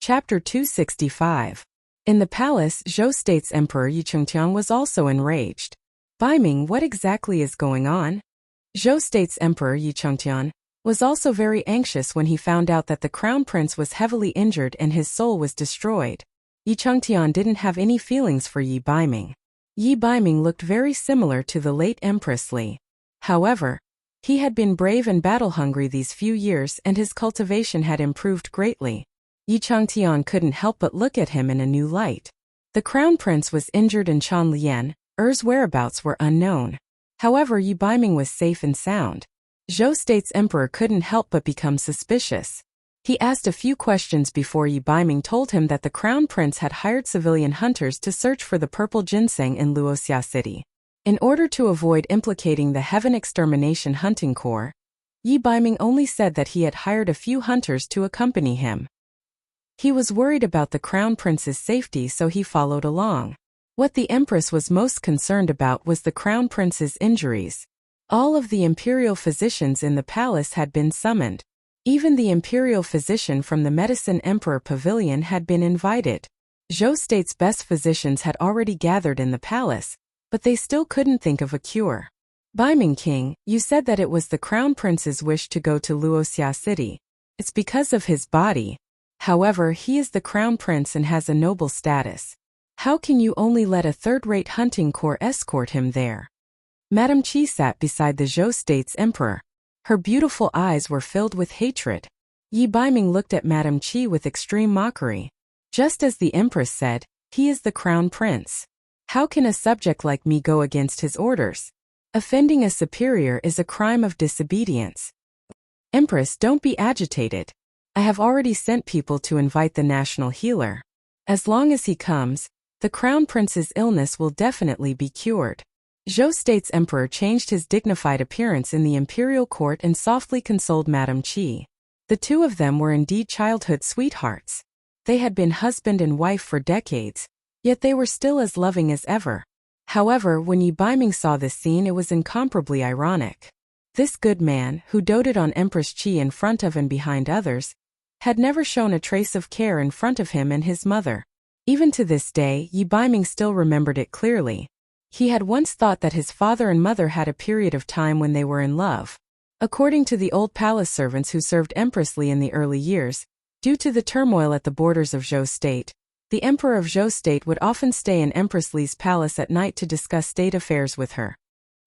Chapter 265. In the palace, Zhou State's Emperor Yi Chengtian was also enraged. Biming, what exactly is going on? Zhou State's Emperor Yi Chengtian was also very anxious when he found out that the crown prince was heavily injured and his soul was destroyed. Yi Chengtian didn't have any feelings for Yi Biming. Yi Biming looked very similar to the late Empress Li. However, he had been brave and battle-hungry these few years and his cultivation had improved greatly. Yi Chengtian couldn't help but look at him in a new light. The crown prince was injured and Chanlian's whereabouts were unknown. However, Yi Biming was safe and sound. Zhou State's emperor couldn't help but become suspicious. He asked a few questions before Yi Biming told him that the crown prince had hired civilian hunters to search for the purple ginseng in Wuxia city. In order to avoid implicating the Heaven Extermination Hunting Corps, Yi Biming only said that he had hired a few hunters to accompany him. He was worried about the crown prince's safety, so he followed along. What the empress was most concerned about was the crown prince's injuries. All of the imperial physicians in the palace had been summoned. Even the imperial physician from the Medicine Emperor Pavilion had been invited. Zhou State's best physicians had already gathered in the palace, but they still couldn't think of a cure. Biming King, you said that it was the crown prince's wish to go to Wuxia city. It's because of his body. However, he is the crown prince and has a noble status. How can you only let a third-rate hunting corps escort him there? Madame Qi sat beside the Zhou State's emperor. Her beautiful eyes were filled with hatred. Yi Biming looked at Madame Qi with extreme mockery. Just as the empress said, he is the crown prince. How can a subject like me go against his orders? Offending a superior is a crime of disobedience. Empress, don't be agitated. I have already sent people to invite the national healer. As long as he comes, the crown prince's illness will definitely be cured. Zhou State's emperor changed his dignified appearance in the imperial court and softly consoled Madame Qi. The two of them were indeed childhood sweethearts. They had been husband and wife for decades, yet they were still as loving as ever. However, when Yi Biming saw this scene, it was incomparably ironic. This good man, who doted on Empress Qi in front of and behind others, had never shown a trace of care in front of him and his mother. Even to this day, Yi Biming still remembered it clearly. He had once thought that his father and mother had a period of time when they were in love. According to the old palace servants who served Empress Li in the early years, due to the turmoil at the borders of Zhou State, the emperor of Zhou State would often stay in Empress Li's palace at night to discuss state affairs with her.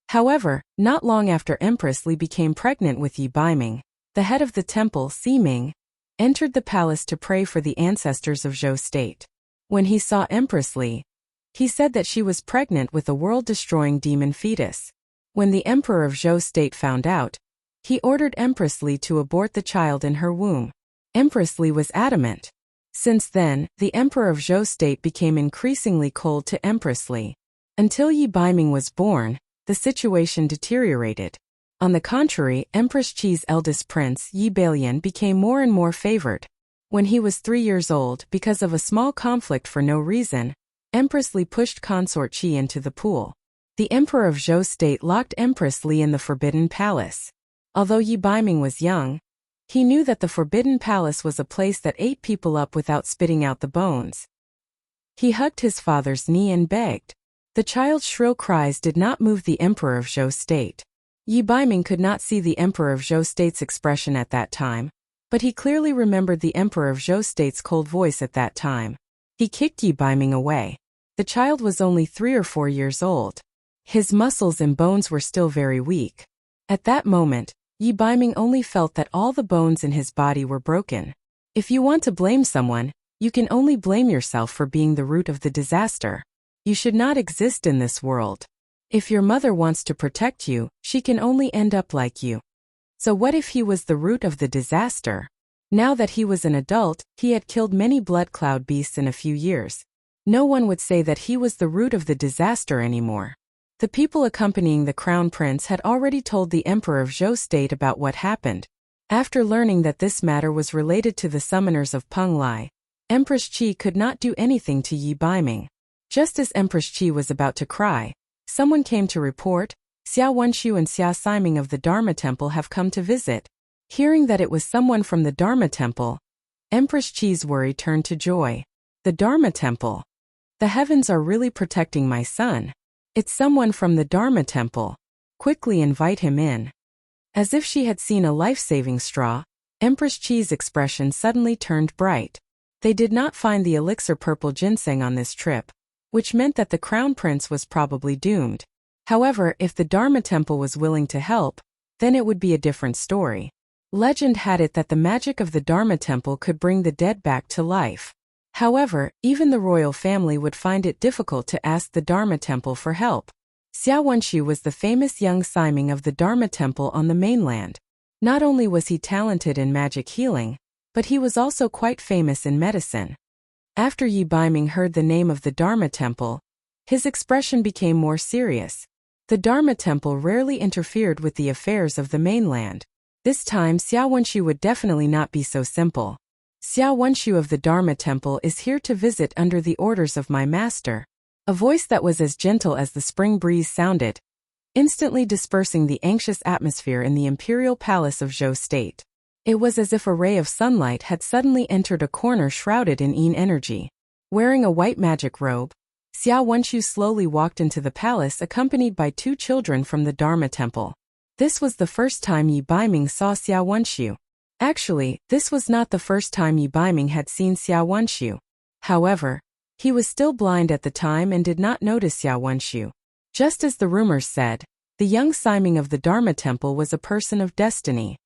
However, not long after Empress Li became pregnant with Yi Biming, the head of the temple, Siming, entered the palace to pray for the ancestors of Zhou State. When he saw Empress Li, he said that she was pregnant with a world-destroying demon fetus. When the emperor of Zhou State found out, he ordered Empress Li to abort the child in her womb. Empress Li was adamant. Since then, the emperor of Zhou State became increasingly cold to Empress Li. Until Yi Biming was born, the situation deteriorated. On the contrary, Empress Qi's eldest prince, Yi Balian, became more and more favored. When he was 3 years old, because of a small conflict for no reason, Empress Li pushed consort Qi into the pool. The emperor of Zhou State locked Empress Li in the Forbidden Palace. Although Yi Biming was young, he knew that the Forbidden Palace was a place that ate people up without spitting out the bones. He hugged his father's knee and begged. The child's shrill cries did not move the emperor of Zhou State. Yi Biming could not see the emperor of Zhou State's expression at that time, but he clearly remembered the emperor of Zhou State's cold voice at that time. He kicked Yi Biming away. The child was only 3 or 4 years old. His muscles and bones were still very weak. At that moment, Yi Biming only felt that all the bones in his body were broken. If you want to blame someone, you can only blame yourself for being the root of the disaster. You should not exist in this world. If your mother wants to protect you, she can only end up like you. So what if he was the root of the disaster? Now that he was an adult, he had killed many blood cloud beasts in a few years. No one would say that he was the root of the disaster anymore. The people accompanying the crown prince had already told the emperor of Zhou State about what happened. After learning that this matter was related to the summoners of Peng Lai, Empress Qi could not do anything to Yi Biming. Just as Empress Qi was about to cry, someone came to report, Xia Wenshu and Xia Siming of the Dharma Temple have come to visit. Hearing that it was someone from the Dharma Temple, Empress Qi's worry turned to joy. The Dharma Temple. The heavens are really protecting my son. It's someone from the Dharma Temple. Quickly invite him in. As if she had seen a life-saving straw, Empress Qi's expression suddenly turned bright. They did not find the elixir purple ginseng on this trip, which meant that the crown prince was probably doomed. However, if the Dharma Temple was willing to help, then it would be a different story. Legend had it that the magic of the Dharma Temple could bring the dead back to life. However, even the royal family would find it difficult to ask the Dharma Temple for help. Xia Wenxu was the famous young Siming of the Dharma Temple on the mainland. Not only was he talented in magic healing, but he was also quite famous in medicine. After Yi Baiming heard the name of the Dharma Temple, his expression became more serious. The Dharma Temple rarely interfered with the affairs of the mainland. This time Xia Wenxu would definitely not be so simple. Xia Wenxu of the Dharma Temple is here to visit under the orders of my master. A voice that was as gentle as the spring breeze sounded, instantly dispersing the anxious atmosphere in the imperial palace of Zhou State. It was as if a ray of sunlight had suddenly entered a corner shrouded in yin energy. Wearing a white magic robe, Xia Wenxu slowly walked into the palace accompanied by 2 children from the Dharma Temple. This was the first time Yi Baiming saw Xia Wenxu. Actually, this was not the first time Yi Baiming had seen Xia Wenxu. However, he was still blind at the time and did not notice Xia Wenxu. Just as the rumors said, the young Siming of the Dharma Temple was a person of destiny.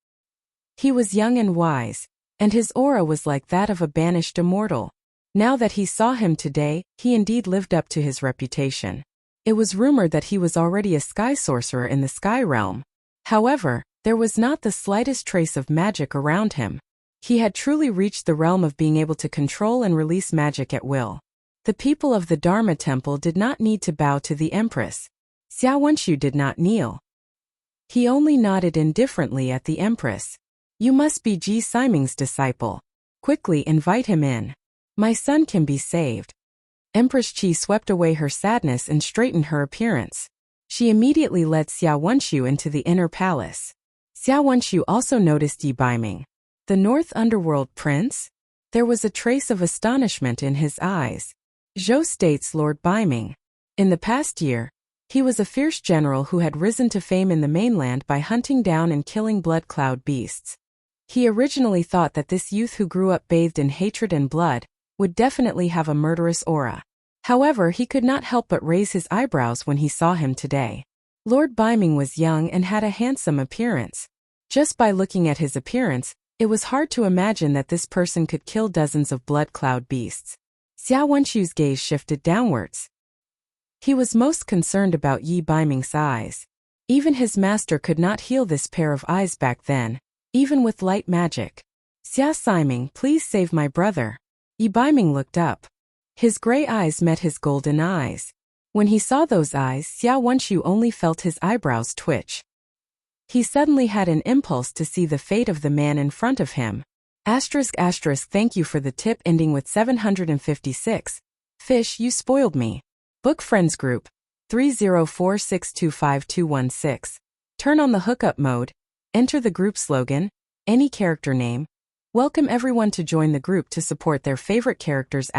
He was young and wise, and his aura was like that of a banished immortal. Now that he saw him today, he indeed lived up to his reputation. It was rumored that he was already a sky sorcerer in the sky realm. However, there was not the slightest trace of magic around him. He had truly reached the realm of being able to control and release magic at will. The people of the Dharma Temple did not need to bow to the Empress. Xia Wenxu did not kneel. He only nodded indifferently at the Empress. You must be Ji Siming's disciple. Quickly invite him in. My son can be saved. Empress Qi swept away her sadness and straightened her appearance. She immediately led Xia Wenxu into the inner palace. Xia Wenxu also noticed Yi Baiming. The North Underworld Prince? There was a trace of astonishment in his eyes. Zhou State's Lord Baiming. In the past year, he was a fierce general who had risen to fame in the mainland by hunting down and killing blood cloud beasts. He originally thought that this youth who grew up bathed in hatred and blood would definitely have a murderous aura. However, he could not help but raise his eyebrows when he saw him today. Lord Baiming was young and had a handsome appearance. Just by looking at his appearance, it was hard to imagine that this person could kill dozens of blood cloud beasts. Xia Wenxu's gaze shifted downwards. He was most concerned about Yi Baiming's eyes. Even his master could not heal this pair of eyes back then, even with light magic. Xia Siming, please save my brother. Yi Baiming looked up. His gray eyes met his golden eyes. When he saw those eyes, Xia Wenxu only felt his eyebrows twitch. He suddenly had an impulse to see the fate of the man in front of him. Thank you for the tip ending with 756. Fish, you spoiled me. Book Friends Group. 304625216. Turn on the hookup mode. Enter the group slogan. Any character name. Welcome everyone to join the group to support their favorite characters.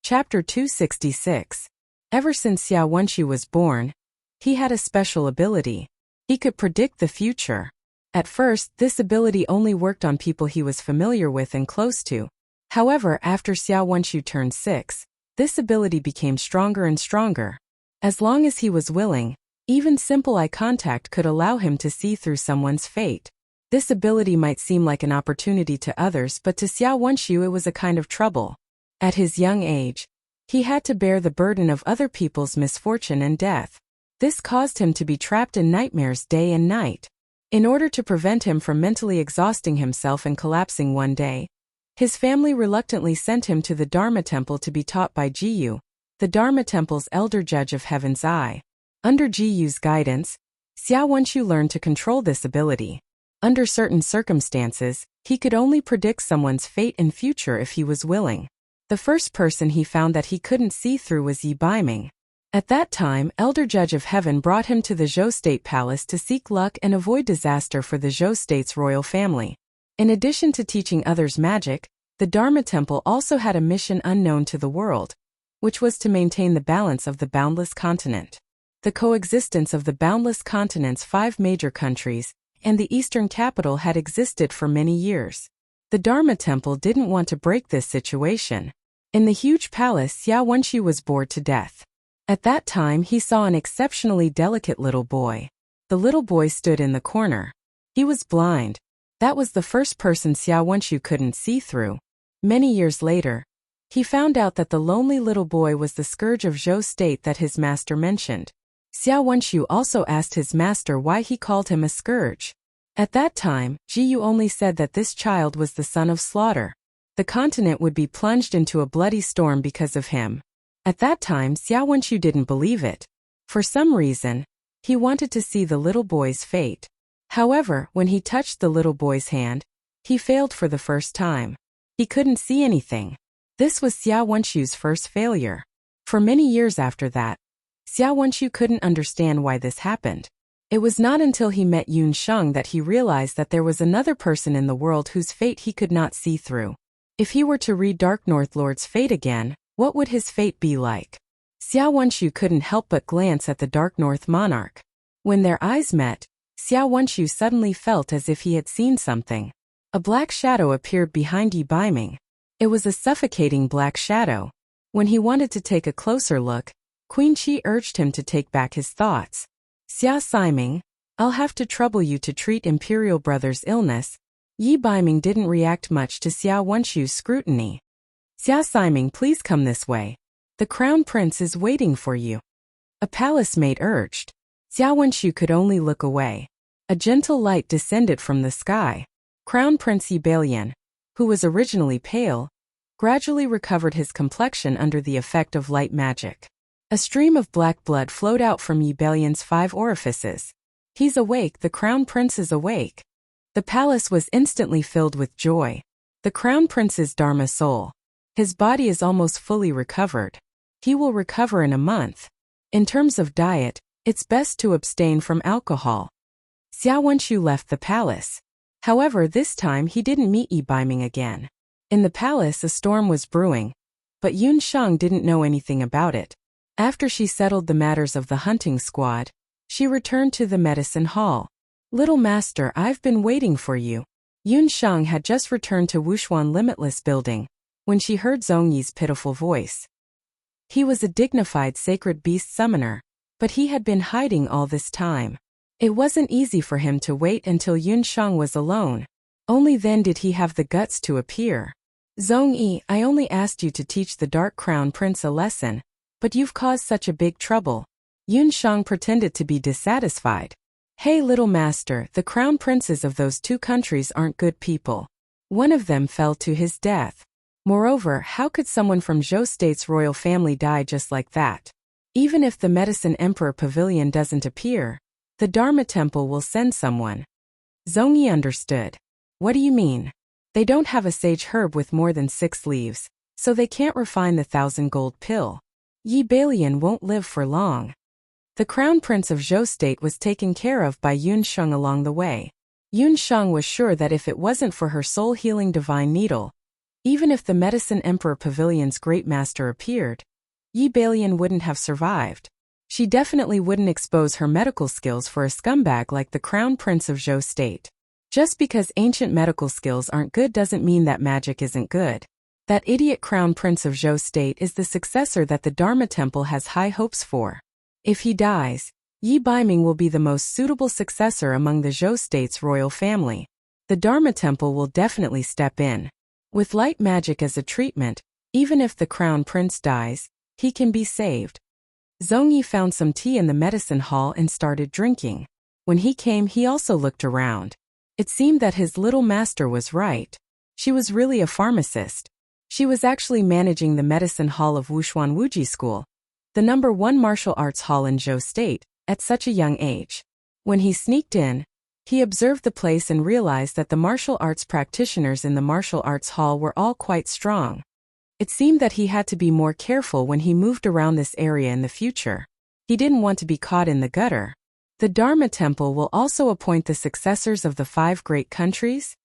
Chapter 266. Ever since Xia Wenxu was born, he had a special ability. He could predict the future. At first, this ability only worked on people he was familiar with and close to. However, after Xia Wenxu turned 6, this ability became stronger and stronger. As long as he was willing, even simple eye contact could allow him to see through someone's fate. This ability might seem like an opportunity to others, but to Xia Wenxu it was a kind of trouble. At his young age, he had to bear the burden of other people's misfortune and death. This caused him to be trapped in nightmares day and night. In order to prevent him from mentally exhausting himself and collapsing one day, his family reluctantly sent him to the Dharma Temple to be taught by Jiyu, the Dharma Temple's elder judge of Heaven's Eye. Under Jiyu's guidance, Xia Wenxu learned to control this ability. Under certain circumstances, he could only predict someone's fate and future if he was willing. The first person he found that he couldn't see through was Yi Baiming. At that time, Elder Judge of Heaven brought him to the Zhou State Palace to seek luck and avoid disaster for the Zhou State's royal family. In addition to teaching others magic, the Dharma Temple also had a mission unknown to the world, which was to maintain the balance of the boundless continent. The coexistence of the boundless continent's 5 major countries and the eastern capital had existed for many years. The Dharma Temple didn't want to break this situation. In the huge palace, Xiao Wenxu was bored to death. At that time, he saw an exceptionally delicate little boy. The little boy stood in the corner. He was blind. That was the first person Xiao Wenxu couldn't see through. Many years later, he found out that the lonely little boy was the scourge of Zhou state that his master mentioned. Xiao Wenxu also asked his master why he called him a scourge. At that time, Ji Yu only said that this child was the son of slaughter. The continent would be plunged into a bloody storm because of him. At that time, Xiao Wenxu didn't believe it. For some reason, he wanted to see the little boy's fate. However, when he touched the little boy's hand, he failed for the first time. He couldn't see anything. This was Xiao Wenxu's first failure. For many years after that, Xiao Wenxu couldn't understand why this happened. It was not until he met Yun Sheng that he realized that there was another person in the world whose fate he could not see through. If he were to read Dark North Lord's fate again, what would his fate be like? Xiao Wenxu couldn't help but glance at the Dark North monarch. When their eyes met, Xiao Wenxu suddenly felt as if he had seen something. A black shadow appeared behind Yi Baiming. It was a suffocating black shadow. When he wanted to take a closer look, Queen Qi urged him to take back his thoughts. Xia Siming, I'll have to trouble you to treat Imperial Brother's illness. Yi Baiming didn't react much to Xiao Wenxu's scrutiny. Xia Siming, please come this way. The Crown Prince is waiting for you. A palace maid urged. Xiao Wenxu could only look away. A gentle light descended from the sky. Crown Prince Yi Bailian, who was originally pale, gradually recovered his complexion under the effect of light magic. A stream of black blood flowed out from Yi Bailian's 5 orifices. He's awake, the Crown Prince is awake. The palace was instantly filled with joy. The Crown Prince's Dharma soul. His body is almost fully recovered. He will recover in a month. In terms of diet, it's best to abstain from alcohol. Xiao Wenxu left the palace. However, this time he didn't meet Yi Baiming again. In the palace, a storm was brewing, but Yun Sheng didn't know anything about it. After she settled the matters of the hunting squad, she returned to the medicine hall. Little master, I've been waiting for you. Yun Sheng had just returned to Wushuan Limitless Building when she heard Zhong Yi's pitiful voice. He was a dignified sacred beast summoner, but he had been hiding all this time. It wasn't easy for him to wait until Yun Sheng was alone. Only then did he have the guts to appear. Zhong Yi, I only asked you to teach the Dark Crown Prince a lesson, but you've caused such a big trouble. Yun Sheng pretended to be dissatisfied. Hey little master, the crown princes of those 2 countries aren't good people. One of them fell to his death. Moreover, how could someone from Zhou State's royal family die just like that? Even if the Medicine Emperor Pavilion doesn't appear, the Dharma Temple will send someone. Zhong Yi understood. What do you mean? They don't have a sage herb with more than 6 leaves, so they can't refine the 1,000 gold pill. Yi Bailian won't live for long. The Crown Prince of Zhou State was taken care of by Yun Sheng along the way. Yun Sheng was sure that if it wasn't for her soul-healing divine needle, even if the Medicine Emperor Pavilion's great master appeared, Yi Bailian wouldn't have survived. She definitely wouldn't expose her medical skills for a scumbag like the Crown Prince of Zhou State. Just because ancient medical skills aren't good doesn't mean that magic isn't good. That idiot Crown Prince of Zhou State is the successor that the Dharma Temple has high hopes for. If he dies, Yi Baiming will be the most suitable successor among the Zhou State's royal family. The Dharma Temple will definitely step in. With light magic as a treatment, even if the Crown Prince dies, he can be saved. Zhong Yi found some tea in the medicine hall and started drinking. When he came, he also looked around. It seemed that his little master was right. She was really a pharmacist. She was actually managing the medicine hall of Wushuan Wuji School, the #1 martial arts hall in Zhou State, at such a young age. When he sneaked in, he observed the place and realized that the martial arts practitioners in the martial arts hall were all quite strong. It seemed that he had to be more careful when he moved around this area in the future. He didn't want to be caught in the gutter. The Dharma Temple will also appoint the successors of the 5 great countries.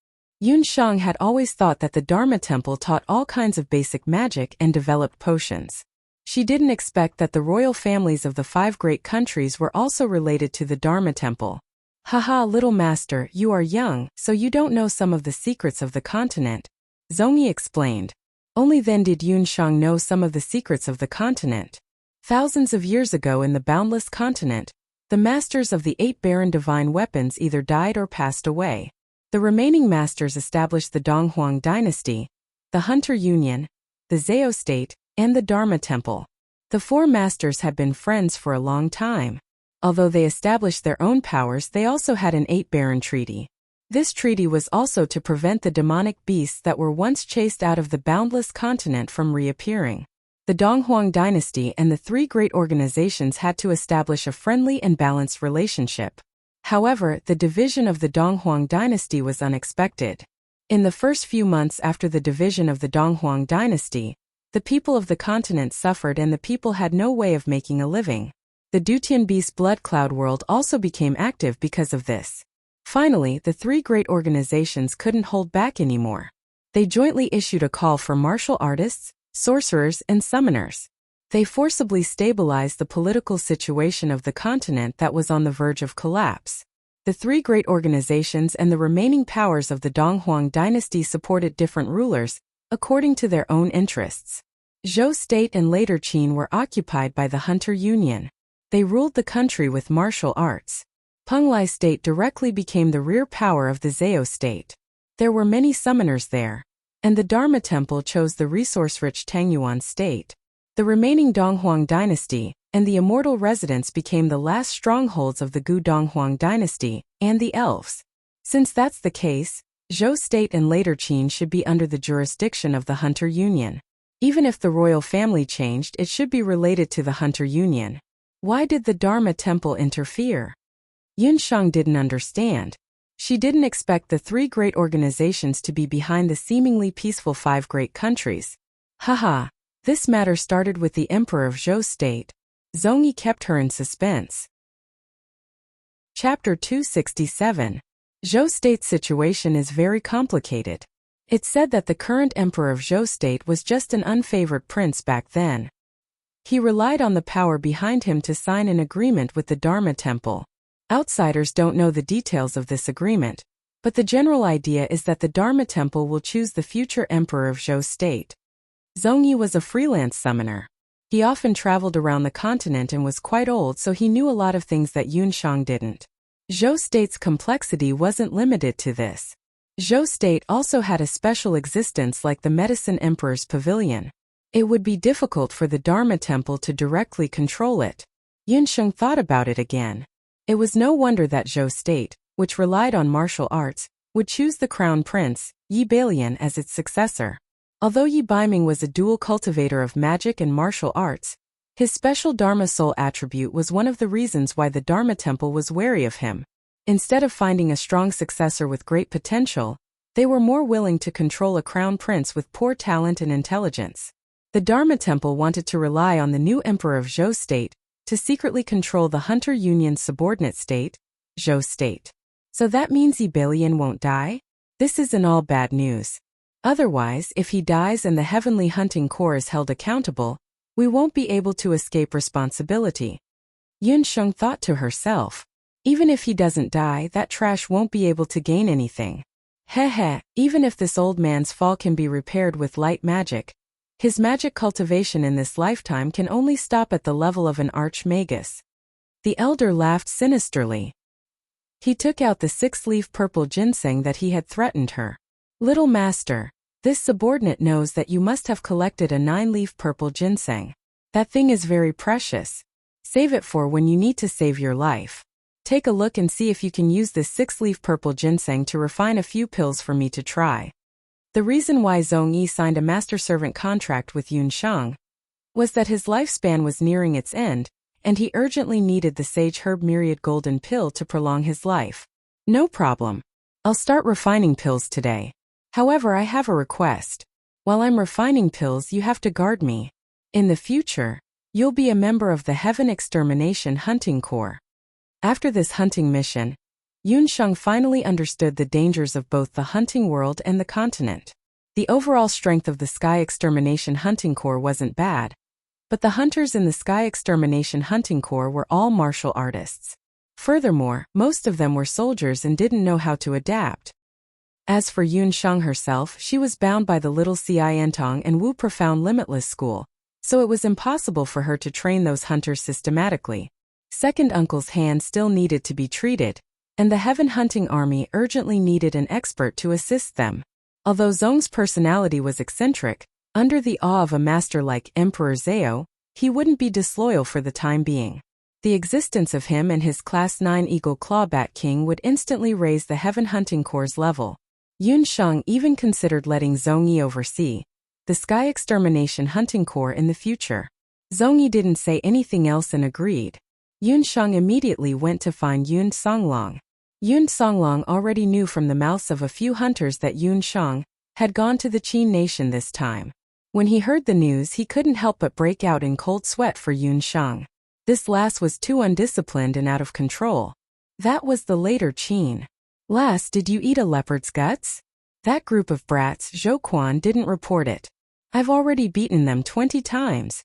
Yun Shang had always thought that the Dharma Temple taught all kinds of basic magic and developed potions. She didn't expect that the royal families of the 5 great countries were also related to the Dharma Temple. Haha, little master, you are young, so you don't know some of the secrets of the continent, Zhongyi explained. Only then did Yun Shang know some of the secrets of the continent. Thousands of years ago in the boundless continent, the masters of the 8 barren divine weapons either died or passed away. The remaining masters established the Donghuang dynasty, the Hunter Union, the Zhao state, and the Dharma Temple. The 4 masters had been friends for a long time. Although they established their own powers, they also had an 8 barren treaty. This treaty was also to prevent the demonic beasts that were once chased out of the boundless continent from reappearing. The Donghuang dynasty and the 3 great organizations had to establish a friendly and balanced relationship. However, the division of the Donghuang dynasty was unexpected. In the first few months after the division of the Donghuang dynasty, the people of the continent suffered and the people had no way of making a living. The Dutian Beast blood cloud world also became active because of this. Finally, the 3 great organizations couldn't hold back anymore. They jointly issued a call for martial artists, sorcerers, and summoners. They forcibly stabilized the political situation of the continent that was on the verge of collapse. The 3 great organizations and the remaining powers of the Donghuang dynasty supported different rulers, according to their own interests. Zhou state and later Qin were occupied by the Hunter Union. They ruled the country with martial arts. Penglai state directly became the rear power of the Zhao state. There were many summoners there. And the Dharma Temple chose the resource-rich Tangyuan state. The remaining Donghuang dynasty and the immortal residents became the last strongholds of the Gu Donghuang dynasty and the elves. Since that's the case, Zhou state and later Qin should be under the jurisdiction of the Hunter Union. Even if the royal family changed, it should be related to the Hunter Union. Why did the Dharma Temple interfere? Yun Shang didn't understand. She didn't expect the 3 great organizations to be behind the seemingly peaceful 5 great countries. Haha, this matter started with the emperor of Zhou state. Zhongyi kept her in suspense. Chapter 267. Zhou state's situation is very complicated. It's said that the current emperor of Zhou state was just an unfavored prince back then. He relied on the power behind him to sign an agreement with the Dharma Temple. Outsiders don't know the details of this agreement, but the general idea is that the Dharma Temple will choose the future emperor of Zhou state. Zhongyi was a freelance summoner. He often traveled around the continent and was quite old, so he knew a lot of things that Yun Shang didn't. Zhou state's complexity wasn't limited to this. Zhou state also had a special existence like the Medicine Emperor's Pavilion. It would be difficult for the Dharma Temple to directly control it. Yun Shang thought about it again. It was no wonder that Zhou state, which relied on martial arts, would choose the crown prince, Yi Balian, as its successor. Although Yi Baiming was a dual cultivator of magic and martial arts, his special Dharma soul attribute was one of the reasons why the Dharma Temple was wary of him. Instead of finding a strong successor with great potential, they were more willing to control a crown prince with poor talent and intelligence. The Dharma Temple wanted to rely on the new emperor of Zhou state to secretly control the Hunter Union's subordinate state, Zhou state. So that means Yi Balian won't die? This isn't all bad news. Otherwise, if he dies and the Heavenly Hunting Corps is held accountable, we won't be able to escape responsibility. Yun Shang thought to herself. Even if he doesn't die, that trash won't be able to gain anything. Heh, even if this old man's fall can be repaired with light magic, his magic cultivation in this lifetime can only stop at the level of an archmagus. The elder laughed sinisterly. He took out the 6-leaf purple ginseng that he had threatened her. Little master, this subordinate knows that you must have collected a 9-leaf purple ginseng. That thing is very precious. Save it for when you need to save your life. Take a look and see if you can use this 6-leaf purple ginseng to refine a few pills for me to try. The reason why Zhongyi signed a master-servant contract with Yun Shang was that his lifespan was nearing its end, and he urgently needed the sage herb myriad golden pill to prolong his life. No problem. I'll start refining pills today. However, I have a request. While I'm refining pills, you have to guard me. In the future, you'll be a member of the Heaven Extermination Hunting Corps. After this hunting mission, Yun Sheng finally understood the dangers of both the hunting world and the continent. The overall strength of the Sky Extermination Hunting Corps wasn't bad, but the hunters in the Sky Extermination Hunting Corps were all martial artists. Furthermore, most of them were soldiers and didn't know how to adapt. As for Yun Sheng herself, she was bound by the Little Cientong and Wu Profound Limitless School, so it was impossible for her to train those hunters systematically. Second uncle's hand still needed to be treated, and the Heaven Hunting Army urgently needed an expert to assist them. Although Zhong's personality was eccentric, under the awe of a master like Emperor Zhao, he wouldn't be disloyal for the time being. The existence of him and his Class 9 Eagle Claw Bat King would instantly raise the Heaven Hunting Corps' level. Yun Sheng even considered letting Zhong Yi oversee the Sky Extermination Hunting Corps in the future. Zhong Yi didn't say anything else and agreed. Yun Sheng immediately went to find Yun Songlong. Yun Songlong already knew from the mouths of a few hunters that Yun Sheng had gone to the Qin nation this time. When he heard the news, he couldn't help but break out in cold sweat for Yun Sheng. This lass was too undisciplined and out of control. That was the later Qin. Lass, did you eat a leopard's guts? That group of brats, Zhou Quan didn't report it. I've already beaten them 20 times.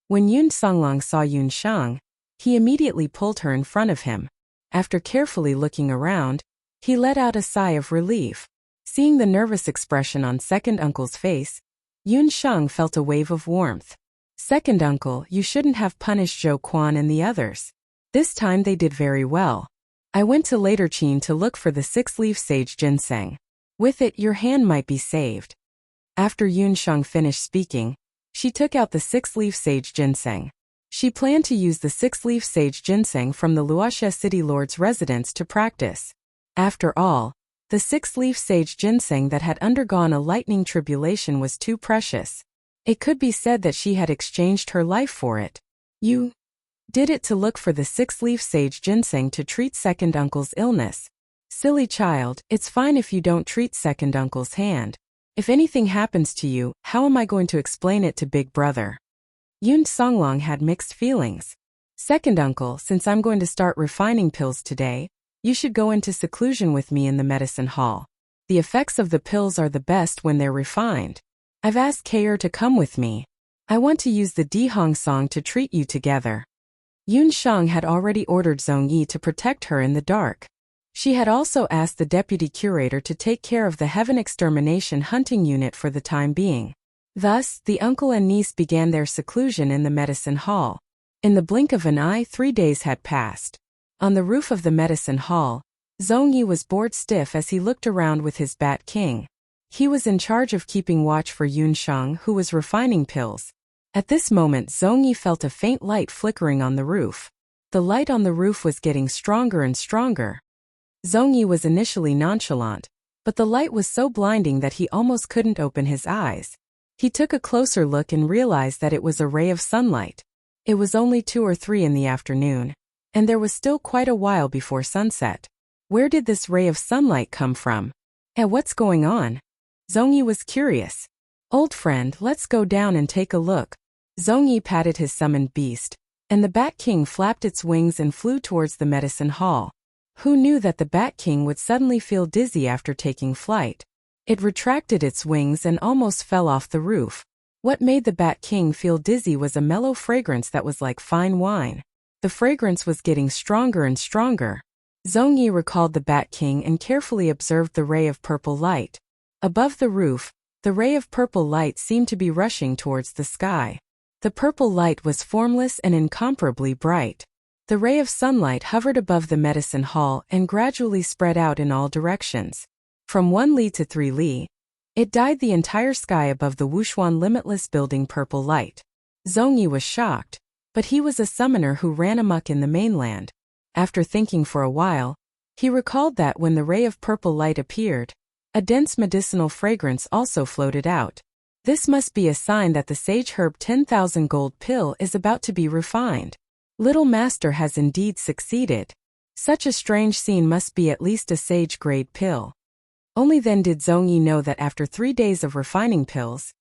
When Yun Songlong saw Yun Sheng, he immediately pulled her in front of him. After carefully looking around, he let out a sigh of relief. Seeing the nervous expression on second uncle's face, Yun Sheng felt a wave of warmth. Second uncle, you shouldn't have punished Zhou Quan and the others. This time they did very well. I went to later Qin to look for the 6-leaf sage ginseng. With it, your hand might be saved. After Yun Sheng finished speaking, she took out the 6-leaf sage ginseng. She planned to use the 6-leaf sage ginseng from the Luoxia city lord's residence to practice. After all, the 6-leaf sage ginseng that had undergone a lightning tribulation was too precious. It could be said that she had exchanged her life for it. You did it to look for the 6-leaf sage ginseng to treat second uncle's illness. Silly child, it's fine if you don't treat second uncle's hand. If anything happens to you, how am I going to explain it to big brother? Yun Songlong had mixed feelings. Second uncle, since I'm going to start refining pills today, you should go into seclusion with me in the medicine hall. The effects of the pills are the best when they're refined. I've asked Kair to come with me. I want to use the Dihong song to treat you together. Yun Sheng had already ordered Zhong Yi to protect her in the dark. She had also asked the deputy curator to take care of the Heaven Extermination Hunting Unit for the time being. Thus, the uncle and niece began their seclusion in the medicine hall. In the blink of an eye, 3 days had passed. On the roof of the medicine hall, Zhong Yi was bored stiff as he looked around with his Bat King. He was in charge of keeping watch for Yun Sheng, who was refining pills. At this moment, Zhong Yi felt a faint light flickering on the roof. The light on the roof was getting stronger and stronger. Zhong Yi was initially nonchalant, but the light was so blinding that he almost couldn't open his eyes. He took a closer look and realized that it was a ray of sunlight. It was only 2 or 3 in the afternoon, and there was still quite a while before sunset. Where did this ray of sunlight come from? And what's going on? Zhong Yi was curious. Old friend, let's go down and take a look. Zhong Yi patted his summoned beast, and the Bat King flapped its wings and flew towards the medicine hall. Who knew that the Bat King would suddenly feel dizzy after taking flight? It retracted its wings and almost fell off the roof. What made the Bat King feel dizzy was a mellow fragrance that was like fine wine. The fragrance was getting stronger and stronger. Zhong Yi recalled the Bat King and carefully observed the ray of purple light. Above the roof, the ray of purple light seemed to be rushing towards the sky. The purple light was formless and incomparably bright. The ray of sunlight hovered above the medicine hall and gradually spread out in all directions. From 1 li to 3 li, it dyed the entire sky above the Wuxia limitless building purple light. Zhong Yi was shocked, but he was a summoner who ran amok in the mainland. After thinking for a while, he recalled that when the ray of purple light appeared, a dense medicinal fragrance also floated out. This must be a sign that the sage herb 10,000 gold pill is about to be refined. Little Master has indeed succeeded. Such a strange scene must be at least a sage-grade pill. Only then did Zhong Yi know that after 3 days of refining pills,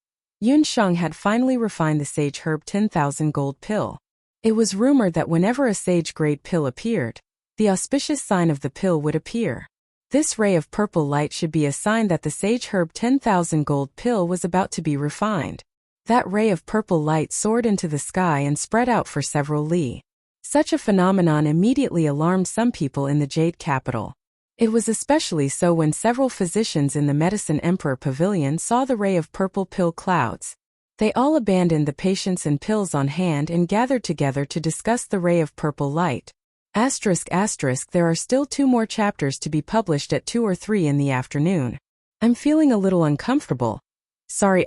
Yun Sheng had finally refined the sage herb 10,000 gold pill. It was rumored that whenever a sage-grade pill appeared, the auspicious sign of the pill would appear. This ray of purple light should be a sign that the sage herb 10,000 gold pill was about to be refined. That ray of purple light soared into the sky and spread out for several li. Such a phenomenon immediately alarmed some people in the Jade capital. It was especially so when several physicians in the Medicine Emperor Pavilion saw the ray of purple pill clouds. They all abandoned the patients and pills on hand and gathered together to discuss the ray of purple light. There are still 2 more chapters to be published at 2 or 3 in the afternoon. I'm feeling a little uncomfortable. Sorry.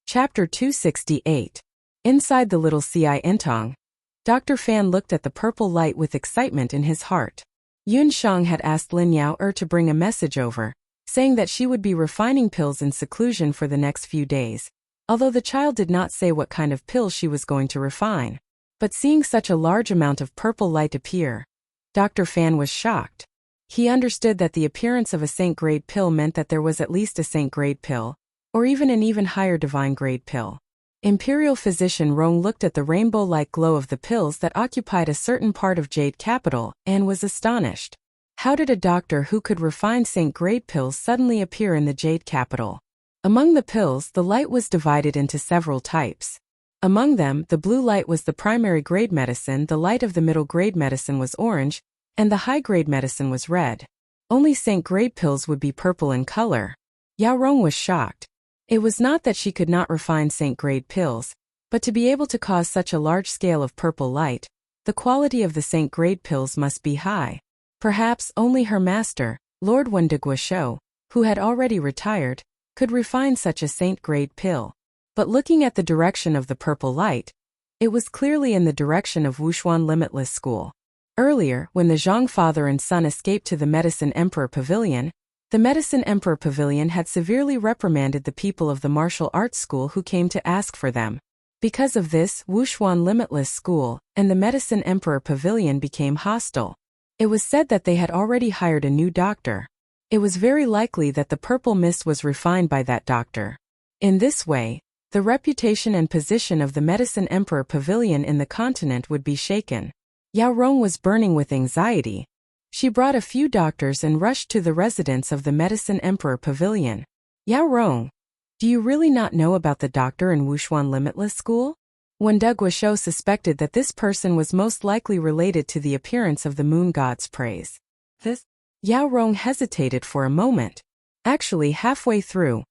Chapter 268. Inside the little Ci Intong. Dr. Fan looked at the purple light with excitement in his heart. Yun Shang had asked Lin Yao to bring a message over, saying that she would be refining pills in seclusion for the next few days, although the child did not say what kind of pills she was going to refine. But seeing such a large amount of purple light appear, Dr. Fan was shocked. He understood that the appearance of a saint-grade pill meant that there was at least a saint-grade pill, or even an even higher divine-grade pill. Imperial physician Rong looked at the rainbow-like glow of the pills that occupied a certain part of Jade capital and was astonished. How did a doctor who could refine saint-grade pills suddenly appear in the Jade capital? Among the pills, the light was divided into several types. Among them, the blue light was the primary grade medicine, the light of the middle grade medicine was orange, and the high grade medicine was red. Only saint-grade pills would be purple in color. Yao Rong was shocked. It was not that she could not refine saint-grade pills, but to be able to cause such a large scale of purple light, the quality of the saint-grade pills must be high. Perhaps only her master, Lord Wen de Guoshuo, who had already retired, could refine such a saint-grade pill. But looking at the direction of the purple light, it was clearly in the direction of Wuxia Limitless School. Earlier, when the Zhang father and son escaped to the Medicine Emperor Pavilion, the Medicine Emperor Pavilion had severely reprimanded the people of the martial arts school who came to ask for them. Because of this, Wuxia Limitless School and the Medicine Emperor Pavilion became hostile. It was said that they had already hired a new doctor. It was very likely that the purple mist was refined by that doctor. In this way, the reputation and position of the Medicine Emperor Pavilion in the continent would be shaken. Yao Rong was burning with anxiety. She brought a few doctors and rushed to the residence of the Medicine Emperor Pavilion. Yao Rong, do you really not know about the doctor in Wuxia Limitless School? Wen de Guoshuo suspected that this person was most likely related to the appearance of the moon god's praise. This? Yao Rong hesitated for a moment. Actually, halfway through,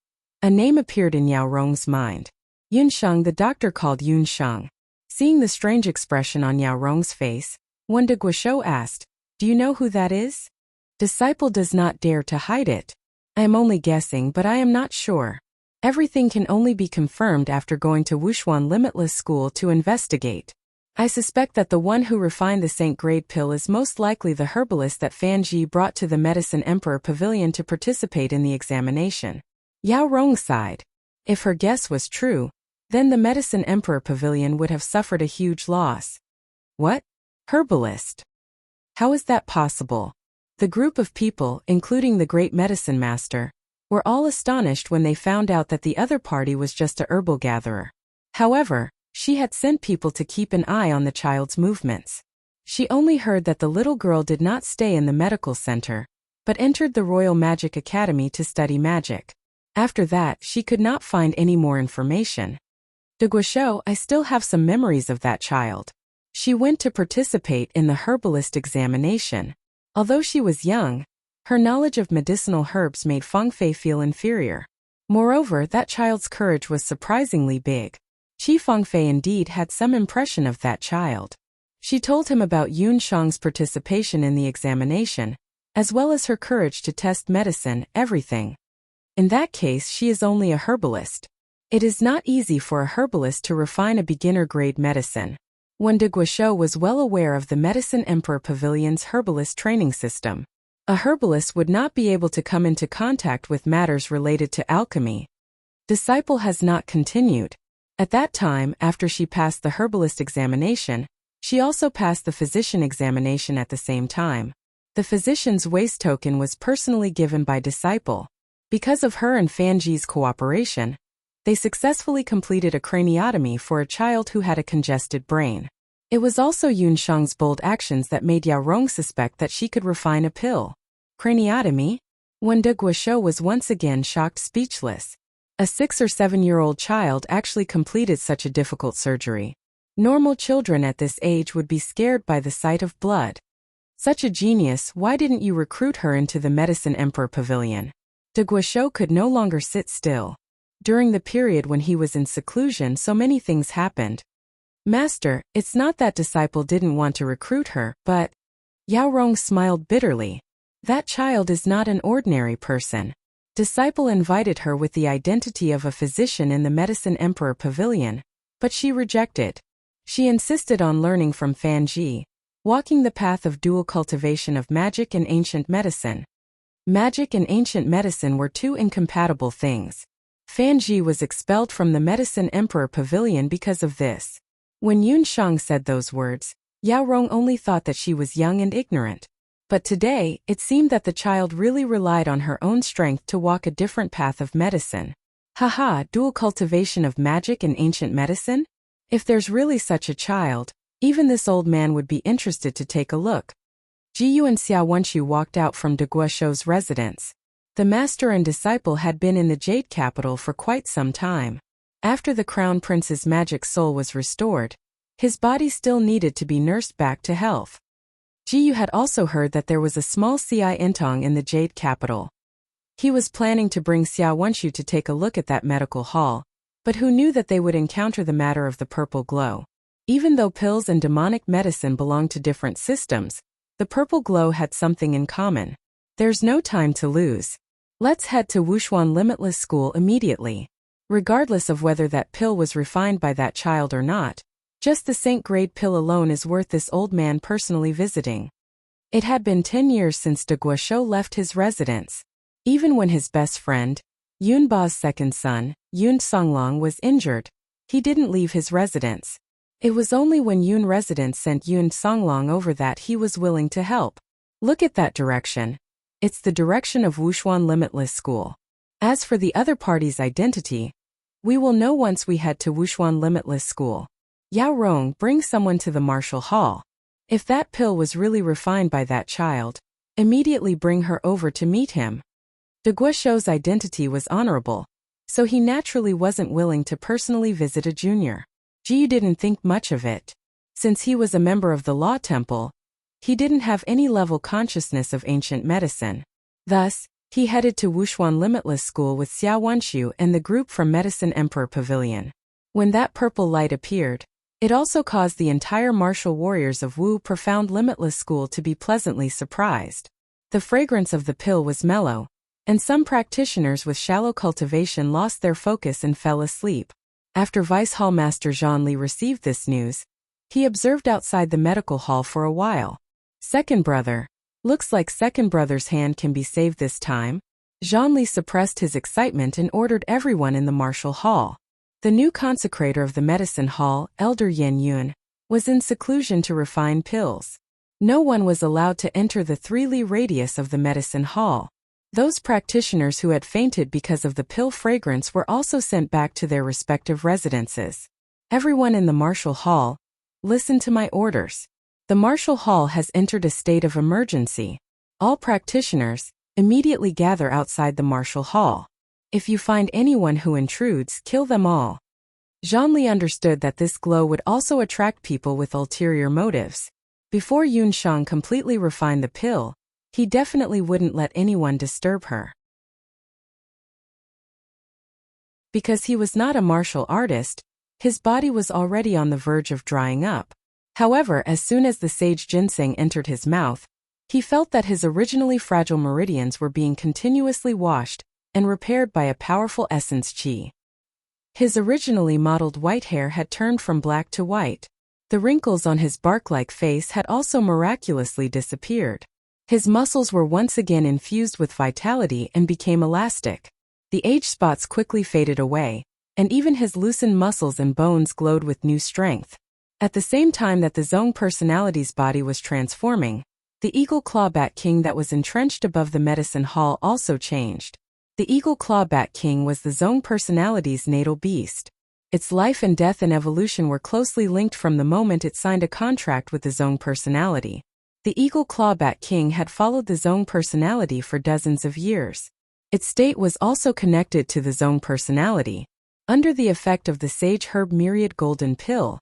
a name appeared in Yao Rong's mind. Yun Shang. The doctor called Yun Shang. Seeing the strange expression on Yao Rong's face, Wen de Guoshuo asked, "Do you know who that is?" Disciple does not dare to hide it. I am only guessing, but I am not sure. Everything can only be confirmed after going to Wuxia Limitless School to investigate. I suspect that the one who refined the saint-grade pill is most likely the herbalist that Fan Ji brought to the Medicine Emperor Pavilion to participate in the examination. Yao Rong sighed. If her guess was true, then the Medicine Emperor Pavilion would have suffered a huge loss. What? Herbalist? How is that possible? The group of people, including the great medicine master, were all astonished when they found out that the other party was just a herbal gatherer. However, she had sent people to keep an eye on the child's movements. She only heard that the little girl did not stay in the medical center, but entered the Royal Magic Academy to study magic. After that, she could not find any more information. De Guoshuo, I still have some memories of that child. She went to participate in the herbalist examination. Although she was young, her knowledge of medicinal herbs made Feng Fei feel inferior. Moreover, that child's courage was surprisingly big. Qi Feng Fei indeed had some impression of that child. She told him about Yun Shang's participation in the examination, as well as her courage to test medicine, everything. In that case, she is only a herbalist. It is not easy for a herbalist to refine a beginner-grade medicine. Wen de Guoshuo was well aware of the Medicine Emperor Pavilion's herbalist training system. A herbalist would not be able to come into contact with matters related to alchemy. Disciple has not continued. At that time, after she passed the herbalist examination, she also passed the physician examination at the same time. The physician's waist token was personally given by Disciple. Because of her and Fan Ji's cooperation, they successfully completed a craniotomy for a child who had a congested brain. It was also Yun Shang's bold actions that made Yao Rong suspect that she could refine a pill. Craniotomy? When De Guizhou was once again shocked speechless. A 6 or 7-year-old child actually completed such a difficult surgery. Normal children at this age would be scared by the sight of blood. Such a genius, why didn't you recruit her into the Medicine Emperor Pavilion? De Guizhou could no longer sit still. During the period when he was in seclusion, so many things happened. Master, it's not that disciple didn't want to recruit her, but… Yao Rong smiled bitterly. That child is not an ordinary person. Disciple invited her with the identity of a physician in the Medicine Emperor Pavilion, but she rejected. She insisted on learning from Fan Ji, walking the path of dual cultivation of magic and ancient medicine. Magic and ancient medicine were two incompatible things. Fan Ji was expelled from the Medicine Emperor Pavilion because of this. When Yun Shang said those words, Yao Rong only thought that she was young and ignorant. But today, it seemed that the child really relied on her own strength to walk a different path of medicine. Haha, dual cultivation of magic and ancient medicine? If there's really such a child, even this old man would be interested to take a look. Ji Yu and Xiao Wenxu walked out from De Guizhou's residence. The master and disciple had been in the Jade Capital for quite some time. After the Crown Prince's magic soul was restored, his body still needed to be nursed back to health. Ji Yu had also heard that there was a small Ci Intong in the Jade Capital. He was planning to bring Xiao Wenxu to take a look at that medical hall, but who knew that they would encounter the matter of the purple glow. Even though pills and demonic medicine belonged to different systems, the purple glow had something in common. There's no time to lose. Let's head to Wuxia Limitless School immediately. Regardless of whether that pill was refined by that child or not, just the Saint-grade pill alone is worth this old man personally visiting. It had been 10 years since De Guizhou left his residence. Even when his best friend, Yun Ba's second son, Yun Songlong, was injured, he didn't leave his residence. It was only when Yun residence sent Yun Songlong over that he was willing to help. Look at that direction. It's the direction of Wuxia Limitless School. As for the other party's identity, we will know once we head to Wuxia Limitless School. Yao Rong, bring someone to the martial hall. If that pill was really refined by that child, immediately bring her over to meet him. De Guizhou's identity was honorable, so he naturally wasn't willing to personally visit a junior. Ji Yu didn't think much of it. Since he was a member of the Law Temple, he didn't have any level consciousness of ancient medicine. Thus, he headed to Wuxia Limitless School with Xiao Wenxu and the group from Medicine Emperor Pavilion. When that purple light appeared, it also caused the entire martial warriors of Wu Profound Limitless School to be pleasantly surprised. The fragrance of the pill was mellow, and some practitioners with shallow cultivation lost their focus and fell asleep. After Vice Hall Master Zhang Li received this news, he observed outside the medical hall for a while. Second brother. Looks like second brother's hand can be saved this time. Zhang Li suppressed his excitement and ordered everyone in the martial hall. The new consecrator of the medicine hall, Elder Yan Yun, was in seclusion to refine pills. No one was allowed to enter the 3-li radius of the medicine hall. Those practitioners who had fainted because of the pill fragrance were also sent back to their respective residences. Everyone in the martial hall, listen to my orders. The martial hall has entered a state of emergency. All practitioners, immediately gather outside the martial hall. If you find anyone who intrudes, kill them all. Zhang Li understood that this glow would also attract people with ulterior motives. Before Yun Shang completely refined the pill, he definitely wouldn't let anyone disturb her. Because he was not a martial artist, his body was already on the verge of drying up. However, as soon as the sage ginseng entered his mouth, he felt that his originally fragile meridians were being continuously washed and repaired by a powerful essence qi. His originally mottled white hair had turned from black to white. The wrinkles on his bark-like face had also miraculously disappeared. His muscles were once again infused with vitality and became elastic. The age spots quickly faded away, and even his loosened muscles and bones glowed with new strength. At the same time that the Zong personality's body was transforming, the eagle clawback king that was entrenched above the medicine hall also changed. The eagle clawback king was the Zong personality's natal beast. Its life and death and evolution were closely linked from the moment it signed a contract with the Zong personality. The Eagle Clawback King had followed the Zong personality for dozens of years. Its state was also connected to the Zong personality. Under the effect of the Sage Herb Myriad Golden Pill,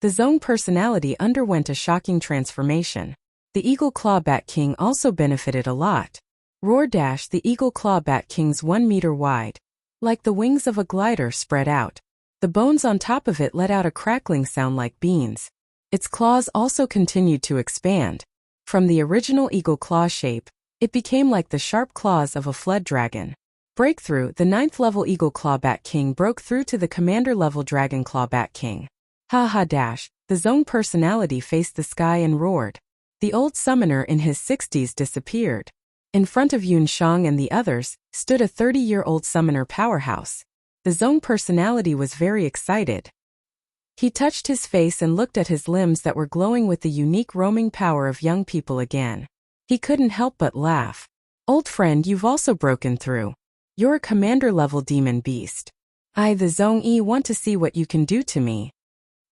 the Zong personality underwent a shocking transformation. The Eagle Clawback King also benefited a lot. Roar dash the Eagle Clawback King's 1 meter wide, like the wings of a glider spread out. The bones on top of it let out a crackling sound like beans. Its claws also continued to expand. From the original eagle claw shape, it became like the sharp claws of a flood dragon. Breakthrough, the 9th level Eagle Clawback King broke through to the commander level Dragon Clawback King. Ha dash, the Zong personality faced the sky and roared. The old summoner in his 60s disappeared. In front of Yun Shang and the others, stood a 30-year-old summoner powerhouse. The Zong personality was very excited. He touched his face and looked at his limbs that were glowing with the unique roaming power of young people again. He couldn't help but laugh. Old friend, you've also broken through. You're a commander-level demon beast. I, the Zong-yi, want to see what you can do to me.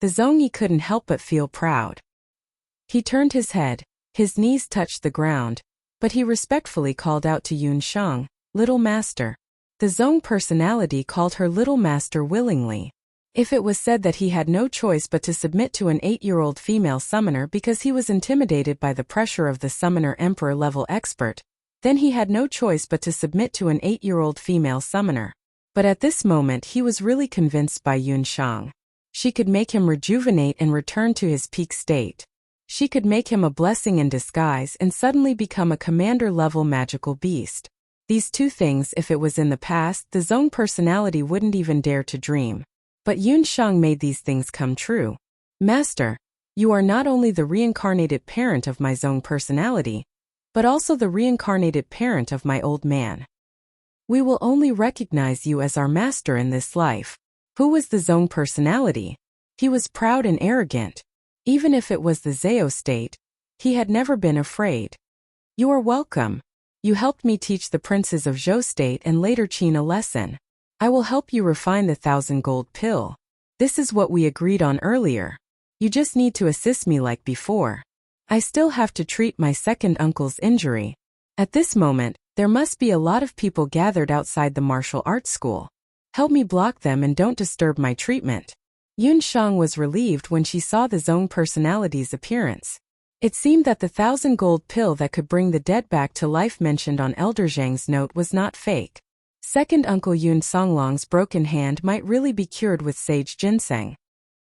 The Zong-yi couldn't help but feel proud. He turned his head, his knees touched the ground, but he respectfully called out to Yun Shang, Little Master. The Zong personality called her Little Master willingly. If it was said that he had no choice but to submit to an 8-year-old female summoner because he was intimidated by the pressure of the summoner emperor-level expert, then he had no choice but to submit to an 8-year-old female summoner. But at this moment he was really convinced by Yun Shang. She could make him rejuvenate and return to his peak state. She could make him a blessing in disguise and suddenly become a commander-level magical beast. These two things, if it was in the past, the Zong personality wouldn't even dare to dream. But Yun Shang made these things come true. Master, you are not only the reincarnated parent of my Zong personality, but also the reincarnated parent of my old man. We will only recognize you as our master in this life. Who was the Zong personality? He was proud and arrogant. Even if it was the Zao state, he had never been afraid. You are welcome. You helped me teach the princes of Zhou state and later Qin a lesson. I will help you refine the 1,000 gold pill. This is what we agreed on earlier. You just need to assist me like before. I still have to treat my second uncle's injury. At this moment, there must be a lot of people gathered outside the martial arts school. Help me block them and don't disturb my treatment. Yun Shang was relieved when she saw the Zong personality's appearance. It seemed that the 1,000 gold pill that could bring the dead back to life mentioned on Elder Zhang's note was not fake. Second Uncle Yun Songlong's broken hand might really be cured with sage ginseng.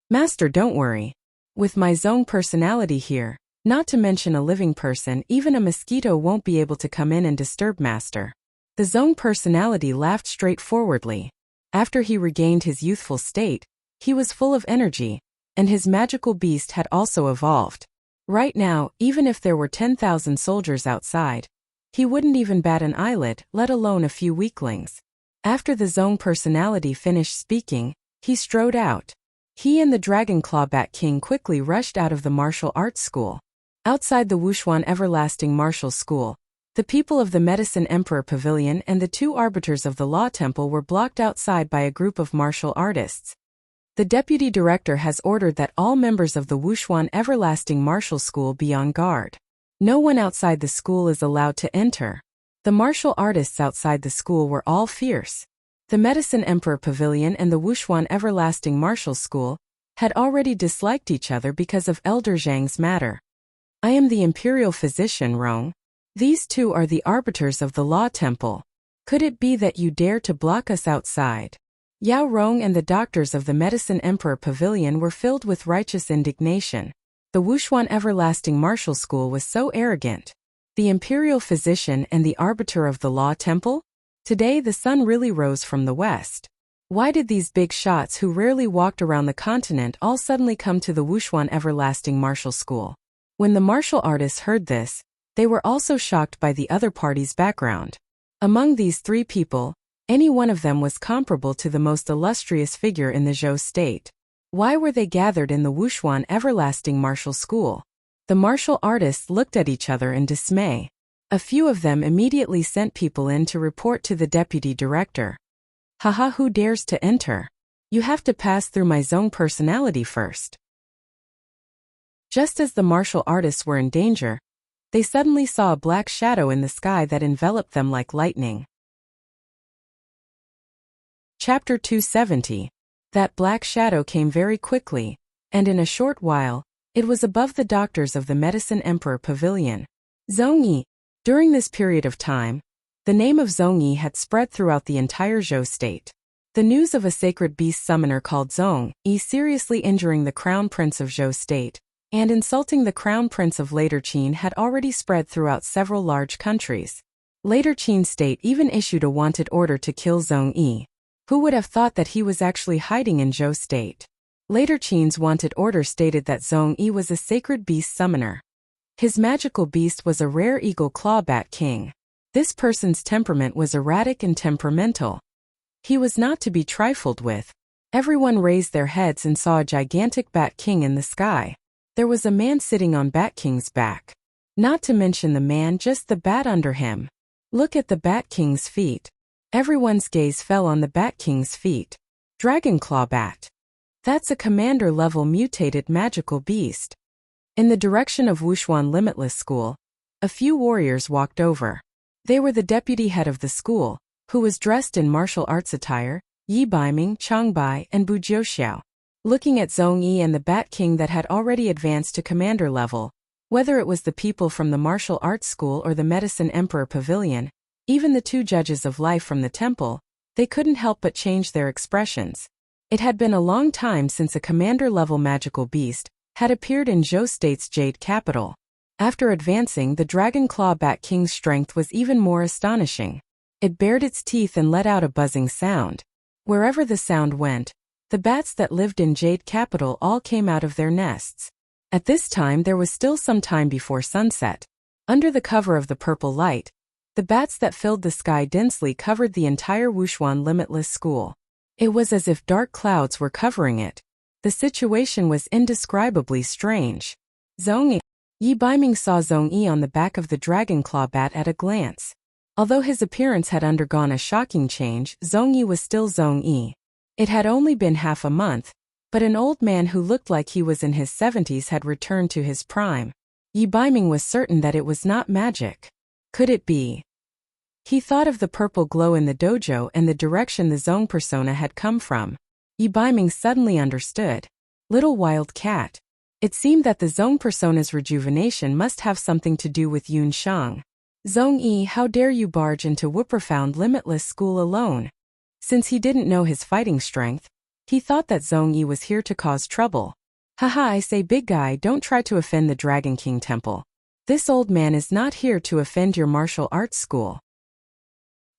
Master, don't worry. With my Zong personality here, not to mention a living person, even a mosquito won't be able to come in and disturb Master. The Zong personality laughed straightforwardly. After he regained his youthful state, he was full of energy, and his magical beast had also evolved. Right now, even if there were 10,000 soldiers outside, he wouldn't even bat an eyelid, let alone a few weaklings. After the Zong personality finished speaking, he strode out. He and the Dragon Clawback King quickly rushed out of the martial arts school. Outside the Wuxia Everlasting Martial School, the people of the Medicine Emperor Pavilion and the 2 arbiters of the Law Temple were blocked outside by a group of martial artists. The deputy director has ordered that all members of the Wuxia Everlasting Martial School be on guard. No one outside the school is allowed to enter. The martial artists outside the school were all fierce. The Medicine Emperor Pavilion and the Wuxia Everlasting Martial School had already disliked each other because of Elder Zhang's matter. I am the Imperial Physician, Rong. These 2 are the arbiters of the Law Temple. Could it be that you dare to block us outside? Yao Rong and the doctors of the Medicine Emperor Pavilion were filled with righteous indignation. The Wuxia Everlasting Martial School was so arrogant. The Imperial Physician and the Arbiter of the Law Temple? Today the sun really rose from the west. Why did these big shots who rarely walked around the continent all suddenly come to the Wuxia Everlasting Martial School? When the martial artists heard this, they were also shocked by the other party's background. Among these 3 people, any one of them was comparable to the most illustrious figure in the Zhou state. Why were they gathered in the Wuxia Everlasting Martial School? The martial artists looked at each other in dismay. A few of them immediately sent people in to report to the deputy director. Haha, who dares to enter? You have to pass through my Zong personality first. Just as the martial artists were in danger, they suddenly saw a black shadow in the sky that enveloped them like lightning. Chapter 270. That black shadow came very quickly, and in a short while, it was above the doctors of the Medicine Emperor Pavilion. Zhongyi. During this period of time, the name of Zhongyi had spread throughout the entire Zhou state. The news of a sacred beast summoner called Zhongyi seriously injuring the crown prince of Zhou state and insulting the crown prince of Later Qin had already spread throughout several large countries. Later Qin state even issued a wanted order to kill Zhongyi. Who would have thought that he was actually hiding in Zhou state? Later Qin's wanted order stated that Zhongyi was a sacred beast summoner. His magical beast was a rare eagle claw bat king. This person's temperament was erratic and temperamental. He was not to be trifled with. Everyone raised their heads and saw a gigantic bat king in the sky. There was a man sitting on Bat King's back. Not to mention the man, just the bat under him. Look at the Bat King's feet. Everyone's gaze fell on the Bat King's feet. Dragon Claw Bat. That's a commander-level mutated magical beast. In the direction of Wuxia Limitless School, a few warriors walked over. They were the deputy head of the school, who was dressed in martial arts attire, Yi Baiming, Changbai, and Bu Jiuxiao. Looking at Zhongyi and the Bat King that had already advanced to commander level, whether it was the people from the martial arts school or the Medicine Emperor Pavilion, even the two judges of life from the temple, they couldn't help but change their expressions. It had been a long time since a commander-level magical beast had appeared in Zhou State's Jade capital. After advancing, the Dragon Claw Bat King's strength was even more astonishing. It bared its teeth and let out a buzzing sound. Wherever the sound went, the bats that lived in Jade capital all came out of their nests. At this time there was still some time before sunset. Under the cover of the purple light, the bats that filled the sky densely covered the entire Wuxia Limitless School. It was as if dark clouds were covering it. The situation was indescribably strange. Zhongyi. Yi Baiming saw Zhongyi on the back of the Dragon Claw Bat at a glance. Although his appearance had undergone a shocking change, Zhongyi was still Zhongyi. It had only been half a month, but an old man who looked like he was in his 70s had returned to his prime. Yi Baiming was certain that it was not magic. Could it be? He thought of the purple glow in the dojo and the direction the Zhong persona had come from. Yi Baiming suddenly understood. Little wild cat. It seemed that the Zhong persona's rejuvenation must have something to do with Yun Shang. Zhongyi, how dare you barge into Wuxia Limitless School alone? Since he didn't know his fighting strength, he thought that Zhongyi was here to cause trouble. Haha, I say big guy, don't try to offend the Dragon King Temple. This old man is not here to offend your martial arts school.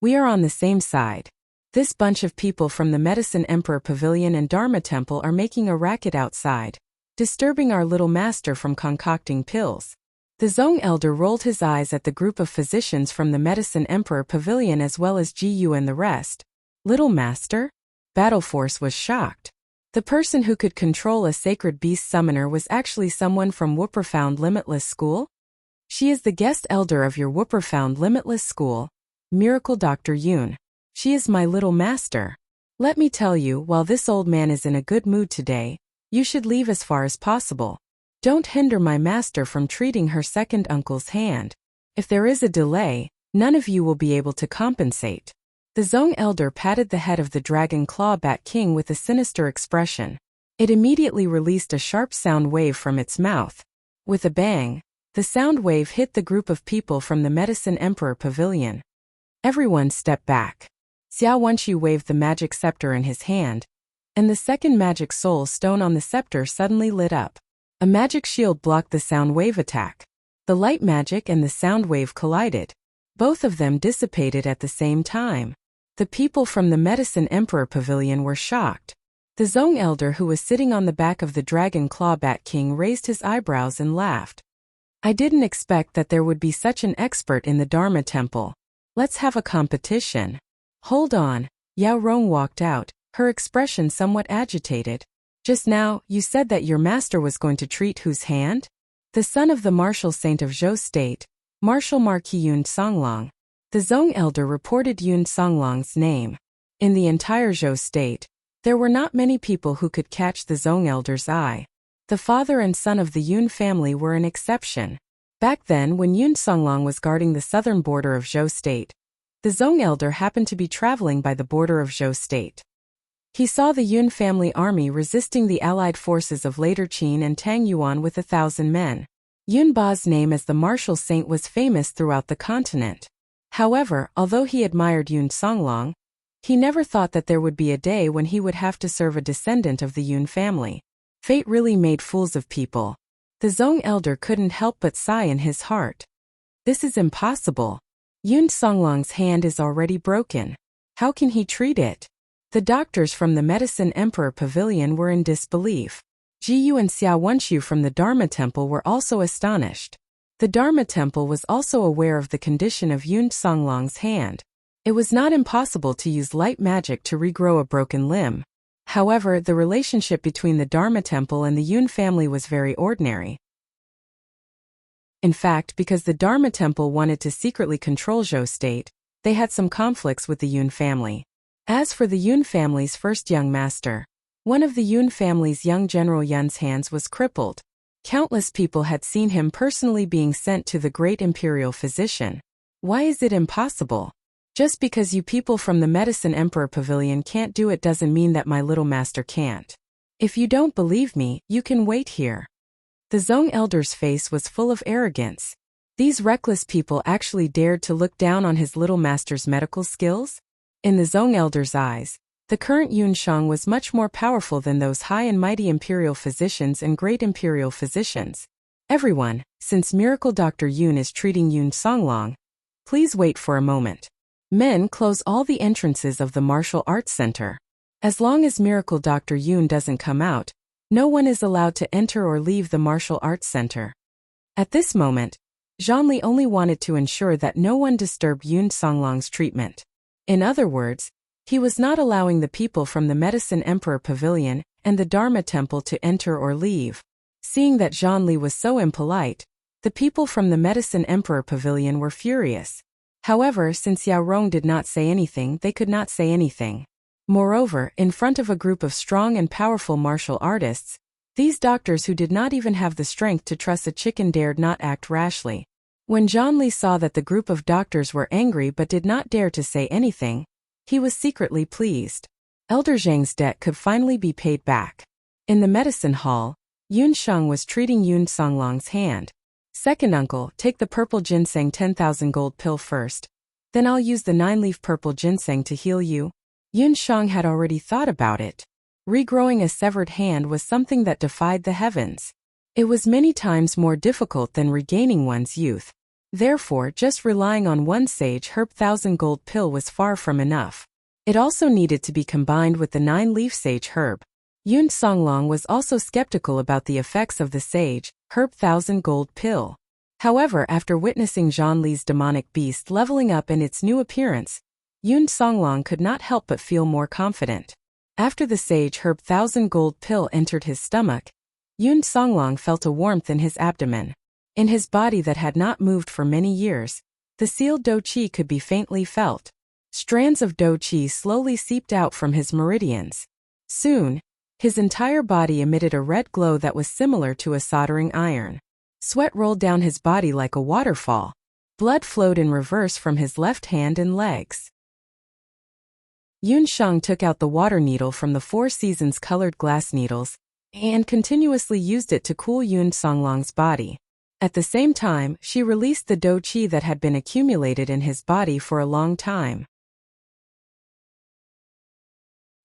We are on the same side. This bunch of people from the Medicine Emperor Pavilion and Dharma Temple are making a racket outside, disturbing our little master from concocting pills. The Zhong elder rolled his eyes at the group of physicians from the Medicine Emperor Pavilion as well as Ji Yu and the rest. Little master? Battle Force was shocked. The person who could control a sacred beast summoner was actually someone from Wuxia Limitless School? She is the guest elder of your Wuxia Limitless School, Miracle Dr. Yun. She is my little master. Let me tell you, while this old man is in a good mood today, you should leave as far as possible. Don't hinder my master from treating her second uncle's hand. If there is a delay, none of you will be able to compensate. The Zhong elder patted the head of the Dragon Claw Bat King with a sinister expression. It immediately released a sharp sound wave from its mouth. With a bang, the sound wave hit the group of people from the Medicine Emperor Pavilion. Everyone stepped back. Xiao Wenqi waved the magic scepter in his hand, and the second magic soul stone on the scepter suddenly lit up. A magic shield blocked the sound wave attack. The light magic and the sound wave collided. Both of them dissipated at the same time. The people from the Medicine Emperor Pavilion were shocked. The Zhong elder who was sitting on the back of the Dragon Claw Bat King raised his eyebrows and laughed. I didn't expect that there would be such an expert in the Dharma Temple. Let's have a competition. Hold on. Yao Rong walked out, her expression somewhat agitated. Just now, you said that your master was going to treat whose hand? The son of the martial saint of Zhou State, Martial Marquis Yun Songlong. The Zhong elder reported Yun Songlong's name. In the entire Zhou State, There were not many people who could catch the Zong elder's eye. The father and son of the Yun family were an exception. Back then, when Yun Songlong was guarding the southern border of Zhou State, the Zong elder happened to be traveling by the border of Zhou State. He saw the Yun family army resisting the allied forces of later Qin and Tang Yuan with 1,000 men. Yun Ba's name as the martial saint was famous throughout the continent. However, although he admired Yun Songlong, he never thought that there would be a day when he would have to serve a descendant of the Yun family. Fate really made fools of people. The Zong elder couldn't help but sigh in his heart. This is impossible. Yun Songlong's hand is already broken. How can he treat it? The doctors from the Medicine Emperor Pavilion were in disbelief. Jiyu and Xiao Wenxiu from the Dharma Temple were also astonished. The Dharma Temple was also aware of the condition of Yun Songlong's hand. It was not impossible to use light magic to regrow a broken limb. However, the relationship between the Dharma Temple and the Yun family was very ordinary. In fact, because the Dharma Temple wanted to secretly control Zhou State, they had some conflicts with the Yun family. As for the Yun family's first young master, one of the Yun family's young General Yun's hands was crippled. Countless people had seen him personally being sent to the great imperial physician. Why is it impossible? Just because you people from the Medicine Emperor Pavilion can't do it doesn't mean that my little master can't. If you don't believe me, you can wait here. The Zong elder's face was full of arrogance. These reckless people actually dared to look down on his little master's medical skills? In the Zong elder's eyes, the current Yun Shang was much more powerful than those high and mighty imperial physicians and great imperial physicians. Everyone, since Miracle Dr. Yun is treating Yun Songlong, please wait for a moment. Men, close all the entrances of the martial arts center. As long as Miracle Dr. Yun doesn't come out, no one is allowed to enter or leave the martial arts center. At this moment, Zhonli only wanted to ensure that no one disturbed Yun Songlong's treatment. In other words, he was not allowing the people from the Medicine Emperor Pavilion and the Dharma Temple to enter or leave. Seeing that Zhonli was so impolite, the people from the Medicine Emperor Pavilion were furious. However, since Yao Rong did not say anything, they could not say anything. Moreover, in front of a group of strong and powerful martial artists, these doctors who did not even have the strength to truss a chicken dared not act rashly. When Zhonli saw that the group of doctors were angry but did not dare to say anything, he was secretly pleased. Elder Zhang's debt could finally be paid back. In the medicine hall, Yun Sheng was treating Yun Songlong's hand. Second uncle, take the purple ginseng 10,000 gold pill first. Then I'll use the 9-leaf purple ginseng to heal you. Yun Sheng had already thought about it. Regrowing a severed hand was something that defied the heavens. It was many times more difficult than regaining one's youth. Therefore, just relying on one sage herb 1,000 gold pill was far from enough. It also needed to be combined with the 9-leaf sage herb. Yun Songlong was also skeptical about the effects of the sage herb 1,000 gold pill. However, after witnessing Zhonli's demonic beast leveling up in its new appearance, Yun Songlong could not help but feel more confident. After the sage herb 1,000 gold pill entered his stomach, Yun Songlong felt a warmth in his abdomen. In his body that had not moved for many years, the sealed Do Qi could be faintly felt. Strands of Do Qi slowly seeped out from his meridians. Soon, his entire body emitted a red glow that was similar to a soldering iron. Sweat rolled down his body like a waterfall. Blood flowed in reverse from his left hand and legs. Yun Sheng took out the water needle from the 4 seasons colored glass needles and continuously used it to cool Yun Songlong's body. At the same time, she released the Do Qi that had been accumulated in his body for a long time.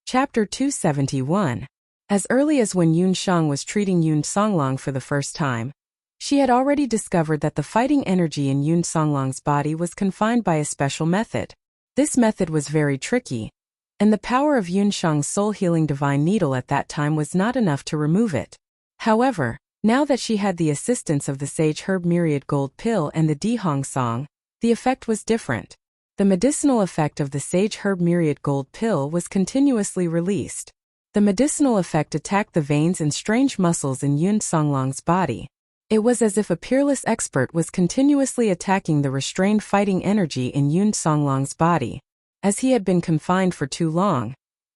Chapter 271. As early as when Yun Sheng was treating Yun Songlong for the first time, she had already discovered that the fighting energy in Yun Songlong's body was confined by a special method. This method was very tricky, and the power of Yun Sheng's soul-healing divine needle at that time was not enough to remove it. However, now that she had the assistance of the sage herb myriad gold pill and the Dihong song, the effect was different. The medicinal effect of the sage herb myriad gold pill was continuously released. The medicinal effect attacked the veins and strange muscles in Yun Songlong's body. It was as if a peerless expert was continuously attacking the restrained fighting energy in Yun Songlong's body. As he had been confined for too long,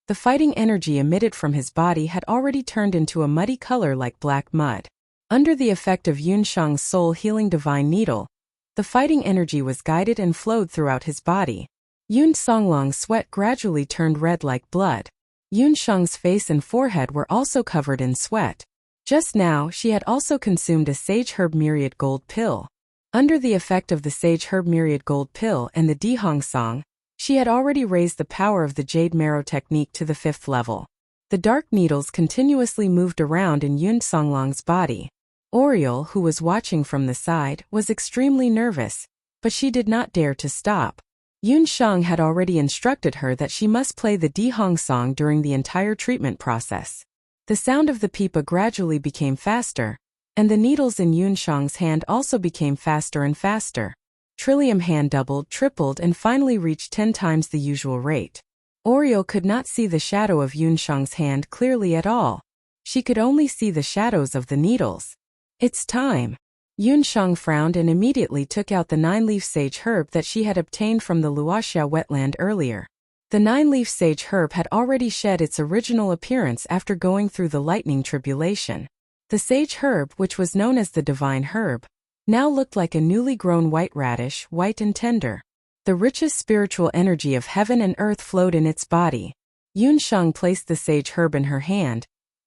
The fighting energy emitted from his body had already turned into a muddy color like black mud. Under the effect of Yunshang's soul-healing divine needle, the fighting energy was guided and flowed throughout his body. Yun Songlong's sweat gradually turned red like blood. Yunshang's face and forehead were also covered in sweat. Just now, she had also consumed a sage herb myriad gold pill. Under the effect of the sage herb myriad gold pill and the Dihong Song, she had already raised the power of the jade marrow technique to the 5th level. The dark needles continuously moved around in Yun Songlong's body. Oriole, who was watching from the side, was extremely nervous, but she did not dare to stop. Yunshang had already instructed her that she must play the Dihong Song during the entire treatment process. The sound of the pipa gradually became faster, and the needles in Yunshang's hand also became faster and faster. Trillium hand doubled, tripled, and finally reached 10 times the usual rate. Oriole could not see the shadow of Yunshang's hand clearly at all. She could only see the shadows of the needles. It's time. Yunshang frowned and immediately took out the 9-leaf sage herb that she had obtained from the Wuxia wetland earlier. The 9-leaf sage herb had already shed its original appearance after going through the lightning tribulation. The sage herb, which was known as the divine herb, now looked like a newly grown white radish, white and tender. The richest spiritual energy of heaven and earth flowed in its body. Yunshang placed the sage herb in her hand,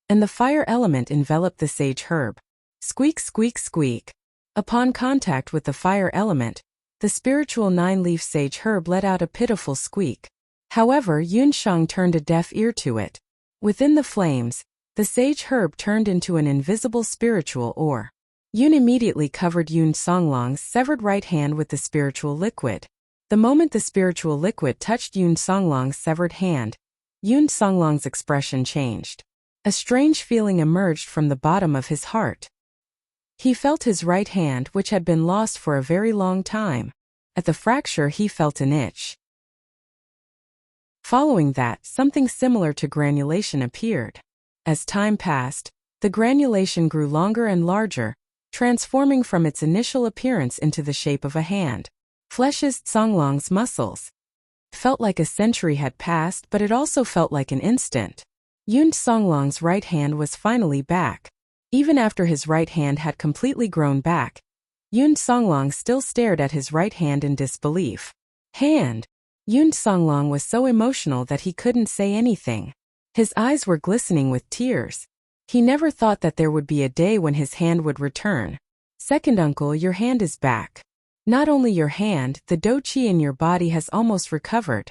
and the fire element enveloped the sage herb. Squeak, squeak, squeak. Upon contact with the fire element, the spiritual 9-leaf sage herb let out a pitiful squeak. However, Yunshang turned a deaf ear to it. Within the flames, the sage herb turned into an invisible spiritual ore. Yun immediately covered Yun Songlong's severed right hand with the spiritual liquid. The moment the spiritual liquid touched Yun Songlong's severed hand, Yun Songlong's expression changed. A strange feeling emerged from the bottom of his heart. He felt his right hand, which had been lost for a very long time. At the fracture, he felt an itch. Following that, something similar to granulation appeared. As time passed, the granulation grew longer and larger, transforming from its initial appearance into the shape of a hand. Flesh's Songlong's muscles. Felt like a century had passed, but it also felt like an instant. Yun Songlong's right hand was finally back. Even after his right hand had completely grown back, Yun Songlong still stared at his right hand in disbelief. Hand! Yun Songlong was so emotional that he couldn't say anything. His eyes were glistening with tears. He never thought that there would be a day when his hand would return. Second uncle, your hand is back. Not only your hand, the do qi in your body has almost recovered.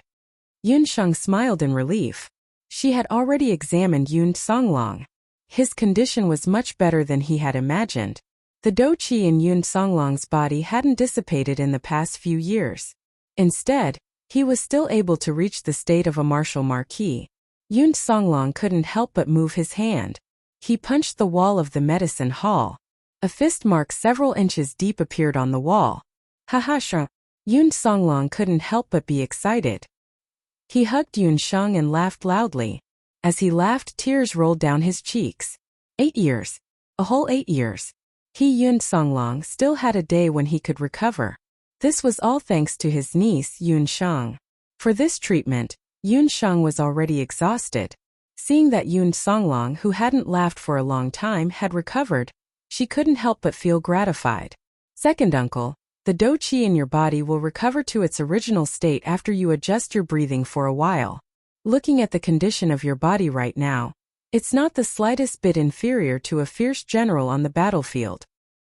Yunshang smiled in relief. She had already examined Yun Songlong. His condition was much better than he had imagined. The do qi in Yun Songlong's body hadn't dissipated in the past few years. Instead, he was still able to reach the state of a martial marquis. Yun Songlong couldn't help but move his hand. He punched the wall of the medicine hall. A fist mark several inches deep appeared on the wall. Ha! Yun Songlong couldn't help but be excited. He hugged Yunshang and laughed loudly. As he laughed, tears rolled down his cheeks. 8 years. A whole 8 years. Yun Songlong still had a day when he could recover. This was all thanks to his niece, Yunshang. For this treatment, Yunshang was already exhausted. Seeing that Yun Songlong, who hadn't laughed for a long time, had recovered, she couldn't help but feel gratified. Second uncle, the do qi in your body will recover to its original state after you adjust your breathing for a while. Looking at the condition of your body right now, it's not the slightest bit inferior to a fierce general on the battlefield.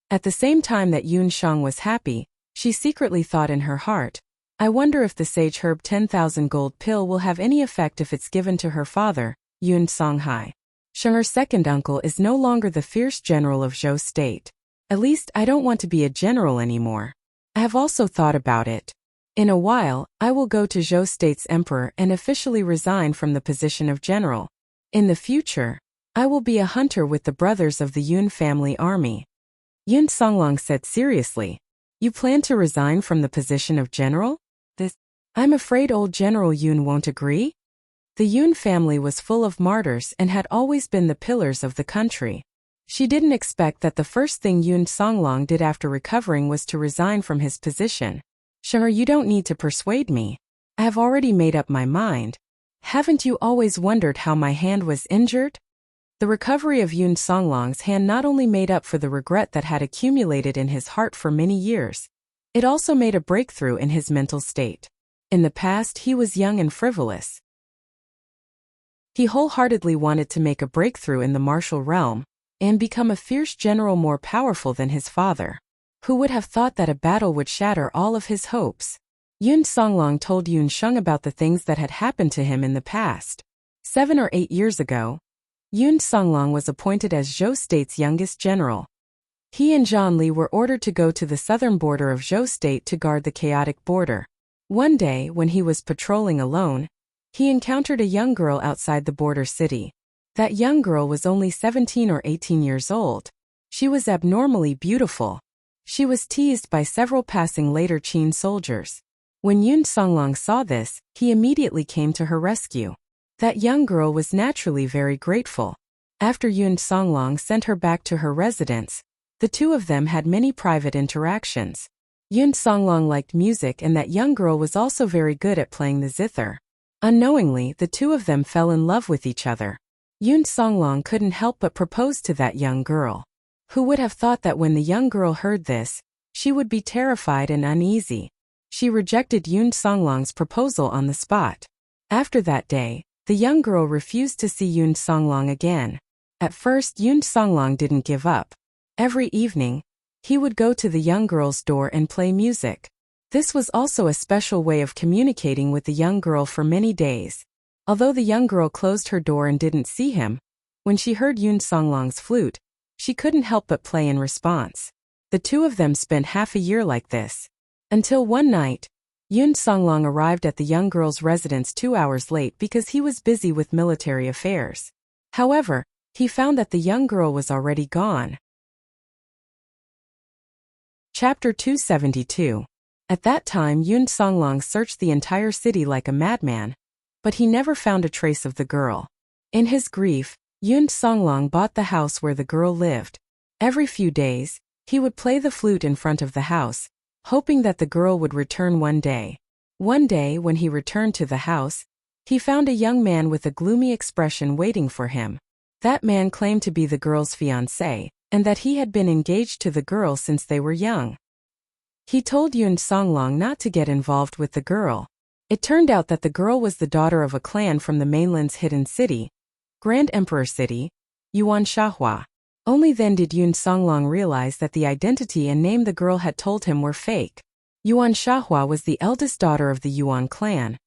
At the same time that Yunshang was happy, she secretly thought in her heart, I wonder if the sage herb 10,000 gold pill will have any effect if it's given to her father, Yun Songhai. Her second uncle is no longer the fierce general of Zhou State. At least I don't want to be a general anymore. I have also thought about it. In a while, I will go to Zhou State's emperor and officially resign from the position of general. In the future, I will be a hunter with the brothers of the Yun family army. Yun Songlong said seriously, you plan to resign from the position of general? I'm afraid old General Yun won't agree. The Yun family was full of martyrs and had always been the pillars of the country. She didn't expect that the first thing Yun Songlong did after recovering was to resign from his position. You don't need to persuade me. I have already made up my mind. Haven't you always wondered how my hand was injured? The recovery of Yun Songlong's hand not only made up for the regret that had accumulated in his heart for many years, it also made a breakthrough in his mental state. In the past, he was young and frivolous. He wholeheartedly wanted to make a breakthrough in the martial realm and become a fierce general more powerful than his father. Who would have thought that a battle would shatter all of his hopes? Yun Songlong told Yun Sheng about the things that had happened to him in the past. 7 or 8 years ago, Yun Songlong was appointed as Zhou State's youngest general. He and Zhang Li were ordered to go to the southern border of Zhou State to guard the chaotic border. One day, when he was patrolling alone, he encountered a young girl outside the border city. That young girl was only 17 or 18 years old. She was abnormally beautiful. She was teased by several passing later Qin soldiers. When Yun Songlong saw this, he immediately came to her rescue. That young girl was naturally very grateful. After Yun Songlong sent her back to her residence, the two of them had many private interactions. Yun Songlong liked music, and that young girl was also very good at playing the zither. Unknowingly, the two of them fell in love with each other. Yun Songlong couldn't help but propose to that young girl. Who would have thought that when the young girl heard this, she would be terrified and uneasy? She rejected Yun Songlong's proposal on the spot. After that day, the young girl refused to see Yun Songlong again. At first, Yun Songlong didn't give up. Every evening, he would go to the young girl's door and play music. This was also a special way of communicating with the young girl for many days. Although the young girl closed her door and didn't see him, when she heard Yun Songlong's flute, she couldn't help but play in response. The two of them spent half a year like this. Until one night, Yun Songlong arrived at the young girl's residence 2 hours late because he was busy with military affairs. However, he found that the young girl was already gone. Chapter 272. At that time, Yun Songlong searched the entire city like a madman, but he never found a trace of the girl. In his grief, Yun Songlong bought the house where the girl lived. Every few days, he would play the flute in front of the house, hoping that the girl would return one day. One day, when he returned to the house, he found a young man with a gloomy expression waiting for him. That man claimed to be the girl's fiancé, and that he had been engaged to the girl since they were young. He told Yun Songlong not to get involved with the girl. It turned out that the girl was the daughter of a clan from the mainland's hidden city, Grand Emperor City, Yuan Shahua. Only then did Yun Songlong realize that the identity and name the girl had told him were fake. Yuan Shahua was the eldest daughter of the Yuan clan,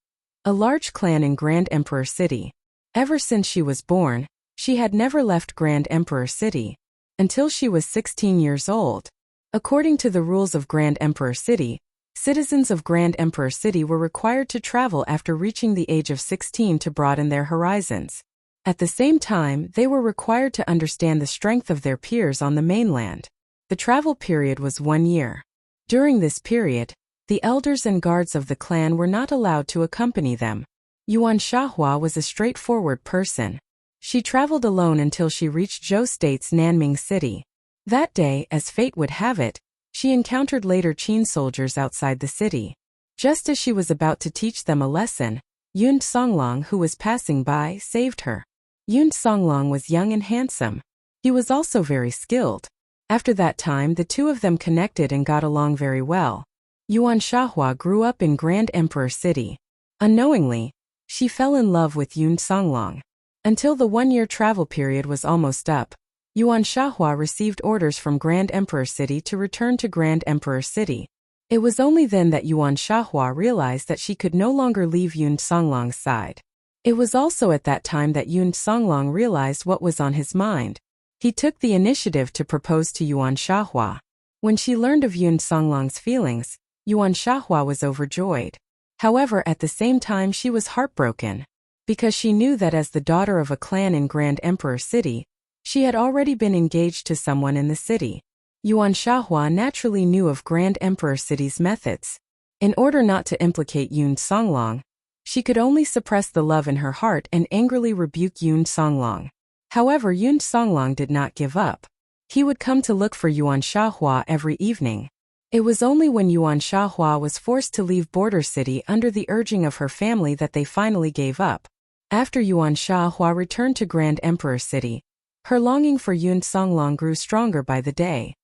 a large clan in Grand Emperor City. Ever since she was born, she had never left Grand Emperor City, until she was 16 years old. According to the rules of Grand Emperor City, citizens of Grand Emperor City were required to travel after reaching the age of 16 to broaden their horizons. At the same time, they were required to understand the strength of their peers on the mainland. The travel period was 1 year. During this period, the elders and guards of the clan were not allowed to accompany them. Yuan Shahua was a straightforward person. She traveled alone until she reached Zhou State's Nanming City. That day, as fate would have it, she encountered later Qin soldiers outside the city. Just as she was about to teach them a lesson, Yun Songlong, who was passing by, saved her. Yun Songlong was young and handsome. He was also very skilled. After that time, the two of them connected and got along very well. Yuan Shahua grew up in Grand Emperor City. Unknowingly, she fell in love with Yun Songlong. Until the 1-year travel period was almost up, Yuan Shahua received orders from Grand Emperor City to return to Grand Emperor City. It was only then that Yuan Shahua realized that she could no longer leave Yun Songlong's side. It was also at that time that Yun Songlong realized what was on his mind. He took the initiative to propose to Yuan Shahua. When she learned of Yun Songlong's feelings, Yuan Shahua was overjoyed. However, at the same time she was heartbroken, because she knew that as the daughter of a clan in Grand Emperor City, she had already been engaged to someone in the city. Yuan Shahua naturally knew of Grand Emperor City's methods. In order not to implicate Yun Songlong, she could only suppress the love in her heart and angrily rebuke Yun Songlong. However, Yun Songlong did not give up. He would come to look for Yuan Shahua every evening. It was only when Yuan Shahua was forced to leave Border City under the urging of her family that they finally gave up. After Yuan Shahua returned to Grand Emperor City, her longing for Yun Songlong grew stronger by the day.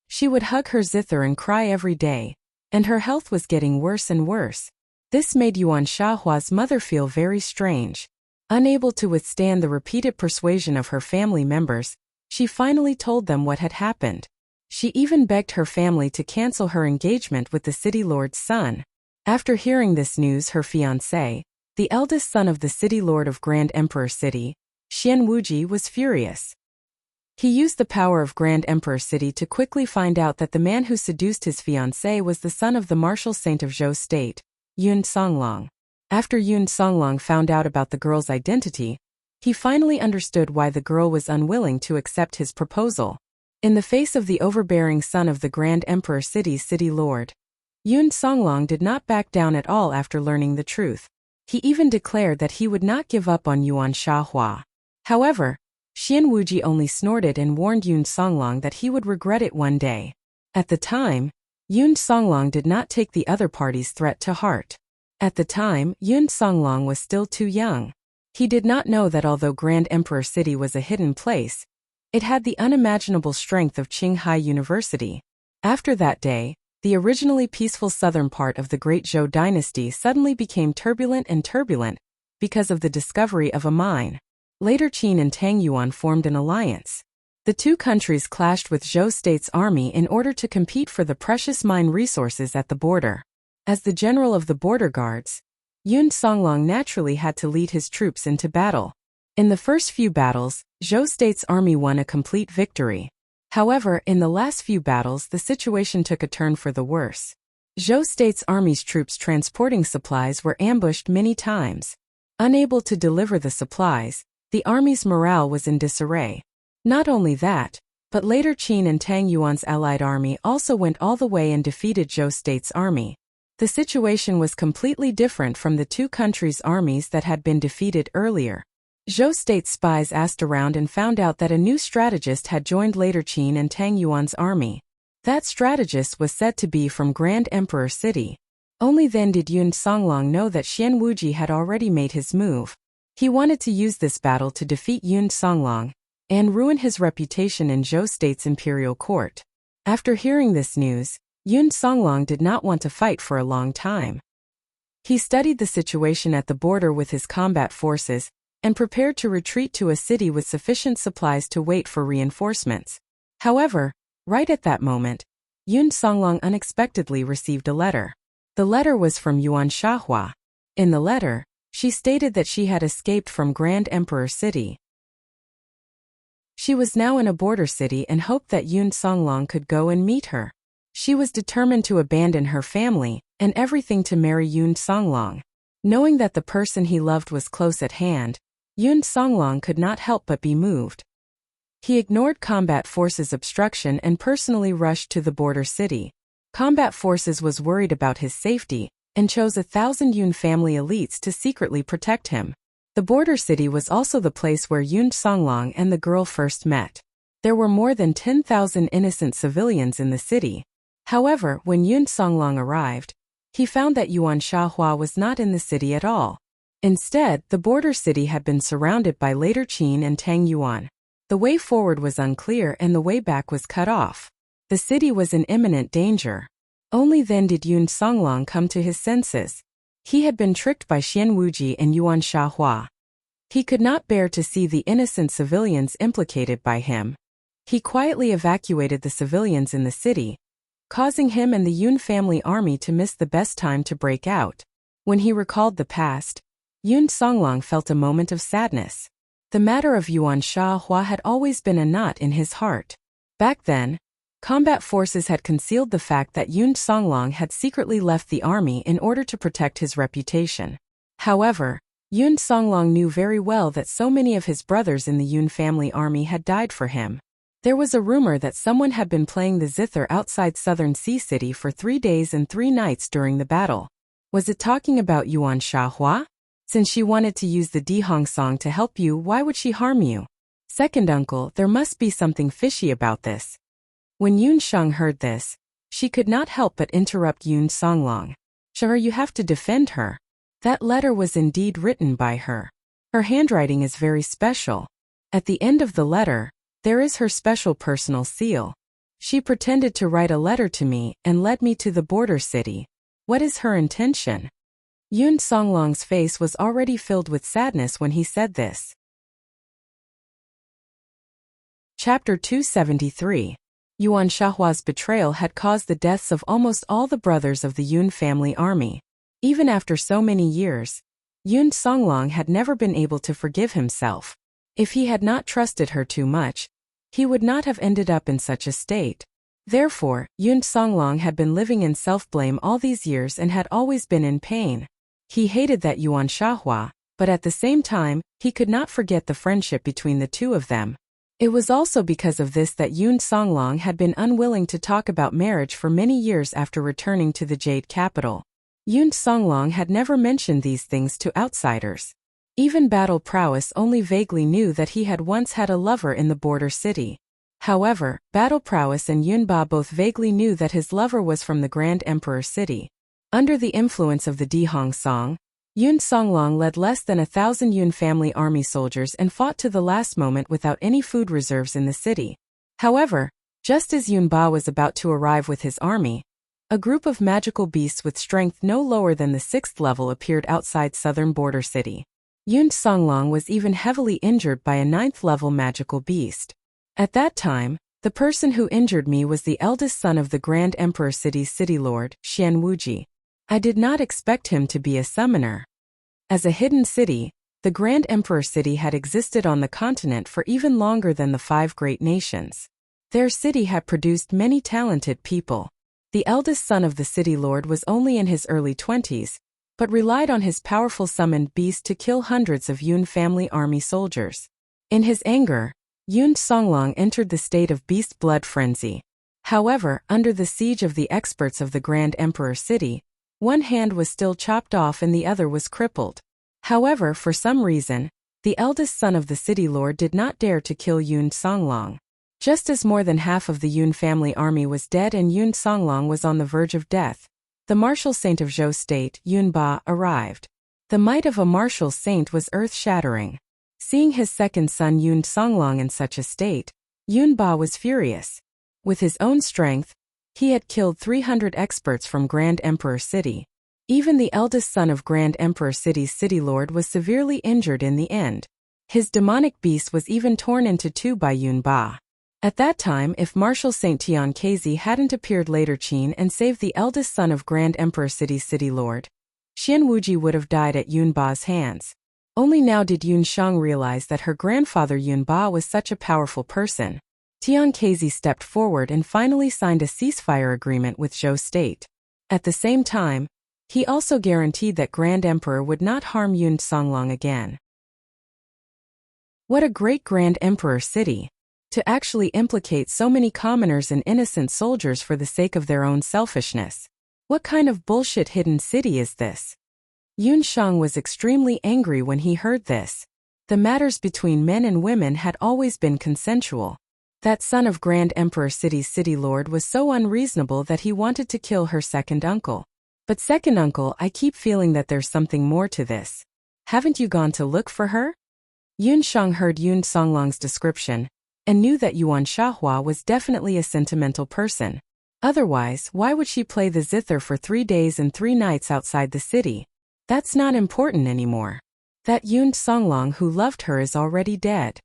She would hug her zither and cry every day, and her health was getting worse and worse. This made Yuan Shahua's mother feel very strange. Unable to withstand the repeated persuasion of her family members, she finally told them what had happened. She even begged her family to cancel her engagement with the city lord's son. After hearing this news, her fiancé, the eldest son of the city lord of Grand Emperor City, Xian Wuji, was furious. He used the power of Grand Emperor City to quickly find out that the man who seduced his fiancée was the son of the martial saint of Zhou State, Yun Songlong. After Yun Songlong found out about the girl's identity, he finally understood why the girl was unwilling to accept his proposal. In the face of the overbearing son of the Grand Emperor City's city lord, Yun Songlong did not back down at all after learning the truth. He even declared that he would not give up on Yuan Shahua. However, Xian Wuji only snorted and warned Yun Songlong that he would regret it one day. At the time, Yun Songlong did not take the other party's threat to heart. At the time, Yun Songlong was still too young. He did not know that although Grand Emperor City was a hidden place, it had the unimaginable strength of Qinghai University. After that day, the originally peaceful southern part of the Great Zhou dynasty suddenly became turbulent because of the discovery of a mine. Later, Qin and Tang Yuan formed an alliance. The two countries clashed with Zhou State's army in order to compete for the precious mine resources at the border. As the general of the border guards, Yun Songlong naturally had to lead his troops into battle. In the first few battles, Zhou State's army won a complete victory. However, in the last few battles, the situation took a turn for the worse. Zhou State's army's troops transporting supplies were ambushed many times. Unable to deliver the supplies, the army's morale was in disarray. Not only that, but later Qin and Tang Yuan's allied army also went all the way and defeated Zhou State's army. The situation was completely different from the two countries' armies that had been defeated earlier. Zhou State's spies asked around and found out that a new strategist had joined later Qin and Tang Yuan's army. That strategist was said to be from Grand Emperor City. Only then did Yun Songlong know that Xian Wuji had already made his move. He wanted to use this battle to defeat Yun Songlong and ruin his reputation in Zhou State's imperial court. After hearing this news, Yun Songlong did not want to fight for a long time. He studied the situation at the border with his combat forces and prepared to retreat to a city with sufficient supplies to wait for reinforcements. However, right at that moment, Yun Songlong unexpectedly received a letter. The letter was from Yuan Shahua. In the letter, she stated that she had escaped from Grand Emperor City. She was now in a border city and hoped that Yun Songlong could go and meet her. She was determined to abandon her family and everything to marry Yun Songlong. Knowing that the person he loved was close at hand, Yun Songlong could not help but be moved. He ignored combat forces' obstruction and personally rushed to the border city. Combat forces was worried about his safety and chose 1,000 Yun family elites to secretly protect him. The border city was also the place where Yun Songlong and the girl first met. There were more than 10,000 innocent civilians in the city. However, when Yun Songlong arrived, he found that Yuan Shahua was not in the city at all. Instead, the border city had been surrounded by later Qin and Tang Yuan. The way forward was unclear and the way back was cut off. The city was in imminent danger. Only then did Yun Songlong come to his senses. He had been tricked by Xian Wuji and Yuan Shahua. He could not bear to see the innocent civilians implicated by him. He quietly evacuated the civilians in the city, causing him and the Yun family army to miss the best time to break out. When he recalled the past, Yun Songlong felt a moment of sadness. The matter of Yuan Shahua had always been a knot in his heart. Back then, combat forces had concealed the fact that Yun Songlong had secretly left the army in order to protect his reputation. However, Yun Songlong knew very well that so many of his brothers in the Yun family army had died for him. There was a rumor that someone had been playing the zither outside Southern Sea City for 3 days and 3 nights during the battle. Was it talking about Yuan Shahua? Since she wanted to use the Dihong song to help you, why would she harm you? Second uncle, there must be something fishy about this. When Yun Sheng heard this, she could not help but interrupt Yun Songlong. Sure, you have to defend her. That letter was indeed written by her. Her handwriting is very special. At the end of the letter, there is her special personal seal. She pretended to write a letter to me and led me to the border city. What is her intention? Yun Songlong's face was already filled with sadness when he said this. Chapter 273. Yuan Shahua's betrayal had caused the deaths of almost all the brothers of the Yun family army. Even after so many years, Yun Songlong had never been able to forgive himself. If he had not trusted her too much, he would not have ended up in such a state. Therefore, Yun Songlong had been living in self-blame all these years and had always been in pain. He hated that Yuan Shahua, but at the same time, he could not forget the friendship between the two of them. It was also because of this that Yun Songlong had been unwilling to talk about marriage for many years after returning to the Jade capital. Yun Songlong had never mentioned these things to outsiders. Even Battle Prowess only vaguely knew that he had once had a lover in the border city. However, Battle Prowess and Yunba both vaguely knew that his lover was from the Grand Emperor city. Under the influence of the Dihong Song, Yun Songlong led less than 1,000 Yun family army soldiers and fought to the last moment without any food reserves in the city. However, just as Yunba was about to arrive with his army, a group of magical beasts with strength no lower than the 6th level appeared outside southern border city. Yun Songlong was even heavily injured by a 9th level magical beast. At that time, the person who injured me was the eldest son of the Grand Emperor city's city lord, Xian Wuji. I did not expect him to be a summoner. As a hidden city, the Grand Emperor city had existed on the continent for even longer than the 5 great nations. Their city had produced many talented people. The eldest son of the city lord was only in his early 20s, but relied on his powerful summoned beast to kill hundreds of Yun family army soldiers. In his anger, Yun Songlong entered the state of beast blood frenzy. However, under the siege of the experts of the Grand Emperor city, one hand was still chopped off and the other was crippled. However, for some reason, the eldest son of the city lord did not dare to kill Yun Songlong. Just as more than half of the Yun family army was dead and Yun Songlong was on the verge of death, the martial saint of Zhou State, Yunba, arrived. The might of a martial saint was earth-shattering. Seeing his second son Yun Songlong in such a state, Yunba was furious. With his own strength, he had killed 300 experts from Grand Emperor City. Even the eldest son of Grand Emperor City's city lord was severely injured in the end. His demonic beast was even torn into 2 by Yunba. At that time, if Marshal Saint Tian Kezi hadn't appeared later Qin and saved the eldest son of Grand Emperor City's city lord, Xian Wuji would have died at Yunba's hands. Only now did Yun Shang realize that her grandfather Yunba was such a powerful person. Tian Kezi stepped forward and finally signed a ceasefire agreement with Zhou State. At the same time, he also guaranteed that Grand Emperor would not harm Yun Songlong again. What a great Grand Emperor city! To actually implicate so many commoners and innocent soldiers for the sake of their own selfishness. What kind of bullshit hidden city is this? Yun Shang was extremely angry when he heard this. The matters between men and women had always been consensual. That son of Grand Emperor City's city lord was so unreasonable that he wanted to kill her second uncle. But second uncle, I keep feeling that there's something more to this. Haven't you gone to look for her? Yun Shang heard Yun Songlong's description, and knew that Yuan Shahua was definitely a sentimental person. Otherwise, why would she play the zither for 3 days and 3 nights outside the city? That's not important anymore. That Yun Songlong who loved her is already dead.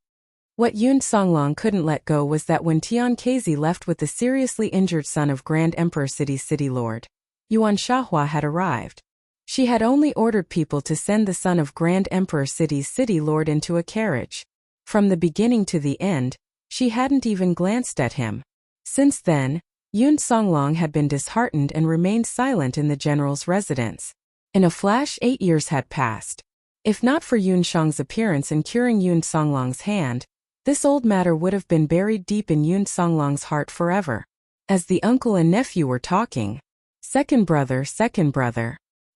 What Yun Songlong couldn't let go was that when Tian Kezi left with the seriously injured son of Grand Emperor City's city lord, Yuan Shahua had arrived. She had only ordered people to send the son of Grand Emperor City's city lord into a carriage. From the beginning to the end, she hadn't even glanced at him. Since then, Yun Songlong had been disheartened and remained silent in the general's residence. In a flash, 8 years had passed. If not for Yun Shang's appearance and curing Yun Songlong's hand, this old matter would have been buried deep in Yun Songlong's heart forever. As the uncle and nephew were talking, second brother,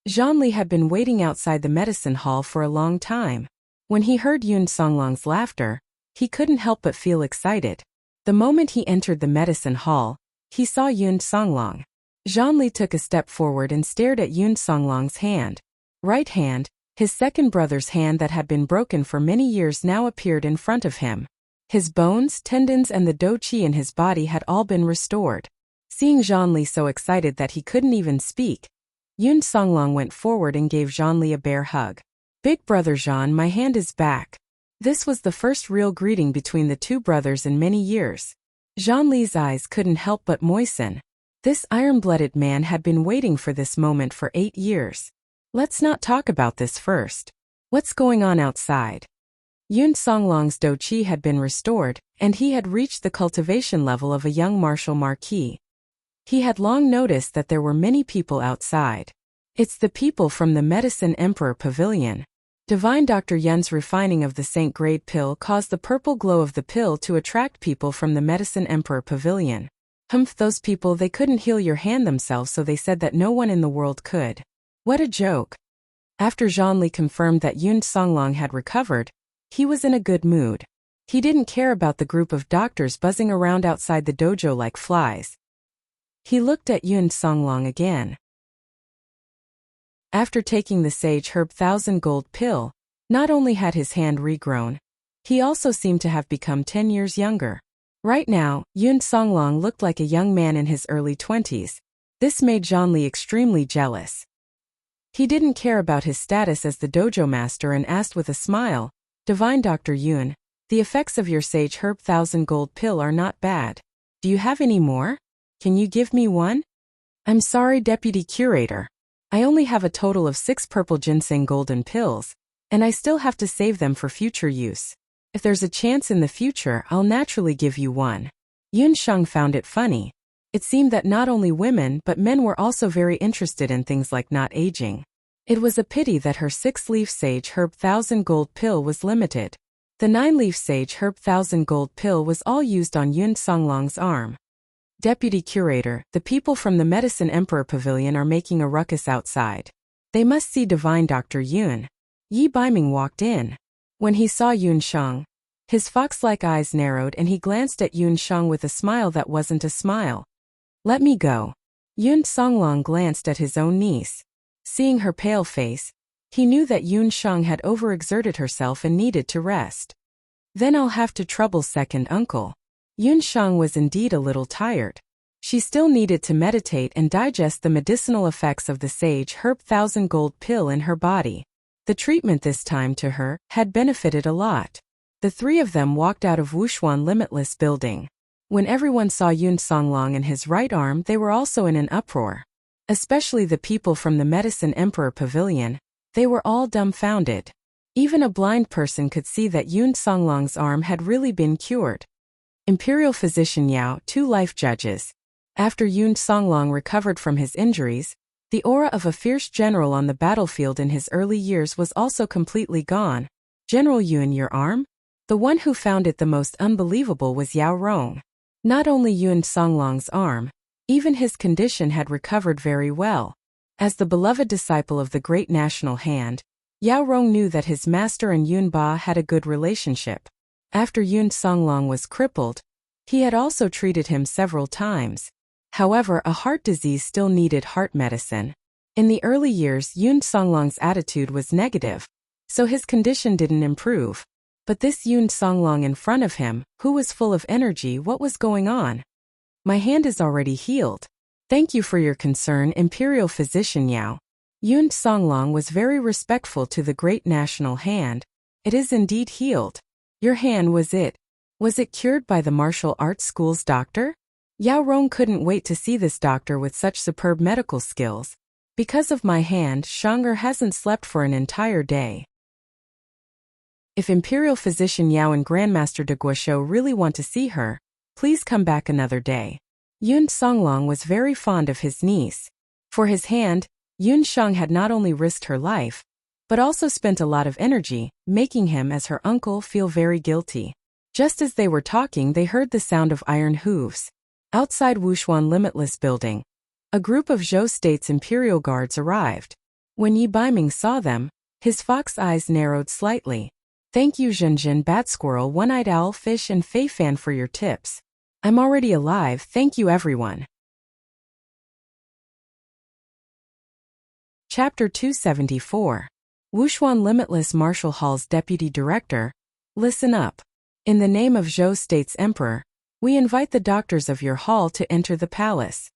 Zhonli had been waiting outside the medicine hall for a long time. When he heard Yun Songlong's laughter, he couldn't help but feel excited. The moment he entered the medicine hall, he saw Yun Songlong. Zhonli took a step forward and stared at Yun Songlong's hand. right hand, his second brother's hand that had been broken for many years now appeared in front of him. His bones, tendons and the dou qi in his body had all been restored. Seeing Zhonli so excited that he couldn't even speak, Yun Songlong went forward and gave Zhonli a bear hug. "Big brother Zhan, my hand is back." This was the first real greeting between the two brothers in many years. Zhonli's eyes couldn't help but moisten. This iron-blooded man had been waiting for this moment for 8 years. "Let's not talk about this first. What's going on outside?" Yun Songlong's dou qi had been restored, and he had reached the cultivation level of a young martial marquis. He had long noticed that there were many people outside. "It's the people from the Medicine Emperor Pavilion." Divine Dr. Yun's refining of the Saint Grade pill caused the purple glow of the pill to attract people from the Medicine Emperor Pavilion. Those people, they couldn't heal your hand themselves, so they said that no one in the world could. What a joke. After Zhonli confirmed that Yun Songlong had recovered, he was in a good mood. He didn't care about the group of doctors buzzing around outside the dojo like flies. He looked at Yun Songlong again. After taking the sage herb 1,000 gold pill, not only had his hand regrown, he also seemed to have become 10 years younger. Right now, Yun Songlong looked like a young man in his early 20s. This made Zhonli extremely jealous. He didn't care about his status as the dojo master and asked with a smile, "Divine Dr. Yun, the effects of your sage herb 1,000 gold pill are not bad. Do you have any more? Can you give me one?" "I'm sorry, Deputy Curator. I only have a total of 6 purple ginseng golden pills, and I still have to save them for future use. If there's a chance in the future, I'll naturally give you one." Yun Sheng found it funny. It seemed that not only women but men were also very interested in things like not aging. It was a pity that her 6-leaf sage herb 1,000 gold pill was limited. The 9-leaf sage herb 1,000 gold pill was all used on Yun Songlong's arm. "Deputy Curator, the people from the Medicine Emperor Pavilion are making a ruckus outside. They must see Divine Dr. Yun." Yi Baiming walked in. When he saw Yun Sheng, his fox-like eyes narrowed and he glanced at Yun Sheng with a smile that wasn't a smile. "Let me go." Yun Songlong glanced at his own niece. Seeing her pale face, he knew that Yun Sheng had overexerted herself and needed to rest. "Then I'll have to trouble second uncle." Yun Sheng was indeed a little tired. She still needed to meditate and digest the medicinal effects of the sage herb 1,000 gold pill in her body. The treatment this time to her had benefited a lot. The three of them walked out of Wuxia Limitless building. When everyone saw Yun Songlong and his right arm, they were also in an uproar. Especially the people from the Medicine Emperor Pavilion, they were all dumbfounded. Even a blind person could see that Yun Songlong's arm had really been cured. Imperial Physician Yao, 2 life judges. After Yun Songlong recovered from his injuries, the aura of a fierce general on the battlefield in his early years was also completely gone. "General Yun, your arm?" The one who found it the most unbelievable was Yao Rong. Not only Yun Songlong's arm, even his condition had recovered very well. As the beloved disciple of the great national hand, Yao Rong knew that his master and Yun Ba had a good relationship. After Yun Songlong was crippled, he had also treated him several times. However, a heart disease still needed heart medicine. In the early years, Yun Songlong's attitude was negative, so his condition didn't improve. But this Yun Songlong in front of him, who was full of energy, what was going on? "My hand is already healed. Thank you for your concern, Imperial Physician Yao." Yun Songlong was very respectful to the great national hand. "It is indeed healed. Your hand, was it cured by the martial arts school's doctor?" Yao Rong couldn't wait to see this doctor with such superb medical skills. "Because of my hand, Shanger hasn't slept for an entire day." If Imperial Physician Yao and Grandmaster de Guosho really want to see her, please come back another day. Yun Songlong was very fond of his niece. For his hand, Yun Sheng had not only risked her life, but also spent a lot of energy, making him, as her uncle, feel very guilty. Just as they were talking, they heard the sound of iron hooves. Outside Wuxia Limitless building, a group of Zhou State's Imperial Guards arrived. When Yi Baiming saw them, his fox eyes narrowed slightly. "Thank you, Zhenjin, Bat Squirrel, One-Eyed Owl, Fish and Fei Fan for your tips. I'm already alive, thank you everyone." Chapter 274. Wuxia Limitless Martial Hall's Deputy Director. Listen up. In the name of Zhou State's Emperor, we invite the doctors of your hall to enter the palace.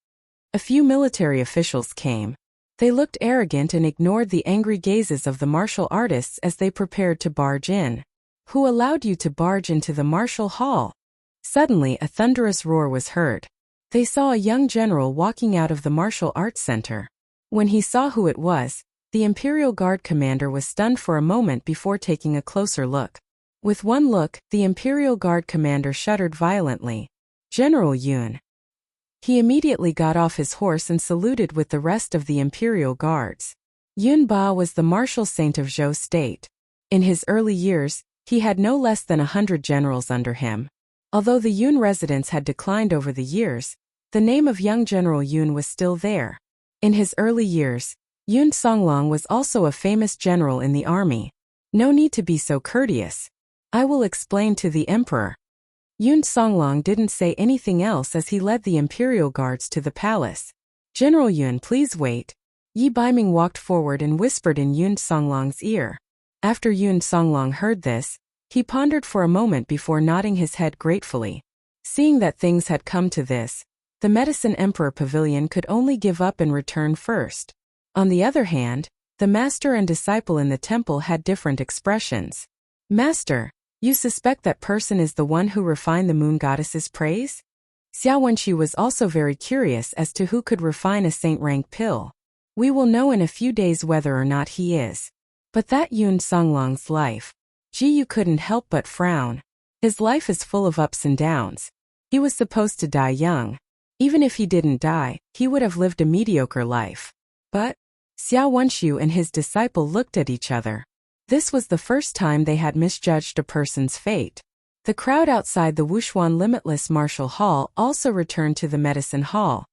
A few military officials came. They looked arrogant and ignored the angry gazes of the martial artists as they prepared to barge in. Who allowed you to barge into the martial hall? Suddenly a thunderous roar was heard. They saw a young general walking out of the martial arts center. When he saw who it was, the Imperial Guard commander was stunned for a moment before taking a closer look. With one look, the Imperial Guard commander shuddered violently. General Yun. He immediately got off his horse and saluted with the rest of the Imperial Guards. Yun Ba was the martial saint of Zhou State. In his early years, he had no less than 100 generals under him. Although the Yun residence had declined over the years, the name of young General Yun was still there. In his early years, Yun Songlong was also a famous general in the army. No need to be so courteous. I will explain to the emperor. Yun Songlong didn't say anything else as he led the Imperial Guards to the palace. General Yun, please wait. Yi Baiming walked forward and whispered in Yun Songlong's ear. After Yun Songlong heard this, he pondered for a moment before nodding his head gratefully. Seeing that things had come to this, the Medicine Emperor Pavilion could only give up and return first. On the other hand, the master and disciple in the temple had different expressions. Master, you suspect that person is the one who refined the moon goddess's praise? Xiao Wenqi was also very curious as to who could refine a saint-rank pill. We will know in a few days whether or not he is. But that Yun Songlong's life. Ji Yu couldn't help but frown. His life is full of ups and downs. He was supposed to die young. Even if he didn't die, he would have lived a mediocre life. But Xiao Wenqi and his disciple looked at each other. This was the first time they had misjudged a person's fate. The crowd outside the Wuxia Limitless Martial Hall also returned to the medicine hall.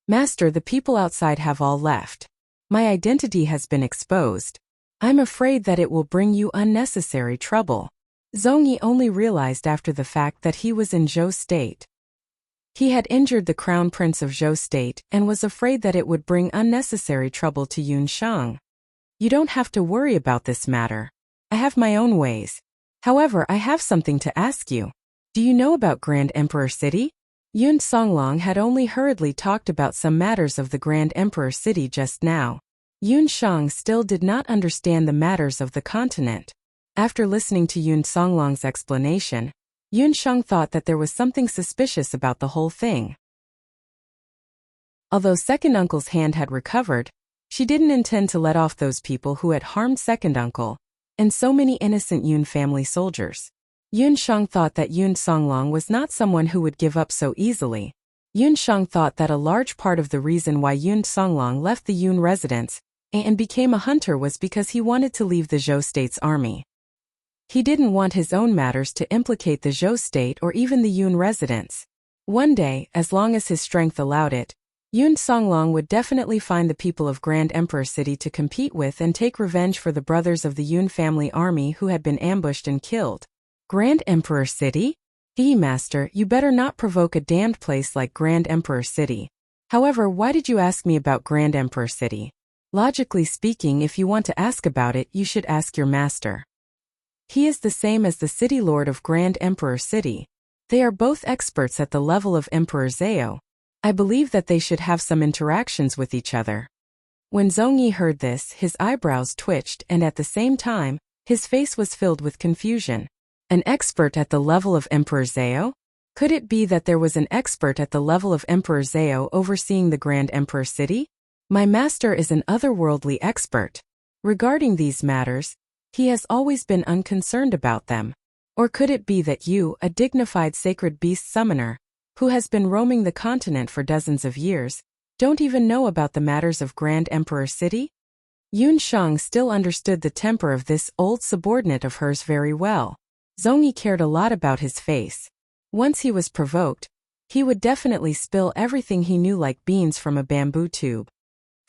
Master, the people outside have all left. My identity has been exposed. I'm afraid that it will bring you unnecessary trouble. Zhongyi only realized after the fact that he was in Zhou State. He had injured the Crown Prince of Zhou State and was afraid that it would bring unnecessary trouble to Yun Shang. You don't have to worry about this matter. I have my own ways. However, I have something to ask you. Do you know about Grand Emperor City? Yun Songlong had only hurriedly talked about some matters of the Grand Emperor City just now. Yun Shang still did not understand the matters of the continent. After listening to Yun Songlong's explanation, Yun Shang thought that there was something suspicious about the whole thing. Although Second Uncle's hand had recovered, she didn't intend to let off those people who had harmed Second Uncle, and so many innocent Yun family soldiers. Yun Shang thought that Yun Songlong was not someone who would give up so easily. Yun Shang thought that a large part of the reason why Yun Songlong left the Yun residence and became a hunter was because he wanted to leave the Zhou State's army. He didn't want his own matters to implicate the Zhou State or even the Yun residents. One day, as long as his strength allowed it, Yun Songlong would definitely find the people of Grand Emperor City to compete with and take revenge for the brothers of the Yun family army who had been ambushed and killed. Grand Emperor City? Master, you better not provoke a damned place like Grand Emperor City. However, why did you ask me about Grand Emperor City? Logically speaking, if you want to ask about it, you should ask your master. He is the same as the city lord of Grand Emperor City. They are both experts at the level of Emperor Zhao. I believe that they should have some interactions with each other. When Zhongyi heard this, his eyebrows twitched and at the same time, his face was filled with confusion. An expert at the level of Emperor Zhao? Could it be that there was an expert at the level of Emperor Zhao overseeing the Grand Emperor City? My master is an otherworldly expert. Regarding these matters, he has always been unconcerned about them. Or could it be that you, a dignified sacred beast summoner, who has been roaming the continent for dozens of years, don't even know about the matters of Grand Emperor City? Yun Shang still understood the temper of this old subordinate of hers very well. Zhongyi cared a lot about his face. Once he was provoked, he would definitely spill everything he knew like beans from a bamboo tube.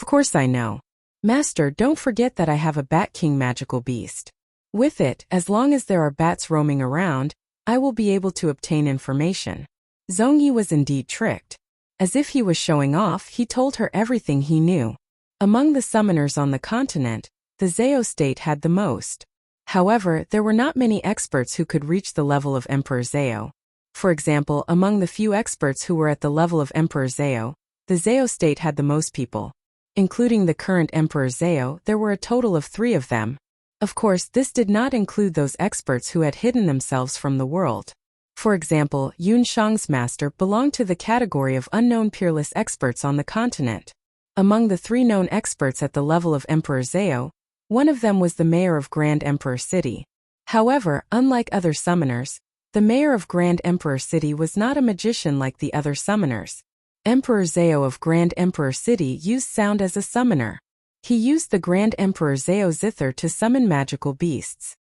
Of course I know. Master, don't forget that I have a Bat King magical beast. With it, as long as there are bats roaming around, I will be able to obtain information. Zhongyi was indeed tricked. As if he was showing off, he told her everything he knew. Among the summoners on the continent, the Zhao state had the most. However, there were not many experts who could reach the level of Emperor Zhao. For example, among the few experts who were at the level of Emperor Zhao, the Zhao state had the most people. Including the current Emperor Zhao, there were a total of 3 of them. Of course, this did not include those experts who had hidden themselves from the world. For example, Yun Shang's master belonged to the category of unknown peerless experts on the continent. Among the 3 known experts at the level of Emperor Zhao, one of them was the mayor of Grand Emperor City. However, unlike other summoners, the mayor of Grand Emperor City was not a magician like the other summoners. Emperor Zhao of Grand Emperor City used sound as a summoner. He used the Grand Emperor Zhao zither to summon magical beasts.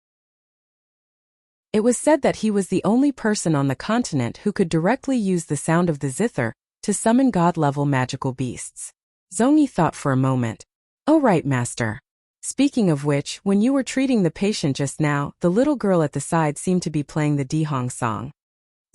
It was said that he was the only person on the continent who could directly use the sound of the zither to summon god-level magical beasts. Zhongyi thought for a moment. "Oh right, master. Speaking of which, when you were treating the patient just now, the little girl at the side seemed to be playing the Dihong song."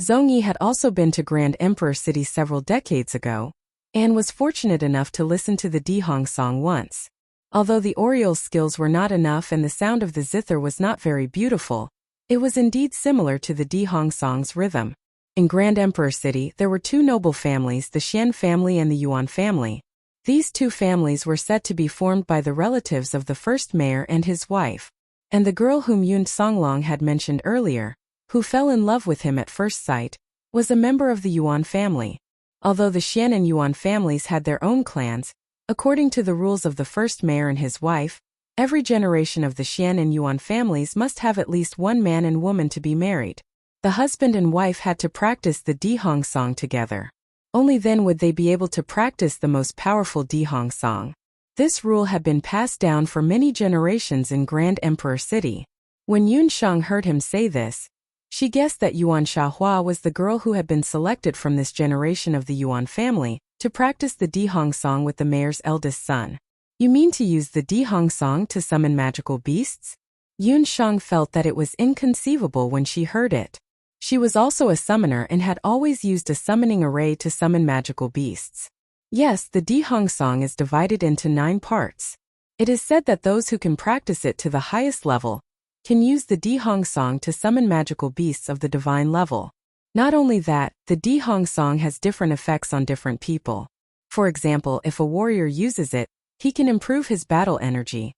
Zhongyi had also been to Grand Emperor City several decades ago, and was fortunate enough to listen to the Dihong song once. Although the Oriole's skills were not enough and the sound of the zither was not very beautiful, it was indeed similar to the Dihong song's rhythm. In Grand Emperor City, there were 2 noble families, the Xian family and the Yuan family. These 2 families were said to be formed by the relatives of the first mayor and his wife, and the girl whom Yun Songlong had mentioned earlier, who fell in love with him at first sight, was a member of the Yuan family. Although the Xian and Yuan families had their own clans, according to the rules of the first mayor and his wife, every generation of the Xian and Yuan families must have at least 1 man and woman to be married. The husband and wife had to practice the Dihong song together. Only then would they be able to practice the most powerful Dihong song. This rule had been passed down for many generations in Grand Emperor City. When Yun Shang heard him say this, she guessed that Yuan Xiahua was the girl who had been selected from this generation of the Yuan family to practice the Dihong song with the mayor's eldest son. "You mean to use the Dihong song to summon magical beasts?" Yun Shang felt that it was inconceivable when she heard it. She was also a summoner and had always used a summoning array to summon magical beasts. Yes, the Dihong song is divided into 9 parts. It is said that those who can practice it to the highest level can use the Dihong song to summon magical beasts of the divine level. Not only that, the Dihong song has different effects on different people. For example, if a warrior uses it, he can improve his battle energy.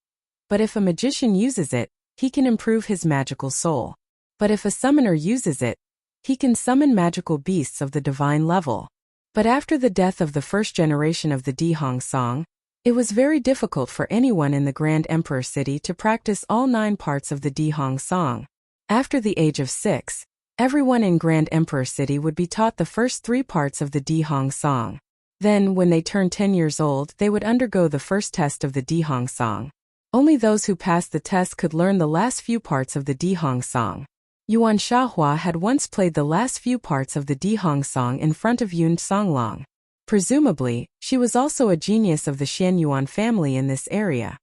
But if a magician uses it, he can improve his magical soul. But if a summoner uses it, he can summon magical beasts of the divine level. But after the death of the first generation of the Dihong song, it was very difficult for anyone in the Grand Emperor City to practice all 9 parts of the Dihong song. After the age of 6, everyone in Grand Emperor City would be taught the first 3 parts of the Dihong song. Then, when they turned 10 years old, they would undergo the first test of the Dihong song. Only those who passed the test could learn the last few parts of the Dihong song. Yuan Xiahua had once played the last few parts of the Dihong song in front of Yun Songlong. Presumably, she was also a genius of the Xian Yuan family in this area.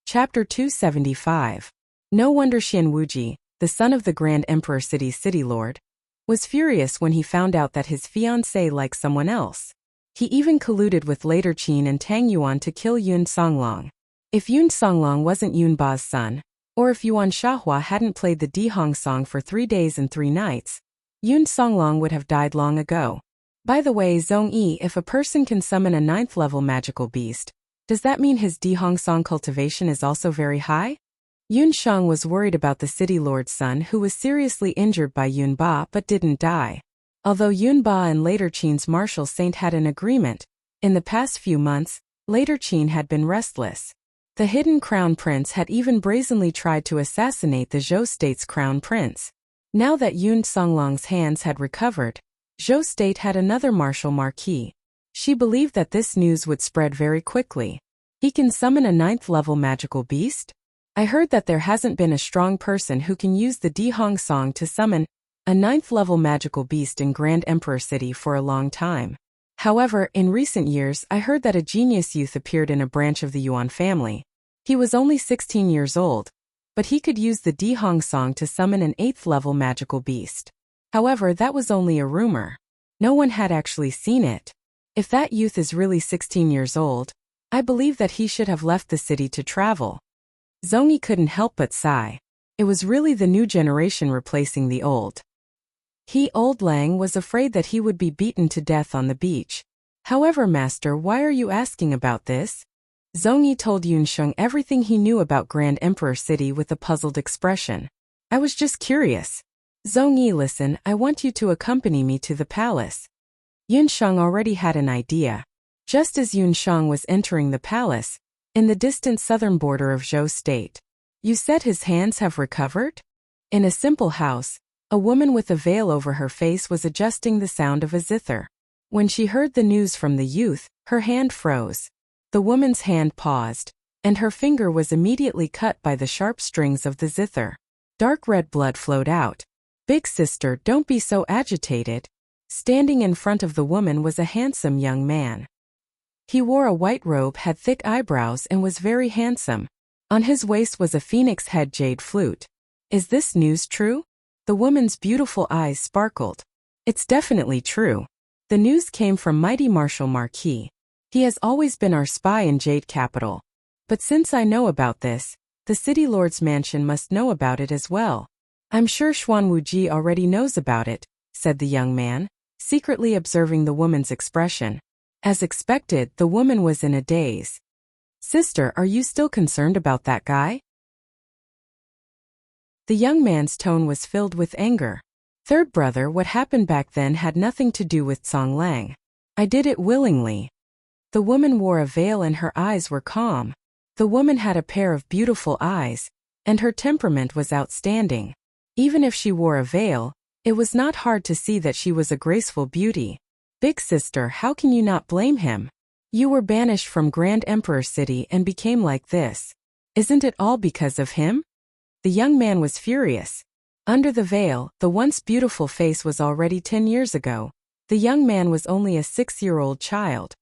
Chapter 275. No wonder Xian Wuji, the son of the Grand Emperor City's city lord, was furious when he found out that his fiancée liked someone else. He even colluded with later Qin and Tang Yuan to kill Yun Songlong. If Yun Songlong wasn't Yun Ba's son, or if Yuan Xiahua hadn't played the Dihong song for 3 days and 3 nights, Yun Songlong would have died long ago. By the way, Zhongyi, if a person can summon a 9th level magical beast, does that mean his Dihong song cultivation is also very high? Yun Shang was worried about the city lord's son who was seriously injured by Yun Ba but didn't die. Although Yun Ba and later Qin's martial saint had an agreement, in the past few months, later Qin had been restless. The hidden crown prince had even brazenly tried to assassinate the Zhou state's crown prince. Now that Yun Songlong's hands had recovered, Zhou state had another martial marquis. She believed that this news would spread very quickly. He can summon a 9th level magical beast? I heard that there hasn't been a strong person who can use the Dihong song to summon a 9th level magical beast in Grand Emperor City for a long time. However, in recent years I heard that a genius youth appeared in a branch of the Yuan family. He was only 16 years old, but he could use the Dihong song to summon an 8th level magical beast. However, that was only a rumor. No one had actually seen it. If that youth is really 16 years old, I believe that he should have left the city to travel. Zhongyi couldn't help but sigh. It was really the new generation replacing the old. Old Lang was afraid that he would be beaten to death on the beach. However, master, why are you asking about this? Zhongyi told Yunsheng everything he knew about Grand Emperor City with a puzzled expression. I was just curious. Zhongyi, listen, I want you to accompany me to the palace. Yunsheng already had an idea. Just as Yunsheng was entering the palace, in the distant southern border of Zhou State. You said his hands have recovered? In a simple house, a woman with a veil over her face was adjusting the sound of a zither. When she heard the news from the youth, her hand froze. The woman's hand paused, and her finger was immediately cut by the sharp strings of the zither. Dark red blood flowed out. Big sister, don't be so agitated. Standing in front of the woman was a handsome young man. He wore a white robe, had thick eyebrows, and was very handsome. On his waist was a phoenix head jade flute. Is this news true? The woman's beautiful eyes sparkled. It's definitely true. The news came from mighty Marshal Marquis. He has always been our spy in Jade Capital. But since I know about this, the city lord's mansion must know about it as well. I'm sure Xuan Wuji already knows about it, said the young man, secretly observing the woman's expression. As expected, the woman was in a daze. Sister, are you still concerned about that guy? The young man's tone was filled with anger. Third brother, what happened back then had nothing to do with Song Lang. I did it willingly. The woman wore a veil and her eyes were calm. The woman had a pair of beautiful eyes, and her temperament was outstanding. Even if she wore a veil, it was not hard to see that she was a graceful beauty. Big sister, how can you not blame him? You were banished from Grand Emperor City and became like this. Isn't it all because of him? The young man was furious. Under the veil, the once beautiful face was already 10 years ago. The young man was only a 6-year-old child.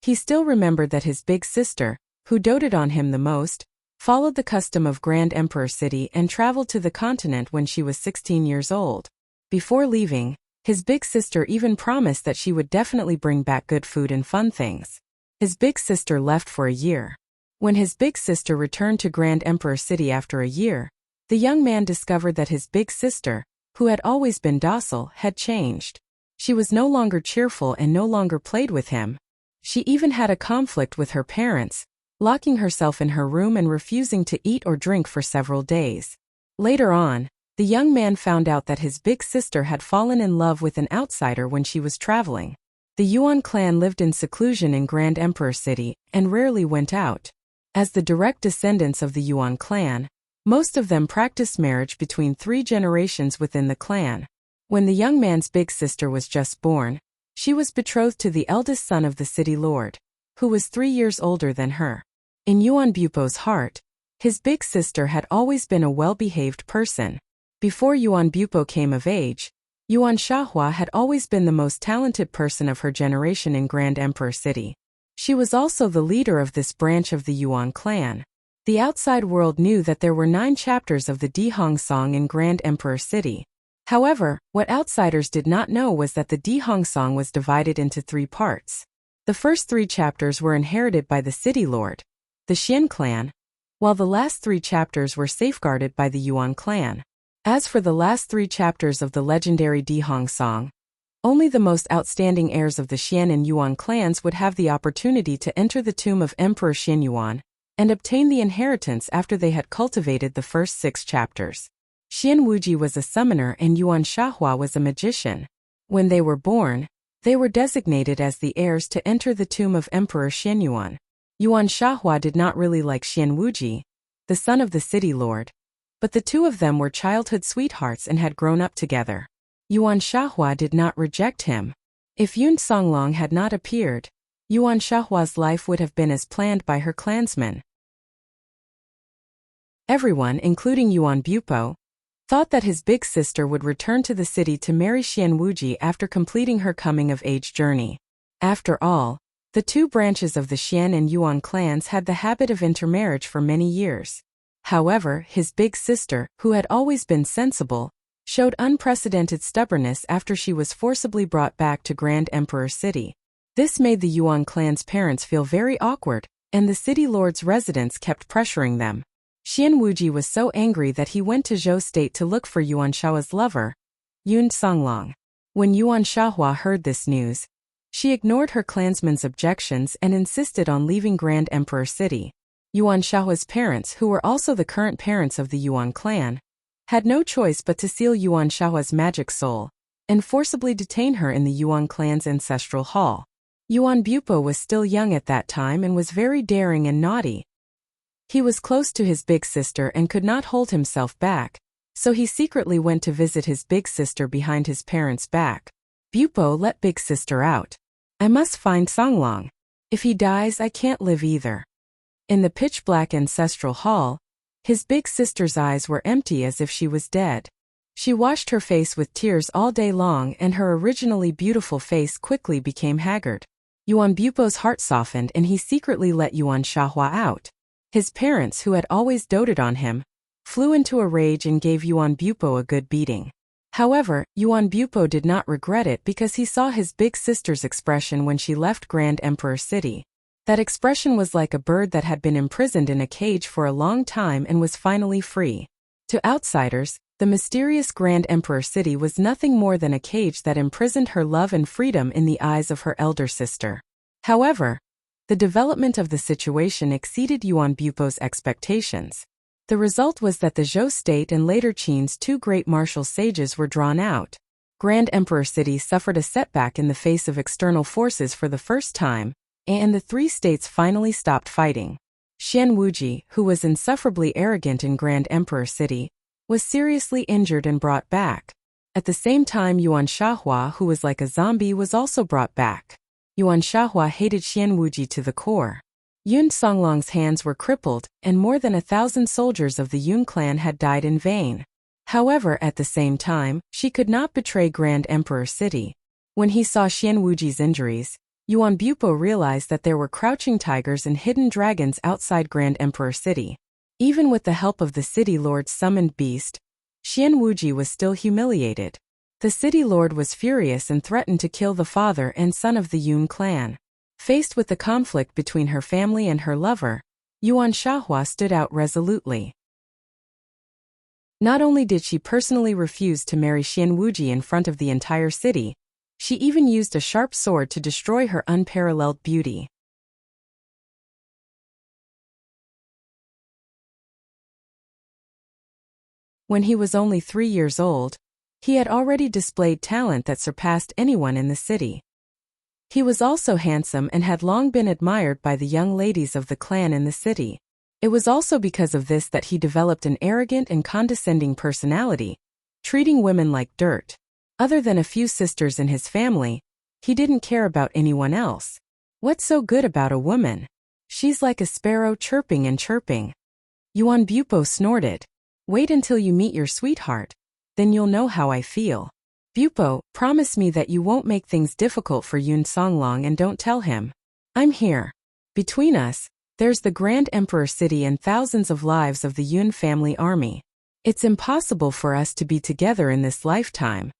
He still remembered that his big sister, who doted on him the most, followed the custom of Grand Emperor City and traveled to the continent when she was 16 years old. Before leaving, his big sister even promised that she would definitely bring back good food and fun things. His big sister left for a year. When his big sister returned to Grand Emperor City after a year, the young man discovered that his big sister, who had always been docile, had changed. She was no longer cheerful and no longer played with him. She even had a conflict with her parents, locking herself in her room and refusing to eat or drink for several days. Later on, the young man found out that his big sister had fallen in love with an outsider when she was traveling. The Yuan clan lived in seclusion in Grand Emperor City and rarely went out. As the direct descendants of the Yuan clan, most of them practiced marriage between 3 generations within the clan. When the young man's big sister was just born, she was betrothed to the eldest son of the city lord, who was 3 years older than her. In Yuan Bupo's heart, his big sister had always been a well-behaved person. Before Yuan Bupo came of age, Yuan Shahua had always been the most talented person of her generation in Grand Emperor City. She was also the leader of this branch of the Yuan clan. The outside world knew that there were 9 chapters of the Dihong Song in Grand Emperor City. However, what outsiders did not know was that the Dihong Song was divided into 3 parts. The first 3 chapters were inherited by the city lord, the Xian clan, while the last 3 chapters were safeguarded by the Yuan clan. As for the last 3 chapters of the legendary Dihong Song, only the most outstanding heirs of the Xian and Yuan clans would have the opportunity to enter the tomb of Emperor Xian Yuan and obtain the inheritance after they had cultivated the first 6 chapters. Xian Wuji was a summoner and Yuan Shahua was a magician. When they were born, they were designated as the heirs to enter the tomb of Emperor Xian Yuan. Yuan Shahua did not really like Xian Wuji, the son of the city lord, but the 2 of them were childhood sweethearts and had grown up together. Yuan Shahua did not reject him. If Yun Songlong had not appeared, Yuan Shahua's life would have been as planned by her clansmen. Everyone, including Yuan Bupo, thought that his big sister would return to the city to marry Xian Wuji after completing her coming-of-age journey. After all, the 2 branches of the Xian and Yuan clans had the habit of intermarriage for many years. However, his big sister, who had always been sensible, showed unprecedented stubbornness after she was forcibly brought back to Grand Emperor City. This made the Yuan clan's parents feel very awkward, and the city lord's residents kept pressuring them. Xian Wuji was so angry that he went to Zhou State to look for Yuan Shao's lover, Yun Songlong. When Yuan Shahua heard this news, she ignored her clansmen's objections and insisted on leaving Grand Emperor City. Yuan Shahua's parents, who were also the current parents of the Yuan clan, had no choice but to seal Yuan Shahua's magic soul and forcibly detain her in the Yuan clan's ancestral hall. Yuan Bupo was still young at that time and was very daring and naughty. He was close to his big sister and could not hold himself back, so he secretly went to visit his big sister behind his parents' back. Bupo, let big sister out. I must find Songlong. If he dies, I can't live either. In the pitch-black ancestral hall, his big sister's eyes were empty as if she was dead. She washed her face with tears all day long, and her originally beautiful face quickly became haggard. Yuan Bupo's heart softened and he secretly let Yuan Shahua out. His parents, who had always doted on him, flew into a rage and gave Yuan Bupo a good beating. However, Yuan Bupo did not regret it because he saw his big sister's expression when she left Grand Emperor City. That expression was like a bird that had been imprisoned in a cage for a long time and was finally free. To outsiders, the mysterious Grand Emperor City was nothing more than a cage that imprisoned her love and freedom in the eyes of her elder sister. However, the development of the situation exceeded Yuan Bupo's expectations. The result was that the Zhou State and later Qin's two great martial sages were drawn out. Grand Emperor City suffered a setback in the face of external forces for the first time, and the three states finally stopped fighting. Xian Wuji, who was insufferably arrogant in Grand Emperor City, was seriously injured and brought back. At the same time, Yuan Shahua, who was like a zombie, was also brought back. Yuan Shahua hated Xian Wuji to the core. Yun Songlong's hands were crippled, and more than 1,000 soldiers of the Yun clan had died in vain. However, at the same time, she could not betray Grand Emperor City. When he saw Xian Wuji's injuries, Yuan Bupo realized that there were crouching tigers and hidden dragons outside Grand Emperor City. Even with the help of the city lord's summoned beast, Xian Wuji was still humiliated. The city lord was furious and threatened to kill the father and son of the Yun clan. Faced with the conflict between her family and her lover, Yuan Shahua stood out resolutely. Not only did she personally refuse to marry Xian Wuji in front of the entire city, she even used a sharp sword to destroy her unparalleled beauty. When he was only 3 years old, he had already displayed talent that surpassed anyone in the city. He was also handsome and had long been admired by the young ladies of the clan in the city. It was also because of this that he developed an arrogant and condescending personality, treating women like dirt. Other than a few sisters in his family, he didn't care about anyone else. What's so good about a woman? She's like a sparrow chirping and chirping. Yuan Bupo snorted. Wait until you meet your sweetheart. Then you'll know how I feel. Bupo, promise me that you won't make things difficult for Yun Songlong and don't tell him. I'm here. Between us, there's the Grand Emperor City and thousands of lives of the Yun family army. It's impossible for us to be together in this lifetime.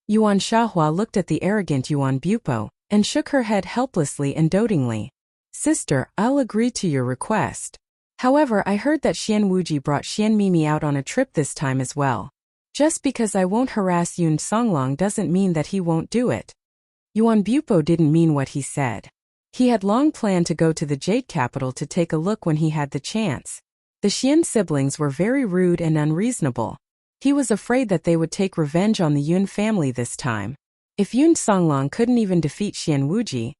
Yuan Shahua looked at the arrogant Yuan Bupo and shook her head helplessly and dotingly. Sister, I'll agree to your request. However, I heard that Xian Wuji brought Xian Mimi out on a trip this time as well. Just because I won't harass Yun Songlong doesn't mean that he won't do it. Yuan Bupo didn't mean what he said. He had long planned to go to the Jade capital to take a look when he had the chance. The Xian siblings were very rude and unreasonable. He was afraid that they would take revenge on the Yun family this time. If Yun Songlong couldn't even defeat Xian Wuji,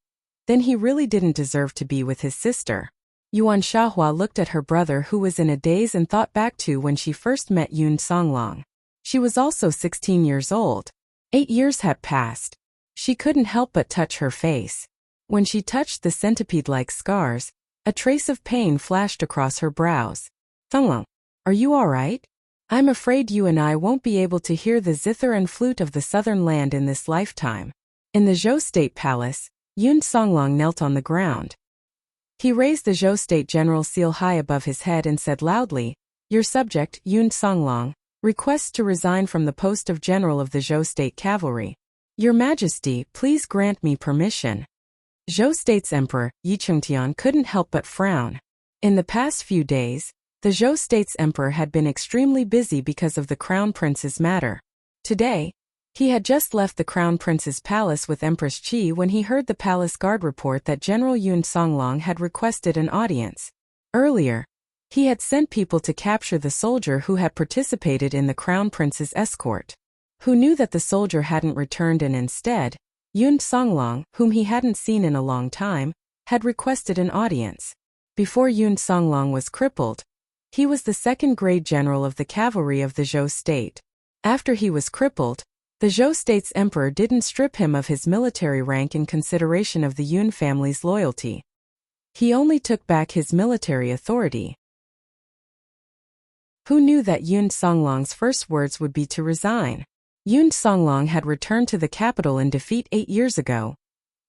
then he really didn't deserve to be with his sister. Yuan Shahua looked at her brother, who was in a daze, and thought back to when she first met Yun Songlong. She was also 16 years old. 8 years had passed. She couldn't help but touch her face. When she touched the centipede-like scars, a trace of pain flashed across her brows. Songlong, are you all right? I'm afraid you and I won't be able to hear the zither and flute of the southern land in this lifetime. In the Zhou State Palace, Yun Songlong knelt on the ground. He raised the Zhou State General seal high above his head and said loudly, Your subject, Yun Songlong, requests to resign from the post of General of the Zhou State Cavalry. Your Majesty, please grant me permission. Zhou State's Emperor, Yi Chengtian, couldn't help but frown. In the past few days, the Zhou State's Emperor had been extremely busy because of the Crown Prince's matter. Today, he had just left the Crown Prince's palace with Empress Qi when he heard the palace guard report that General Yun Songlong had requested an audience. Earlier, he had sent people to capture the soldier who had participated in the Crown Prince's escort. Who knew that the soldier hadn't returned, and instead, Yun Songlong, whom he hadn't seen in a long time, had requested an audience. Before Yun Songlong was crippled, he was the second-grade general of the cavalry of the Zhou state. After he was crippled, the Zhou state's emperor didn't strip him of his military rank in consideration of the Yun family's loyalty. He only took back his military authority. Who knew that Yun Songlong's first words would be to resign? Yun Songlong had returned to the capital in defeat 8 years ago,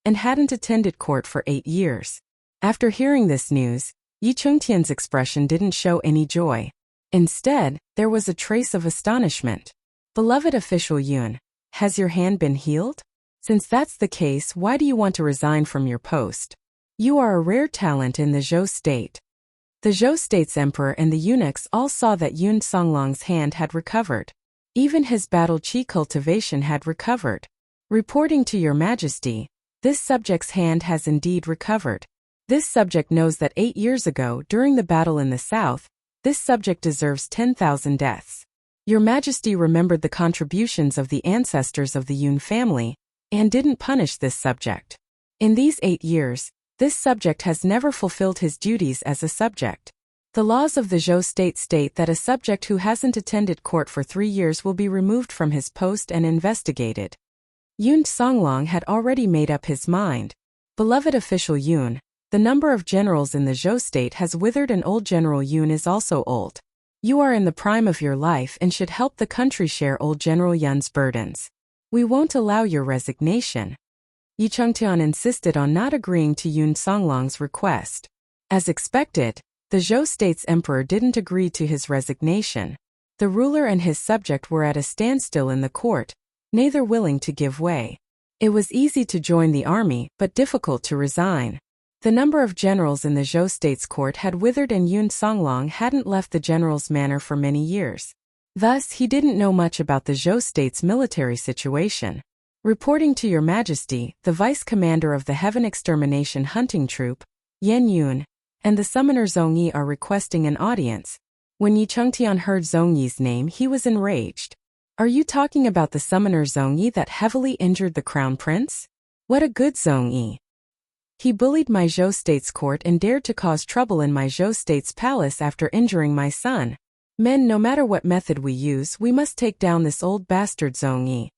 and hadn't attended court for 8 years. After hearing this news, Yi Chengtian's expression didn't show any joy. Instead, there was a trace of astonishment. Beloved official Yun, has your hand been healed? Since that's the case, why do you want to resign from your post? You are a rare talent in the Zhou state. The Zhou state's emperor and the eunuchs all saw that Yun Songlong's hand had recovered. Even his battle qi cultivation had recovered. Reporting to your majesty, this subject's hand has indeed recovered. This subject knows that 8 years ago, during the battle in the south, this subject deserves 10,000 deaths. Your majesty remembered the contributions of the ancestors of the Yun family, and didn't punish this subject. In these 8 years, this subject has never fulfilled his duties as a subject. The laws of the Zhou state state that a subject who hasn't attended court for 3 years will be removed from his post and investigated. Yun Songlong had already made up his mind. Beloved official Yun, the number of generals in the Zhou state has withered, and old General Yun is also old. You are in the prime of your life and should help the country share old General Yun's burdens. We won't allow your resignation. Yi Chengtian insisted on not agreeing to Yun Songlong's request. As expected, the Zhou state's emperor didn't agree to his resignation. The ruler and his subject were at a standstill in the court, neither willing to give way. It was easy to join the army, but difficult to resign. The number of generals in the Zhou state's court had withered, and Yun Songlong hadn't left the general's manor for many years. Thus, he didn't know much about the Zhou state's military situation. Reporting to your majesty, the vice commander of the Heaven Extermination Hunting Troop, Yan Yun, and the summoner Zong Yi are requesting an audience. When Yi Chengtian heard Zong Yi's name, he was enraged. Are you talking about the summoner Zong Yi that heavily injured the crown prince? What a good Zong Yi! He bullied my Zhou state's court and dared to cause trouble in my Zhou state's palace after injuring my son. Men, no matter what method we use, we must take down this old bastard Zong Yi.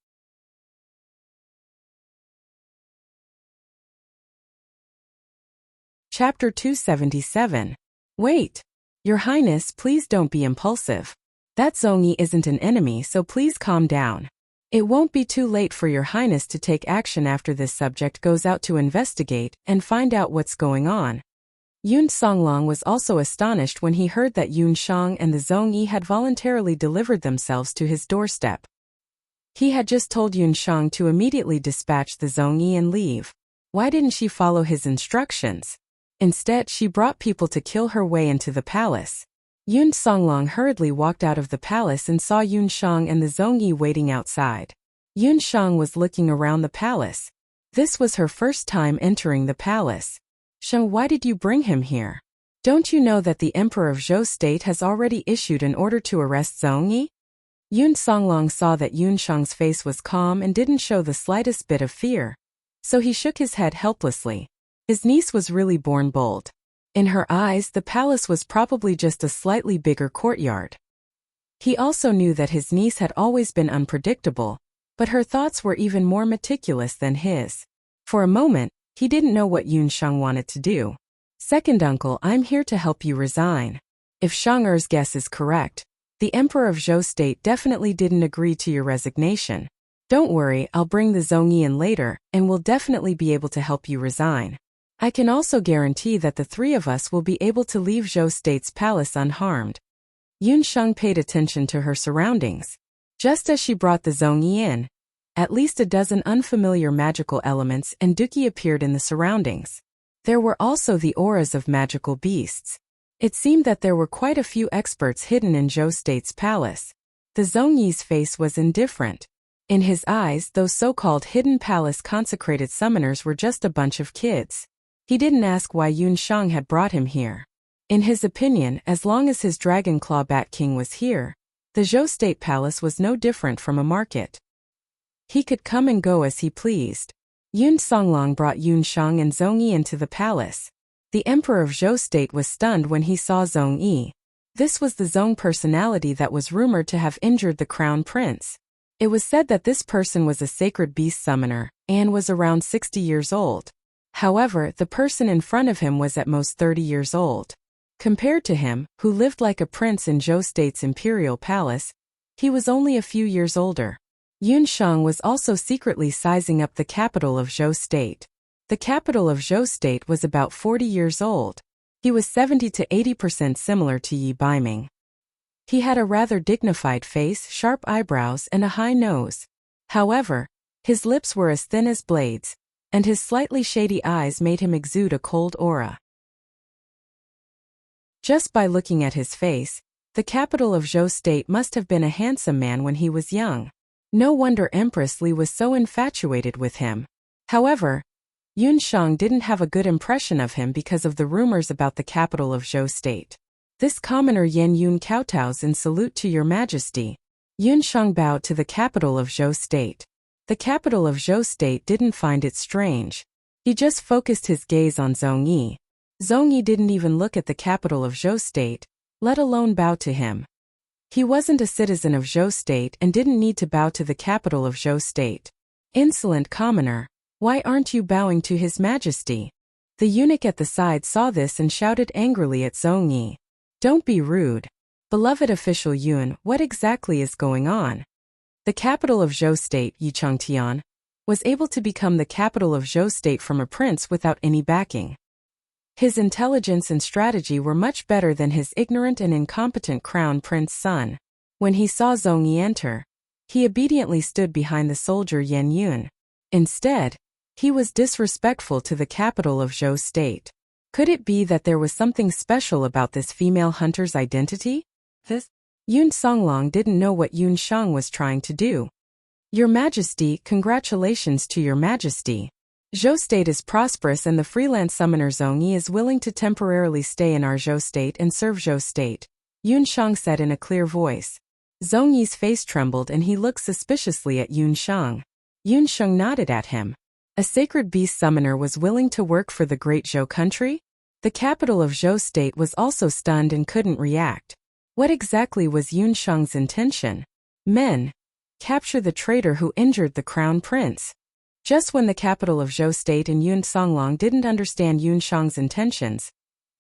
Chapter 277. Wait! Your Highness, please don't be impulsive. That Zong Yi isn't an enemy, so please calm down. It won't be too late for your Highness to take action after this subject goes out to investigate and find out what's going on. Yun Songlong was also astonished when he heard that Yun Shang and the Zong Yi had voluntarily delivered themselves to his doorstep. He had just told Yun Shang to immediately dispatch the Zong Yi and leave. Why didn't she follow his instructions? Instead, she brought people to kill her way into the palace. Yun Songlong hurriedly walked out of the palace and saw Yun Shang and the Zong Yi waiting outside. Yun Shang was looking around the palace. This was her first time entering the palace. Shang, why did you bring him here? Don't you know that the Emperor of Zhou State has already issued an order to arrest Zong Yi? Yun Songlong saw that Yun Shang's face was calm and didn't show the slightest bit of fear. So he shook his head helplessly. His niece was really born bold. In her eyes, the palace was probably just a slightly bigger courtyard. He also knew that his niece had always been unpredictable, but her thoughts were even more meticulous than his. For a moment, he didn't know what Yun Shang wanted to do. Second uncle, I'm here to help you resign. If Shang Er's guess is correct, the Emperor of Zhou State definitely didn't agree to your resignation. Don't worry, I'll bring the Zong Yi in later, and we'll definitely be able to help you resign. I can also guarantee that the three of us will be able to leave Zhou State's palace unharmed. Yun Shang paid attention to her surroundings. Just as she brought the Zong Yi in, At least a dozen unfamiliar magical elements and Dookie appeared in the surroundings. There were also the auras of magical beasts. It seemed that there were quite a few experts hidden in Zhou State's palace. The Zhongyi's face was indifferent. In his eyes, those so-called hidden palace consecrated summoners were just a bunch of kids. He didn't ask why Yun Shang had brought him here. In his opinion, as long as his Dragon Claw Bat King was here, the Zhou State Palace was no different from a market. He could come and go as he pleased. Yun Songlong brought Yun Shang and Zhongyi into the palace. The Emperor of Zhou State was stunned when he saw Zhongyi. This was the Zhong personality that was rumored to have injured the Crown Prince. It was said that this person was a sacred beast summoner, and was around 60 years old. However, the person in front of him was at most 30 years old. Compared to him, who lived like a prince in Zhou State's imperial palace, he was only a few years older. Yun Shang was also secretly sizing up the capital of Zhou State. The capital of Zhou State was about 40 years old. He was 70 to 80% similar to Yi Baiming. He had a rather dignified face, sharp eyebrows, and a high nose. However, his lips were as thin as blades, and his slightly shady eyes made him exude a cold aura. Just by looking at his face, the capital of Zhou State must have been a handsome man when he was young. No wonder Empress Li was so infatuated with him. However, Yun Shang didn't have a good impression of him because of the rumors about the capital of Zhou State. This commoner Yan Yun kowtows in salute to your majesty. Yun Shang bowed to the capital of Zhou State. The capital of Zhou State didn't find it strange. He just focused his gaze on Zhongyi. Zhongyi didn't even look at the capital of Zhou State, let alone bow to him. He wasn't a citizen of Zhou State and didn't need to bow to the capital of Zhou State. Insolent commoner, why aren't you bowing to His Majesty? The eunuch at the side saw this and shouted angrily at Zhongyi. Don't be rude. Beloved official Yun, what exactly is going on? The capital of Zhou State, Yichengtian, was able to become the capital of Zhou State from a prince without any backing. His intelligence and strategy were much better than his ignorant and incompetent crown prince son. When he saw Zhongyi enter, he obediently stood behind the soldier Yan Yun. Instead, he was disrespectful to the capital of Zhou State. Could it be that there was something special about this female hunter's identity? Yun Songlong didn't know what Yun Shang was trying to do. Your Majesty, congratulations to Your Majesty. Zhou State is prosperous and the freelance summoner Zhongyi is willing to temporarily stay in our Zhou State and serve Zhou State, Yun Shang said in a clear voice. Zhongyi's face trembled and he looked suspiciously at Yun Shang. Yun Shang nodded at him. A sacred beast summoner was willing to work for the great Zhou country? The capital of Zhou State was also stunned and couldn't react. What exactly was Yun Shang's intention? Men, capture the traitor who injured the crown prince. Just when the capital of Zhou State and Yun Songlong didn't understand Yun Shang's intentions,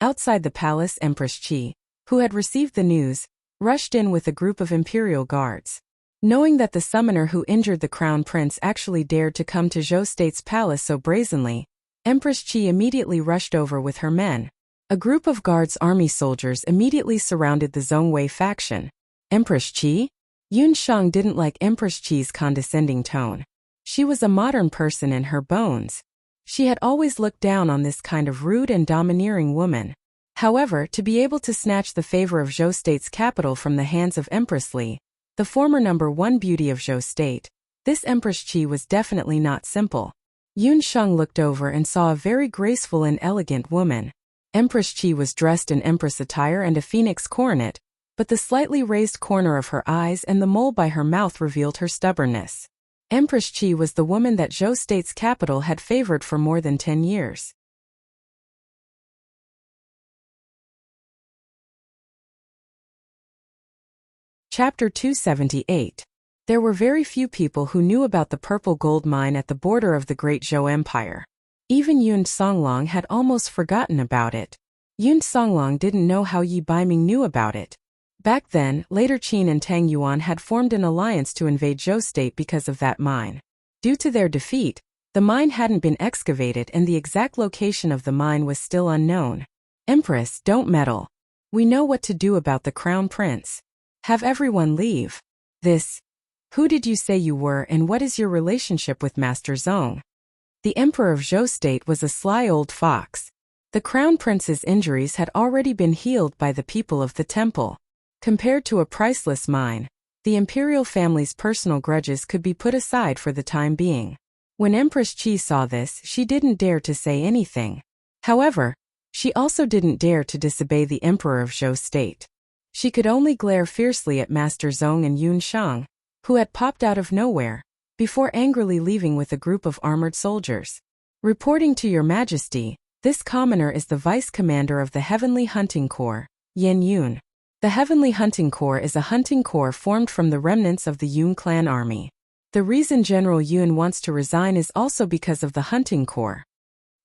outside the palace Empress Qi, who had received the news, rushed in with a group of imperial guards. Knowing that the summoner who injured the crown prince actually dared to come to Zhou State's palace so brazenly, Empress Qi immediately rushed over with her men. A group of guards' army soldiers immediately surrounded the Zhongwei faction. Empress Qi? Yun Shang didn't like Empress Qi's condescending tone. She was a modern person in her bones. She had always looked down on this kind of rude and domineering woman. However, to be able to snatch the favor of Zhou State's capital from the hands of Empress Li, the former #1 beauty of Zhou State, this Empress Qi was definitely not simple. Yun Shang looked over and saw a very graceful and elegant woman. Empress Qi was dressed in empress attire and a phoenix coronet, but the slightly raised corner of her eyes and the mole by her mouth revealed her stubbornness. Empress Qi was the woman that Zhou State's capital had favored for more than 10 years. Chapter 278. There were very few people who knew about the purple gold mine at the border of the Great Zhou Empire. Even Yun Songlong had almost forgotten about it. Yun Songlong didn't know how Yi Baiming knew about it. Back then, later Qin and Tang Yuan had formed an alliance to invade Zhou State because of that mine. Due to their defeat, the mine hadn't been excavated and the exact location of the mine was still unknown. Empress, don't meddle. We know what to do about the crown prince. Have everyone leave. This Who did you say you were and what is your relationship with Master Zong? The Emperor of Zhou State was a sly old fox. The Crown Prince's injuries had already been healed by the people of the temple. Compared to a priceless mine, the imperial family's personal grudges could be put aside for the time being. When Empress Qi saw this, she didn't dare to say anything. However, she also didn't dare to disobey the Emperor of Zhou State. She could only glare fiercely at Master Zong and Yun Shang, who had popped out of nowhere, before angrily leaving with a group of armored soldiers. Reporting to Your Majesty, this commoner is the Vice Commander of the Heavenly Hunting Corps, Yen Yun. The Heavenly Hunting Corps is a hunting corps formed from the remnants of the Yun clan army. The reason General Yun wants to resign is also because of the hunting corps.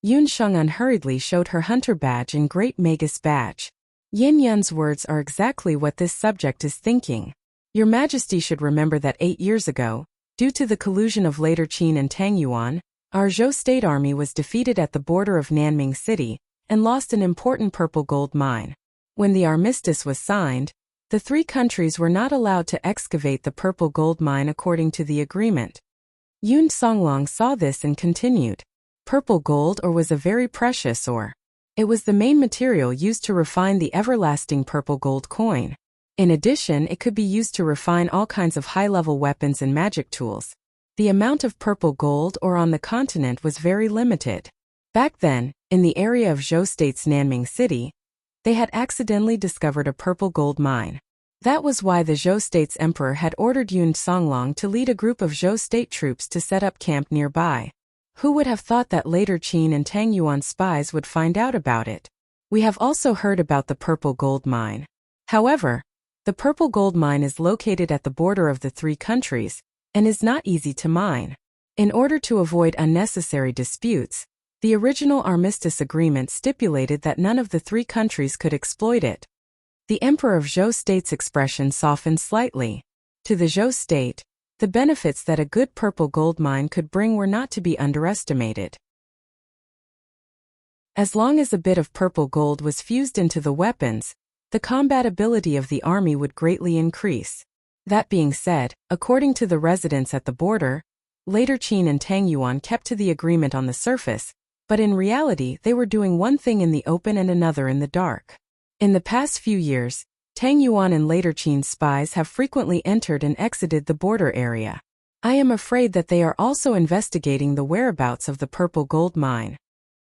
Yun Sheng unhurriedly showed her hunter badge and Great Magus badge. Yin Yun's words are exactly what this subject is thinking. Your Majesty should remember that 8 years ago, due to the collusion of later Qin and Tang Yuan, our Zhou State army was defeated at the border of Nanming City and lost an important purple gold mine. When the armistice was signed, the 3 countries were not allowed to excavate the purple gold mine according to the agreement. Yun Songlong saw this and continued. Purple gold ore was a very precious ore. It was the main material used to refine the everlasting purple gold coin. In addition, it could be used to refine all kinds of high-level weapons and magic tools. The amount of purple gold ore on the continent was very limited. Back then, in the area of Zhou State's Nanming City, they had accidentally discovered a purple gold mine. That was why the Zhou State's emperor had ordered Yun Songlong to lead a group of Zhou State troops to set up camp nearby. Who would have thought that later Qin and Tang Yuan spies would find out about it? We have also heard about the purple gold mine. However, the purple gold mine is located at the border of the 3 countries and is not easy to mine. In order to avoid unnecessary disputes, the original armistice agreement stipulated that none of the 3 countries could exploit it. The Emperor of Zhou State's expression softened slightly. To the Zhou State, the benefits that a good purple gold mine could bring were not to be underestimated. As long as a bit of purple gold was fused into the weapons, the combat ability of the army would greatly increase. That being said, according to the residents at the border, later Qin and Tang Yuan kept to the agreement on the surface, but in reality they were doing one thing in the open and another in the dark. In the past few years, Tang Yuan and later Qin spies have frequently entered and exited the border area. I am afraid that they are also investigating the whereabouts of the purple gold mine.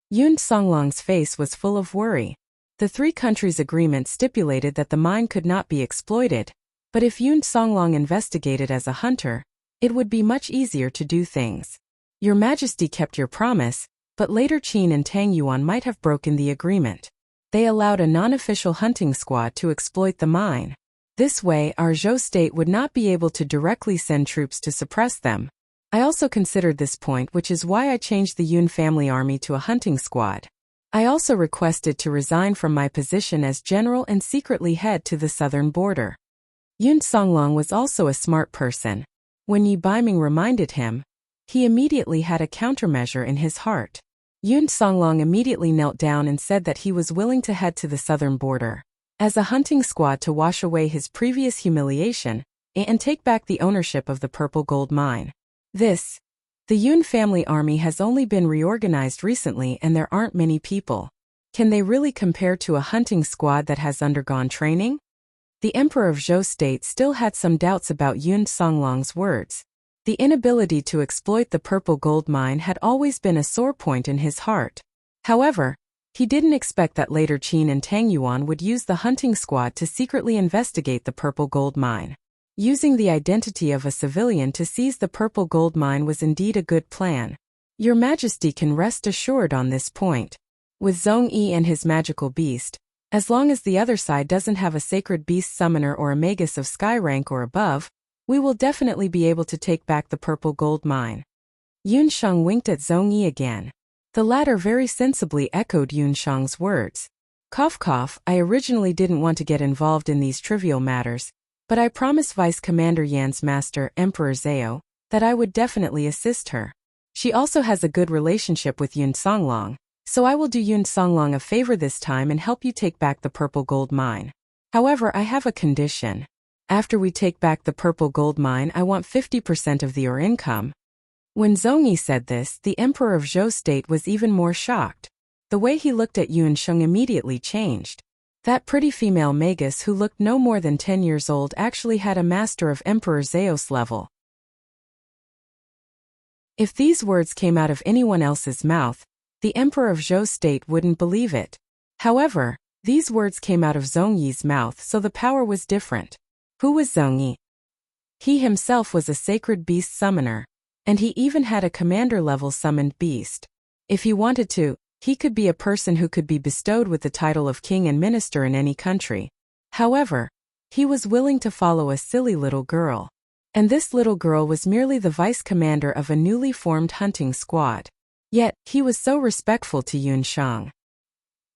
Yun Songlong's face was full of worry. The 3 countries' agreement stipulated that the mine could not be exploited, but if Yun Songlong investigated as a hunter, it would be much easier to do things. Your Majesty kept your promise, but later Qin and Tang Yuan might have broken the agreement. They allowed a non-official hunting squad to exploit the mine. This way, our Zhou State would not be able to directly send troops to suppress them. I also considered this point, which is why I changed the Yun family army to a hunting squad. I also requested to resign from my position as general and secretly head to the southern border. Yun Songlong was also a smart person. When Yi Baiming reminded him, he immediately had a countermeasure in his heart. Yun Songlong immediately knelt down and said that he was willing to head to the southern border as a hunting squad to wash away his previous humiliation and take back the ownership of the purple gold mine. The Yun family army has only been reorganized recently and there aren't many people. Can they really compare to a hunting squad that has undergone training? The Emperor of Zhou State still had some doubts about Yun Songlong's words. The inability to exploit the purple gold mine had always been a sore point in his heart. However, he didn't expect that later Qin and Tang Yuan would use the hunting squad to secretly investigate the purple gold mine. Using the identity of a civilian to seize the purple gold mine was indeed a good plan. Your Majesty can rest assured on this point. With Zhong Yi and his magical beast, as long as the other side doesn't have a sacred beast summoner or a magus of sky rank or above, we will definitely be able to take back the purple gold mine. Yun Sheng winked at Zhong Yi again. The latter very sensibly echoed Yun Sheng's words. Cough cough, I originally didn't want to get involved in these trivial matters, but I promised Vice Commander Yan's master, Emperor Zhao, that I would definitely assist her. She also has a good relationship with Yun Songlong, so I will do Yun Songlong a favor this time and help you take back the purple gold mine. However, I have a condition. After we take back the purple gold mine, I want 50% of your income. When Zhongyi said this, the emperor of Zhou state was even more shocked. The way he looked at Yunsheng immediately changed. That pretty female magus who looked no more than 10 years old actually had a master of Emperor Zeus level. If these words came out of anyone else's mouth, the emperor of Zhou state wouldn't believe it. However, these words came out of Zhongyi's mouth, so the power was different. Who was Zhongyi? He himself was a sacred beast summoner, and he even had a commander-level summoned beast. If he wanted to, he could be a person who could be bestowed with the title of king and minister in any country. However, he was willing to follow a silly little girl. And this little girl was merely the vice-commander of a newly formed hunting squad. Yet, he was so respectful to Yunsheng.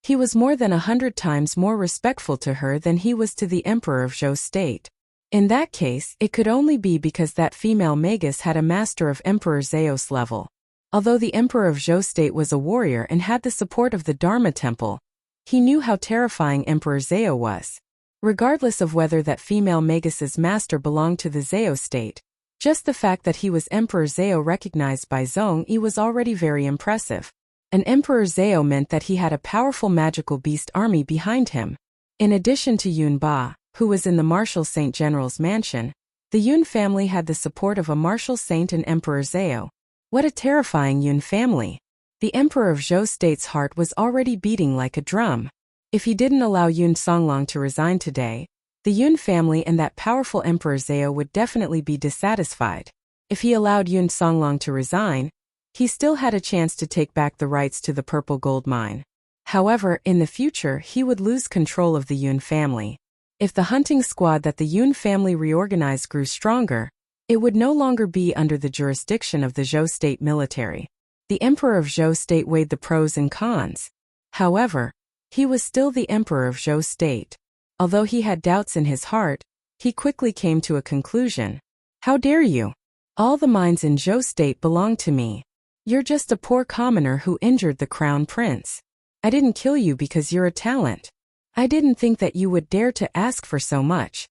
He was more than 100 times more respectful to her than he was to the emperor of Zhou state. In that case, it could only be because that female magus had a master of Emperor Zeus level. Although the emperor of Zhou state was a warrior and had the support of the Dharma temple, he knew how terrifying Emperor Zeo was. Regardless of whether that female magus's master belonged to the Zeo state, just the fact that he was Emperor Zeo recognized by Zhongyi was already very impressive. And Emperor Zeo meant that he had a powerful magical beast army behind him. In addition to Yun Ba, who was in the martial saint general's mansion, the Yun family had the support of a martial saint and Emperor Zeo. What a terrifying Yun family! The emperor of Zhou state's heart was already beating like a drum. If he didn't allow Yun Songlong to resign today, the Yun family and that powerful Emperor Zeo would definitely be dissatisfied. If he allowed Yun Songlong to resign, he still had a chance to take back the rights to the purple gold mine. However, in the future he would lose control of the Yun family. If the hunting squad that the Yun family reorganized grew stronger, it would no longer be under the jurisdiction of the Zhou state military. The emperor of Zhou state weighed the pros and cons. However, he was still the emperor of Zhou state. Although he had doubts in his heart, he quickly came to a conclusion. How dare you? All the mines in Zhou state belong to me. You're just a poor commoner who injured the crown prince. I didn't kill you because you're a talent. I didn't think that you would dare to ask for so much.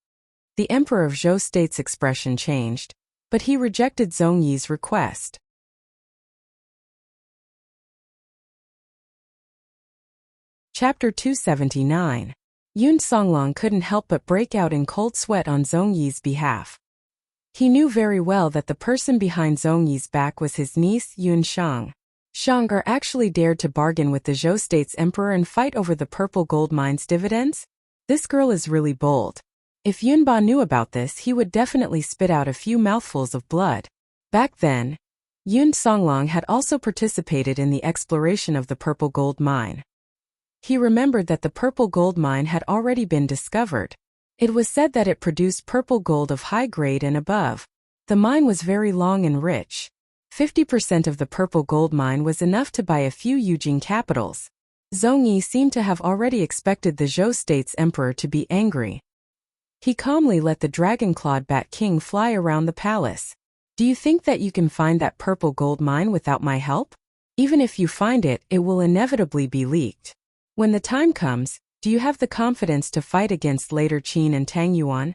The emperor of Zhou state's expression changed, but he rejected Zhongyi's request. Chapter 279. Yun Songlong couldn't help but break out in cold sweat on Zhongyi's behalf. He knew very well that the person behind Zhongyi's back was his niece Yun Shang. Shang actually dared to bargain with the Zhou state's emperor and fight over the purple gold mine's dividends? This girl is really bold. If Yun Ba knew about this, he would definitely spit out a few mouthfuls of blood. Back then, Yun Songlong had also participated in the exploration of the purple gold mine. He remembered that the purple gold mine had already been discovered. It was said that it produced purple gold of high grade and above. The mine was very long and rich. 50% of the purple gold mine was enough to buy a few Yujing capitals. Zhongyi seemed to have already expected the Zhou state's emperor to be angry. He calmly let the dragon-clawed Bat King fly around the palace. Do you think that you can find that purple gold mine without my help? Even if you find it, it will inevitably be leaked. When the time comes, do you have the confidence to fight against later Qin and Tang Yuan?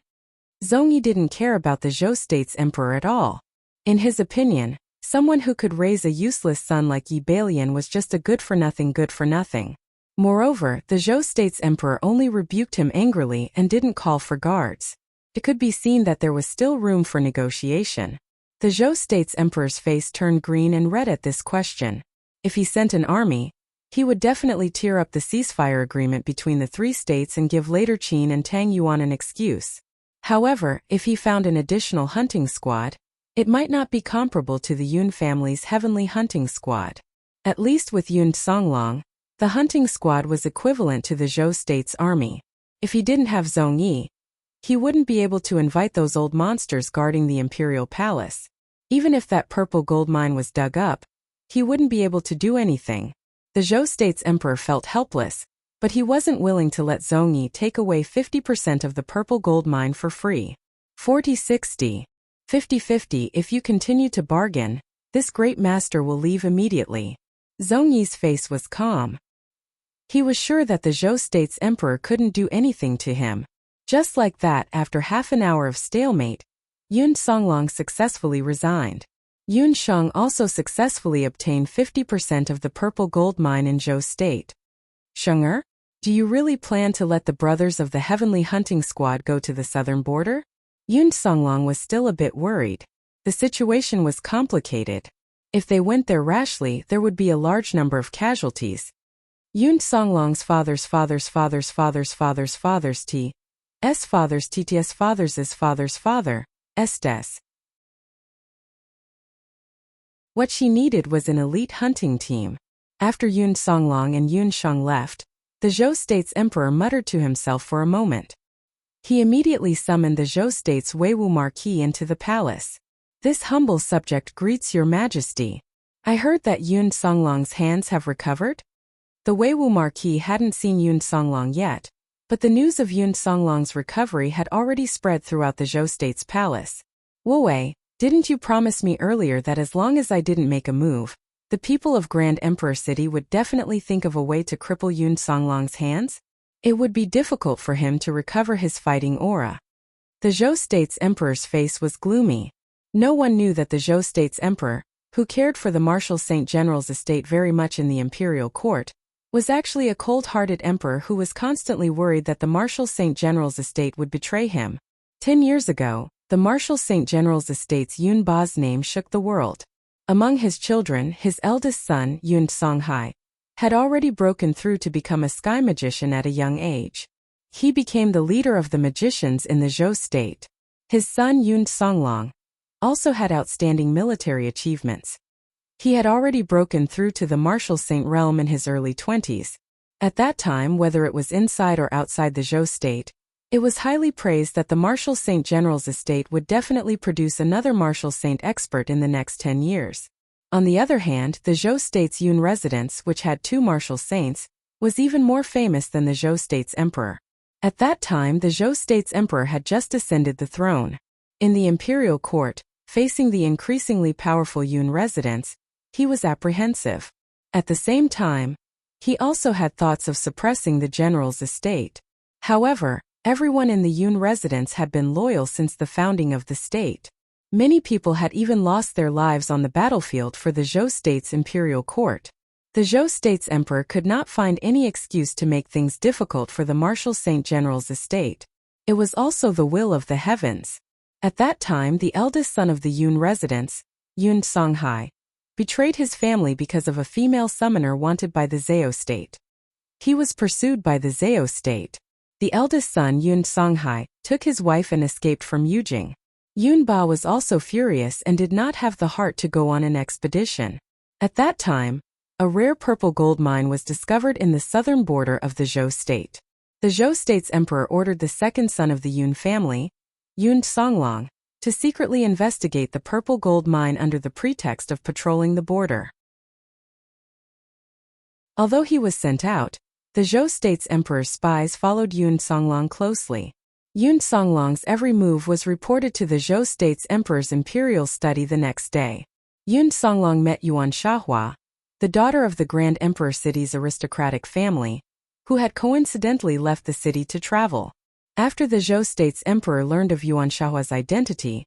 Zhongyi didn't care about the Zhou state's emperor at all. In his opinion, someone who could raise a useless son like Yi Balian was just a good-for-nothing. Moreover, the Zhou state's emperor only rebuked him angrily and didn't call for guards. It could be seen that there was still room for negotiation. The Zhou state's emperor's face turned green and red at this question. If he sent an army, he would definitely tear up the ceasefire agreement between the three states and give later Qin and Tang Yuan an excuse. However, if he found an additional hunting squad, it might not be comparable to the Yun family's heavenly hunting squad. At least with Yun Songlong, the hunting squad was equivalent to the Zhou state's army. If he didn't have Zhongyi, he wouldn't be able to invite those old monsters guarding the imperial palace. Even if that purple gold mine was dug up, he wouldn't be able to do anything. The Zhou state's emperor felt helpless, but he wasn't willing to let Zhongyi take away 50% of the purple gold mine for free. 40-60. 50-50. If you continue to bargain, this great master will leave immediately. Zhongyi's face was calm. He was sure that the Zhou state's emperor couldn't do anything to him. Just like that, after half an hour of stalemate, Yun Songlong successfully resigned. Yun Sheng also successfully obtained 50% of the purple gold mine in Zhou State. Shenger, do you really plan to let the brothers of the Heavenly Hunting Squad go to the southern border? Yun Songlong was still a bit worried. The situation was complicated. If they went there rashly, there would be a large number of casualties. Yun Songlong's father's father's father's father's father's father's T.'s father's TT's father's father's father, Estes. What she needed was an elite hunting team. After Yun Songlong and Yun Sheng left, the Zhou State's emperor muttered to himself for a moment. He immediately summoned the Zhou State's Weiwu Marquis into the palace. This humble subject greets your majesty. I heard that Yun Songlong's hands have recovered? The Weiwu Marquis hadn't seen Yun Songlong yet, but the news of Yun Songlong's recovery had already spread throughout the Zhou State's palace. Wu, didn't you promise me earlier that as long as I didn't make a move, the people of Grand Emperor City would definitely think of a way to cripple Yun Songlong's hands? It would be difficult for him to recover his fighting aura. The Zhou State's emperor's face was gloomy. No one knew that the Zhou State's emperor, who cared for the Marshal Saint General's estate very much in the imperial court, was actually a cold-hearted emperor who was constantly worried that the Marshal Saint General's estate would betray him. 10 years ago, the Marshal Saint General's estate's Yun Ba's name shook the world. Among his children, his eldest son, Yun Songhai, had already broken through to become a sky magician at a young age. He became the leader of the magicians in the Zhou State. His son Yun Songlong also had outstanding military achievements. He had already broken through to the Marshal Saint realm in his early 20s. At that time, whether it was inside or outside the Zhou State, it was highly praised that the Marshal Saint General's estate would definitely produce another Marshal Saint expert in the next 10 years. On the other hand, the Zhou State's Yun residence, which had 2 Marshal Saints, was even more famous than the Zhou State's emperor. At that time, the Zhou State's emperor had just ascended the throne. In the imperial court, facing the increasingly powerful Yun residence, he was apprehensive. At the same time, he also had thoughts of suppressing the general's estate. However, everyone in the Yun residence had been loyal since the founding of the state. Many people had even lost their lives on the battlefield for the Zhou State's imperial court. The Zhou State's emperor could not find any excuse to make things difficult for the Marshal Saint General's estate. It was also the will of the heavens. At that time, the eldest son of the Yun residence, Yun Songhai, betrayed his family because of a female summoner wanted by the Zhou State. He was pursued by the Zhou State. The eldest son, Yun Songhai, took his wife and escaped from Yujing. Yun Ba was also furious and did not have the heart to go on an expedition. At that time, a rare purple gold mine was discovered in the southern border of the Zhou State. The Zhou State's emperor ordered the second son of the Yun family, Yun Songlong, to secretly investigate the purple gold mine under the pretext of patrolling the border. Although he was sent out, the Zhou State's emperor's spies followed Yun Songlong closely. Yun Songlong's every move was reported to the Zhou State's emperor's imperial study the next day. Yun Songlong met Yuan Shahua, the daughter of the Grand Emperor City's aristocratic family, who had coincidentally left the city to travel. After the Zhou State's emperor learned of Yuan Shahua's identity,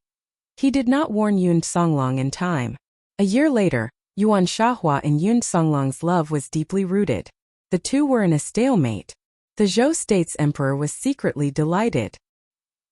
he did not warn Yun Songlong in time. A year later, Yuan Shahua and Yun Songlong's love was deeply rooted. The two were in a stalemate. The Zhou State's emperor was secretly delighted.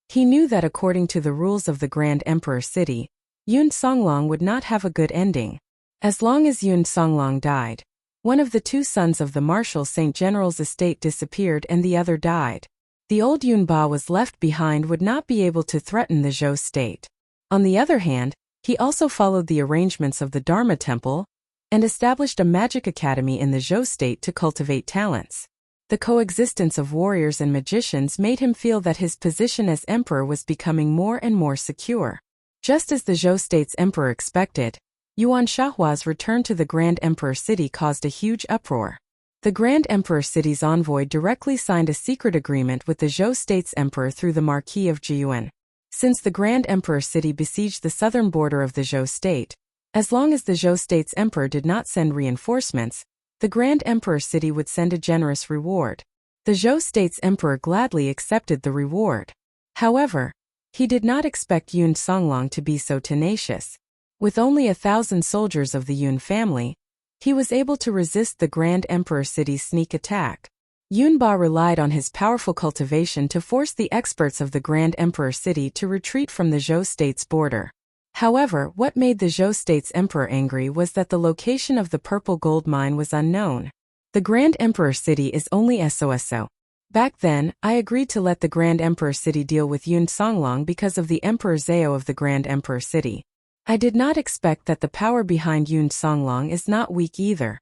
He knew that according to the rules of the Grand Emperor City, Yun Songlong would not have a good ending. As long as Yun Songlong died, one of the 2 sons of the Marshal Saint General's estate disappeared and the other died. The old Yun Ba was left behind would not be able to threaten the Zhou State. On the other hand, he also followed the arrangements of the Dharma Temple and established a magic academy in the Zhou State to cultivate talents. The coexistence of warriors and magicians made him feel that his position as emperor was becoming more and more secure. Just as the Zhou State's emperor expected, Yuan Shahua's return to the Grand Emperor City caused a huge uproar. The Grand Emperor City's envoy directly signed a secret agreement with the Zhou State's emperor through the Marquis of Jiyuan. Since the Grand Emperor City besieged the southern border of the Zhou State, as long as the Zhou State's emperor did not send reinforcements, the Grand Emperor City would send a generous reward. The Zhou state's emperor gladly accepted the reward. However, he did not expect Yun Songlong to be so tenacious. With only 1,000 soldiers of the Yun family, he was able to resist the Grand Emperor city's sneak attack. Yun Ba relied on his powerful cultivation to force the experts of the Grand Emperor city to retreat from the Zhou state's border. However, what made the Zhou state's emperor angry was that the location of the purple gold mine was unknown. The Grand Emperor city is only SOSO. Back then, I agreed to let the Grand Emperor city deal with Yun Songlong because of the Emperor Zhao of the Grand Emperor city. I did not expect that the power behind Yun Songlong is not weak either.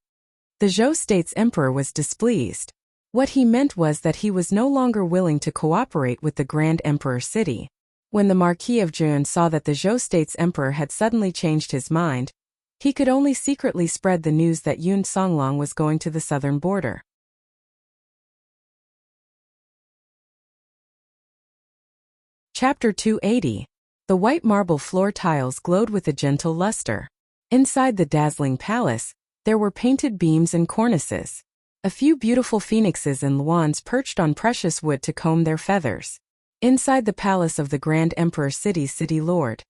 The Zhou state's emperor was displeased. What he meant was that he was no longer willing to cooperate with the Grand Emperor city. When the Marquis of Zhejiang saw that the Zhou state's emperor had suddenly changed his mind, he could only secretly spread the news that Yun Songlong was going to the southern border. Chapter 280. The white marble floor tiles glowed with a gentle luster. Inside the dazzling palace, there were painted beams and cornices. A few beautiful phoenixes and luans perched on precious wood to comb their feathers. Inside the palace of the Grand Emperor city lord,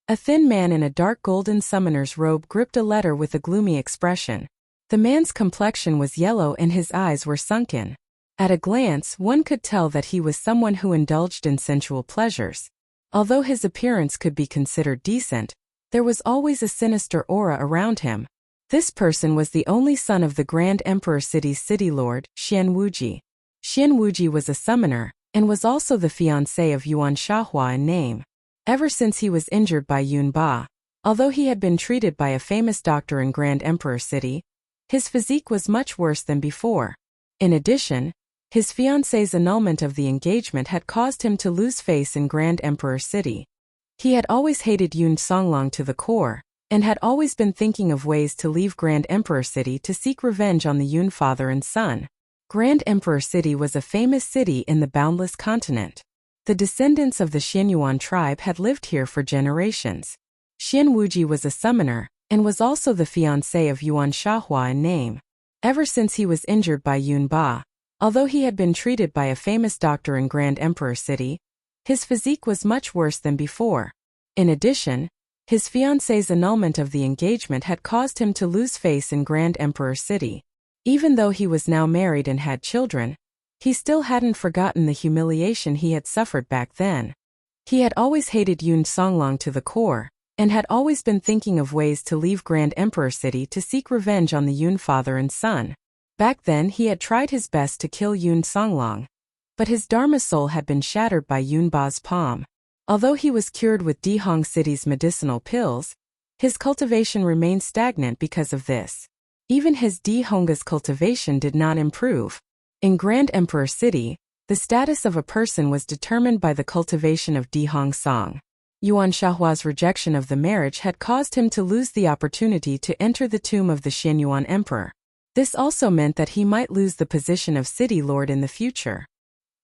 a thin man in a dark golden summoner's robe gripped a letter with a gloomy expression. The man's complexion was yellow and his eyes were sunken. At a glance, one could tell that he was someone who indulged in sensual pleasures. Although his appearance could be considered decent, there was always a sinister aura around him. This person was the only son of the Grand Emperor city's city lord, Xian Wuji. Xian Wuji was a summoner, and was also the fiancé of Yuan Shahua in name. Ever since he was injured by Yun Ba, although he had been treated by a famous doctor in Grand Emperor city, his physique was much worse than before. In addition, his fiancé's annulment of the engagement had caused him to lose face in Grand Emperor city. He had always hated Yun Songlong to the core, and had always been thinking of ways to leave Grand Emperor city to seek revenge on the Yun father and son. Grand Emperor city was a famous city in the boundless continent. The descendants of the Xianyuan tribe had lived here for generations. Xian Wuji was a summoner, and was also the fiancé of Yuan Shahua in name. Ever since he was injured by Yun Ba, although he had been treated by a famous doctor in Grand Emperor city, his physique was much worse than before. In addition, his fiancé's annulment of the engagement had caused him to lose face in Grand Emperor city. Even though he was now married and had children, he still hadn't forgotten the humiliation he had suffered back then. He had always hated Yun Songlong to the core, and had always been thinking of ways to leave Grand Emperor city to seek revenge on the Yun father and son. Back then he had tried his best to kill Yun Songlong, but his Dharma soul had been shattered by Yun Ba's palm. Although he was cured with Dihong City's medicinal pills, his cultivation remained stagnant because of this. Even his Dihonga's cultivation did not improve. In Grand Emperor City, the status of a person was determined by the cultivation of Dihong Song. Yuan Shahua's rejection of the marriage had caused him to lose the opportunity to enter the tomb of the Xianyuan emperor. This also meant that he might lose the position of city lord in the future.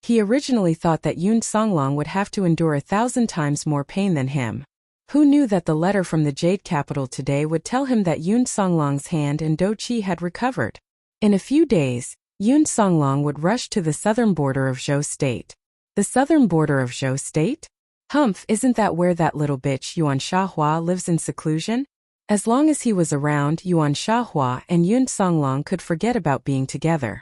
He originally thought that Yun Songlong would have to endure 1,000 times more pain than him. Who knew that the letter from the Jade capital today would tell him that Yun Songlong's hand and Do Qi had recovered? In a few days, Yun Songlong would rush to the southern border of Zhou State. The southern border of Zhou State? Humph, isn't that where that little bitch Yuan Shahua lives in seclusion? As long as he was around, Yuan Shahua and Yun Songlong could forget about being together.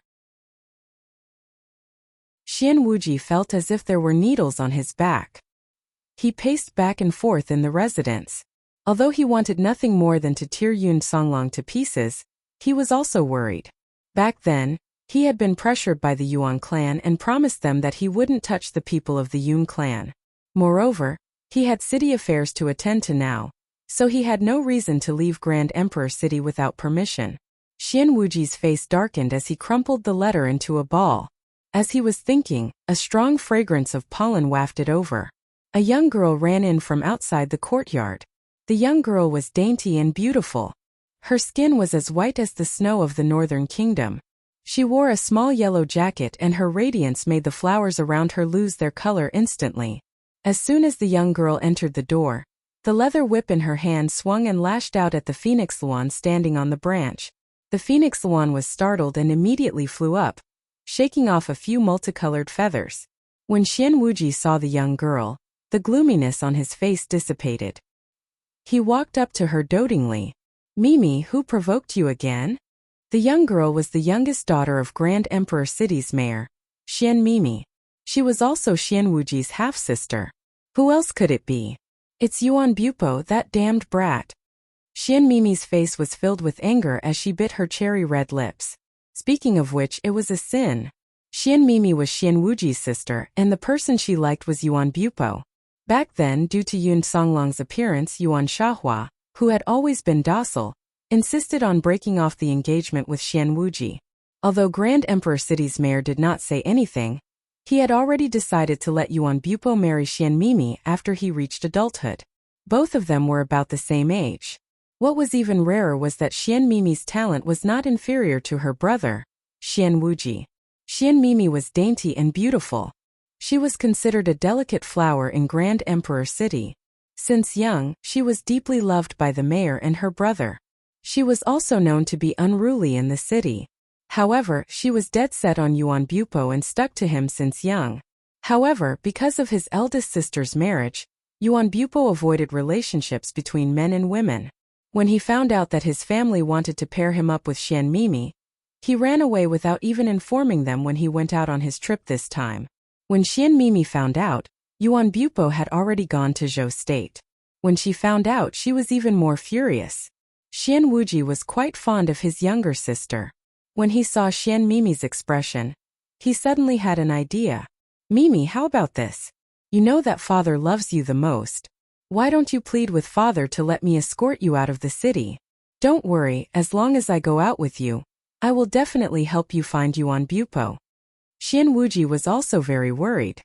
Xian Wuji felt as if there were needles on his back. He paced back and forth in the residence. Although he wanted nothing more than to tear Yun Songlong to pieces, he was also worried. Back then, he had been pressured by the Yuan clan and promised them that he wouldn't touch the people of the Yun clan. Moreover, he had city affairs to attend to now, so he had no reason to leave Grand Emperor City without permission. Xian Wuji's face darkened as he crumpled the letter into a ball. As he was thinking, a strong fragrance of pollen wafted over. A young girl ran in from outside the courtyard. The young girl was dainty and beautiful. Her skin was as white as the snow of the northern kingdom. She wore a small yellow jacket and her radiance made the flowers around her lose their color instantly. As soon as the young girl entered the door, the leather whip in her hand swung and lashed out at the phoenix swan standing on the branch. The phoenix swan was startled and immediately flew up. shaking off a few multicolored feathers. When Xian Wuji saw the young girl, the gloominess on his face dissipated. He walked up to her dotingly. "Mimi, who provoked you again?" The young girl was the youngest daughter of Grand Emperor City's mayor, Xian Mimi. She was also Xian Wuji's half-sister. Who else could it be? "It's Yuan Bupo, that damned brat." Xian Mimi's face was filled with anger as she bit her cherry-red lips. Speaking of which, it was a sin. Xian Mimi was Xian Wuji's sister, and the person she liked was Yuan Bupo. Back then, due to Yun Songlong's appearance, Yuan Shahua, who had always been docile, insisted on breaking off the engagement with Xian Wuji. Although Grand Emperor City's mayor did not say anything, he had already decided to let Yuan Bupo marry Xian Mimi after he reached adulthood. Both of them were about the same age. What was even rarer was that Xian Mimi's talent was not inferior to her brother, Xian Wuji. Xian Mimi was dainty and beautiful. She was considered a delicate flower in Grand Emperor City. Since young, she was deeply loved by the mayor and her brother. She was also known to be unruly in the city. However, she was dead set on Yuan Bupo and stuck to him since young. However, because of his eldest sister's marriage, Yuan Bupo avoided relationships between men and women. When he found out that his family wanted to pair him up with Xian Mimi, he ran away without even informing them when he went out on his trip this time. When Xian Mimi found out, Yuan Bupo had already gone to Zhou State. When she found out, she was even more furious. Xian Wuji was quite fond of his younger sister. When he saw Xian Mimi's expression, he suddenly had an idea. "Mimi, how about this? You know that father loves you the most. Why don't you plead with father to let me escort you out of the city? Don't worry, as long as I go out with you, I will definitely help you find Yuan Bupo." Xian Wuji was also very worried.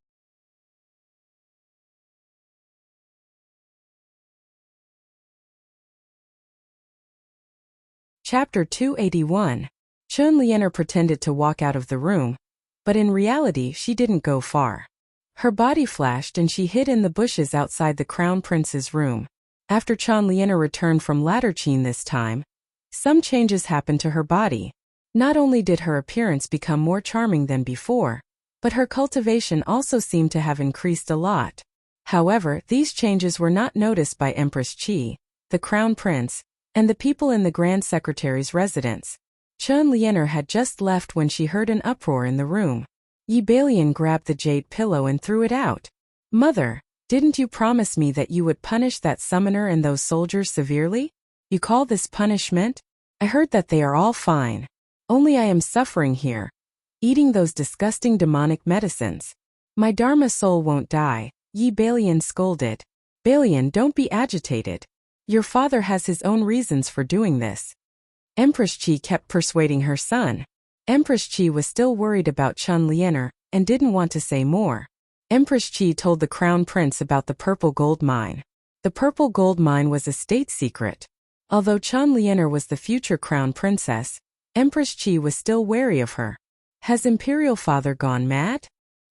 Chapter 281. Chun Lianer pretended to walk out of the room, but in reality she didn't go far. Her body flashed and she hid in the bushes outside the Crown Prince's room. After Chun Lianer returned from Latterchin this time, some changes happened to her body. Not only did her appearance become more charming than before, but her cultivation also seemed to have increased a lot. However, these changes were not noticed by Empress Qi, the Crown Prince, and the people in the Grand Secretary's residence. Chun Lianer had just left when she heard an uproar in the room. Yi Balian grabbed the jade pillow and threw it out. "Mother, didn't you promise me that you would punish that summoner and those soldiers severely? You call this punishment? I heard that they are all fine. Only I am suffering here, eating those disgusting demonic medicines. My Dharma soul won't die," Yi Balian scolded. "Balian, don't be agitated. Your father has his own reasons for doing this." Empress Qi kept persuading her son. Empress Qi was still worried about Chun Lianer and didn't want to say more. Empress Qi told the Crown Prince about the purple gold mine. The purple gold mine was a state secret. Although Chun Lianer was the future Crown Princess, Empress Qi was still wary of her. Has Imperial Father gone mad?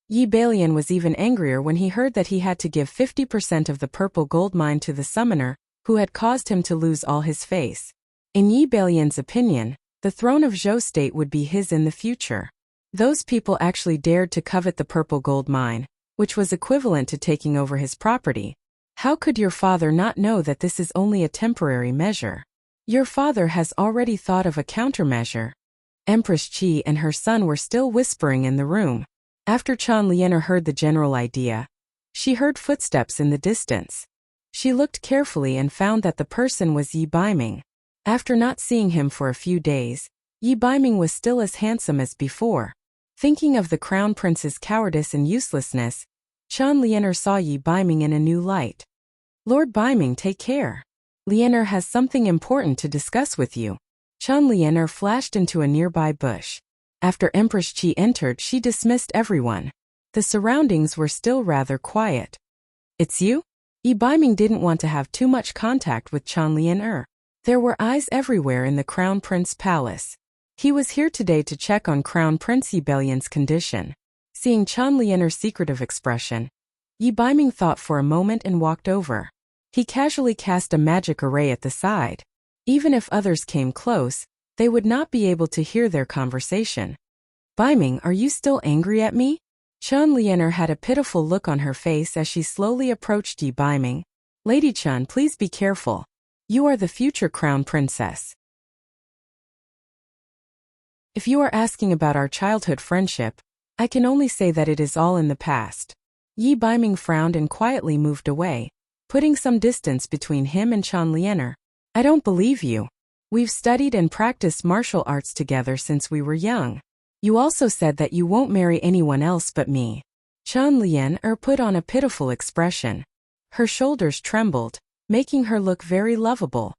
Yi Balian was even angrier when he heard that he had to give 50% of the purple gold mine to the summoner, who had caused him to lose all his face. In Yi Balian's opinion, the throne of Zhou State would be his in the future. Those people actually dared to covet the purple gold mine, which was equivalent to taking over his property. How could your father not know that this is only a temporary measure? Your father has already thought of a countermeasure. Empress Qi and her son were still whispering in the room. After Chun Lianer heard the general idea, she heard footsteps in the distance. She looked carefully and found that the person was Yi Baiming. After not seeing him for a few days, Yi Baiming was still as handsome as before. Thinking of the Crown Prince's cowardice and uselessness, Chun Lianer saw Yi Baiming in a new light. "Lord Baiming, take care. Lianer has something important to discuss with you." Chun Lianer flashed into a nearby bush. After Empress Qi entered, she dismissed everyone. The surroundings were still rather quiet. "It's you?" Yi Baiming didn't want to have too much contact with Chun Lianer. There were eyes everywhere in the Crown Prince Palace. He was here today to check on Crown Prince Yi Balian's condition. Seeing Chun Lianer's secretive expression, Yi Baiming thought for a moment and walked over. He casually cast a magic array at the side. Even if others came close, they would not be able to hear their conversation. Biming, are you still angry at me? Chen Lianer had a pitiful look on her face as she slowly approached Yi Biming. Lady Chen, please be careful. You are the future crown princess. If you are asking about our childhood friendship, I can only say that it is all in the past. Yi Biming frowned and quietly moved away, putting some distance between him and Chen Lianer. I don't believe you. We've studied and practiced martial arts together since we were young. You also said that you won't marry anyone else but me. Chen Lianer put on a pitiful expression. Her shoulders trembled, making her look very lovable.